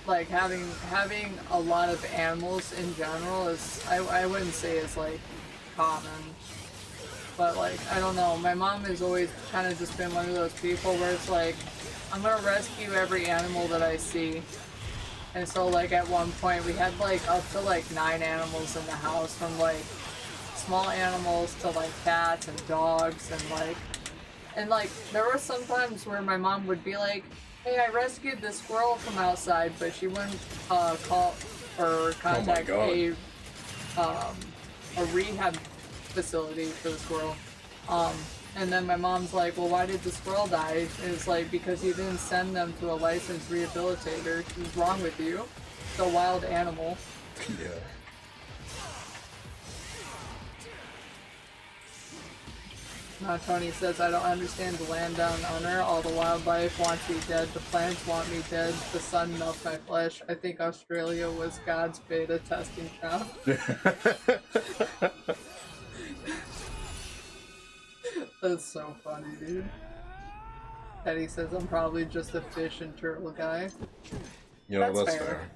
Speaker 2: Like having a lot of animals in general is I wouldn't say is like common, but like I don't know. My mom has always kind of just been one of those people where it's like I'm gonna rescue every animal that I see. And so like at one point we had like up to like 9 animals in the house, from like small animals to like cats and dogs and like there were some times where my mom would be like, hey, I rescued this squirrel from outside, but she wouldn't call or contact a rehab facility for the squirrel. And then my mom's like, well, why did the squirrel die? And it's like, because you didn't send them to a licensed rehabilitator. What's wrong with you? It's a wild animal.
Speaker 1: Yeah.
Speaker 2: Now Tony says, I don't understand the land down under. All the wildlife wants me dead. The plants want me dead. The sun melts my flesh. I think Australia was God's beta testing ground. That's so funny, dude. Teddy says, I'm probably just a fish and turtle guy.
Speaker 1: You know, that's fair.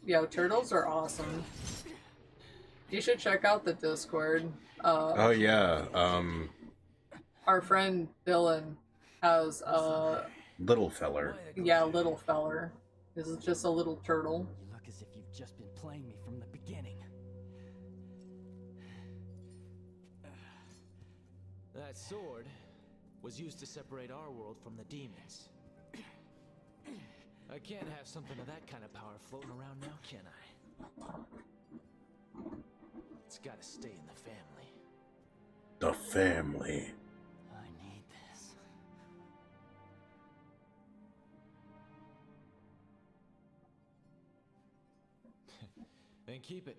Speaker 2: Yo, turtles are awesome. You should check out the Discord.
Speaker 1: Oh yeah,
Speaker 2: our friend Dylan has
Speaker 1: little feller.
Speaker 2: Yeah, little feller. This is just a little turtle.
Speaker 6: You look as if you've just been playing me from the beginning. That sword was used to separate our world from the demons. I can't have something of that kind of power floating around now, can I? It's gotta stay in the family.
Speaker 1: The family.
Speaker 6: I need this. Then keep it.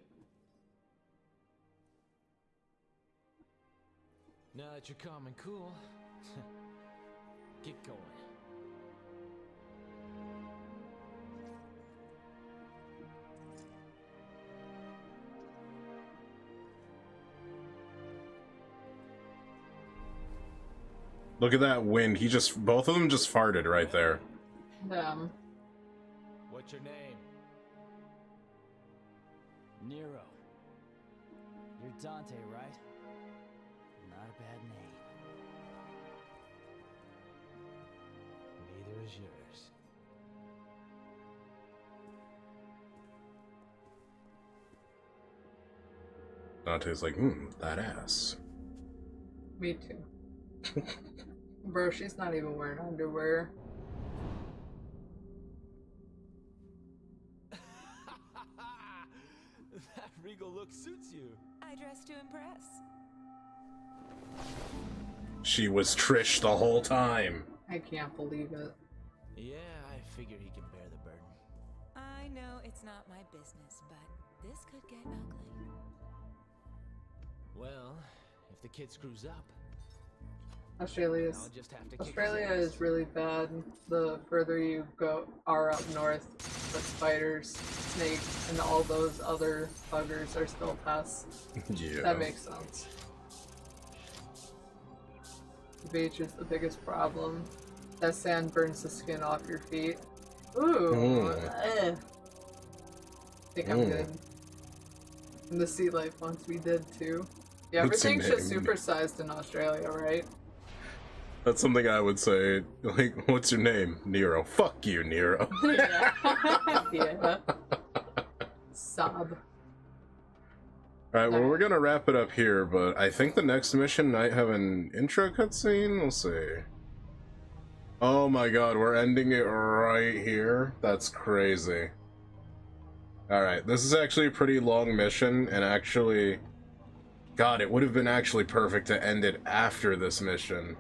Speaker 6: Now that you're calm and cool, get going.
Speaker 1: Look at that wind. Both of them just farted right there.
Speaker 6: What's your name? Nero. You're Dante, right? Not a bad name. Neither is yours.
Speaker 1: Dante's like, that ass.
Speaker 2: Me too. Bro, she's not even wearing underwear.
Speaker 6: That regal look suits you.
Speaker 8: I dress to impress.
Speaker 1: She was Trish the whole time.
Speaker 2: I can't believe it.
Speaker 6: Yeah, I figure he can bear the burden.
Speaker 8: I know it's not my business, but this could get ugly.
Speaker 6: Well, if the kid screws up,
Speaker 2: Australia is really bad. The further you are up north, the spiders, snakes, and all those other buggers are still pests.
Speaker 1: Yeah.
Speaker 2: That makes sense. The beach is the biggest problem. That sand burns the skin off your feet. Ooh. I think I'm good. And the sea life ones we did too. Yeah, everything's just supersized in Australia, right?
Speaker 1: That's something I would say. Like, what's your name? Nero. Fuck you, Nero.
Speaker 2: Yeah. Yeah. Sob.
Speaker 1: Alright, well, we're gonna wrap it up here, but I think the next mission might have an intro cutscene. We'll see. Oh my god, we're ending it right here? That's crazy. Alright, this is actually a pretty long mission, and actually... God, it would have been actually perfect to end it after this mission.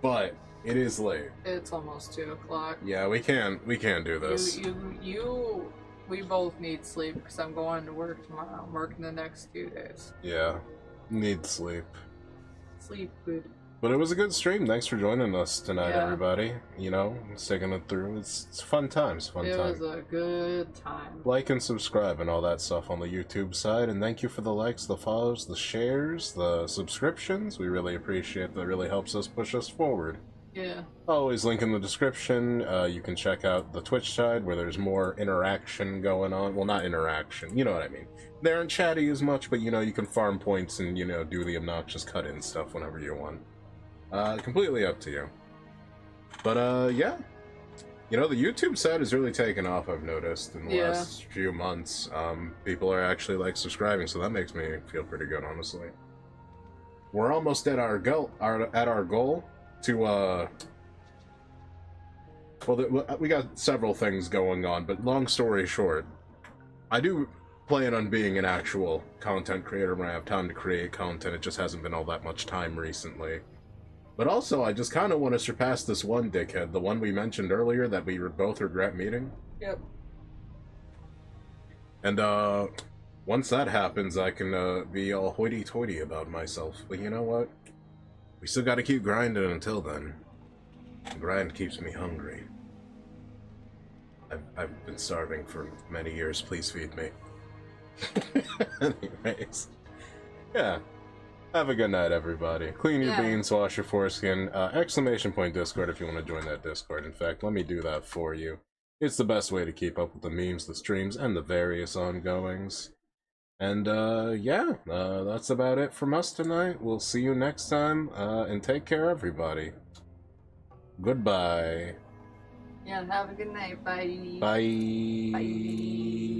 Speaker 1: But It is late.
Speaker 2: It's almost 2 o'clock.
Speaker 1: Yeah, we can't do this.
Speaker 2: We both need sleep because I'm going to work tomorrow. I'm working the next 2 days.
Speaker 1: Yeah, need sleep.
Speaker 2: Sleep good.
Speaker 1: But it was a good stream. Thanks for joining us tonight,
Speaker 2: Yeah.
Speaker 1: everybody. You know, sticking it through. It's fun times,
Speaker 2: It was a good time.
Speaker 1: Like and subscribe and all that stuff on the YouTube side. And thank you for the likes, the follows, the shares, the subscriptions. We really appreciate that. It really helps us push us forward.
Speaker 2: Yeah.
Speaker 1: Always link in the description. You can check out the Twitch side where there's more interaction going on. Well, not interaction. You know what I mean. They aren't chatty as much, but you know, you can farm points and, you know, do the obnoxious cut-in stuff whenever you want. Completely up to you. But, yeah. You know, the YouTube side has really taken off, I've noticed, in the last few months. People are actually, like, subscribing, so that makes me feel pretty good, honestly. We're almost at our goal, to, well, we got several things going on, but long story short, I do plan on being an actual content creator when I have time to create content. It just hasn't been all that much time recently. But also, I just kind of want to surpass this one dickhead, the one we mentioned earlier that we both regret meeting.
Speaker 2: Yep.
Speaker 1: And, once that happens, I can, be all hoity-toity about myself. But you know what? We still gotta keep grinding until then. The grind keeps me hungry. I've been starving for many years, please feed me. Anyways. Yeah. Have a good night, everybody. Clean your beans, wash your foreskin. Exclamation point Discord if you want to join that Discord. In fact, let me do that for you. It's the best way to keep up with the memes, the streams, and the various ongoings. And, yeah, that's about it from us tonight. We'll see you next time, and take care, everybody. Goodbye.
Speaker 2: Yeah, have a good night. Bye.
Speaker 1: Bye.
Speaker 2: Bye.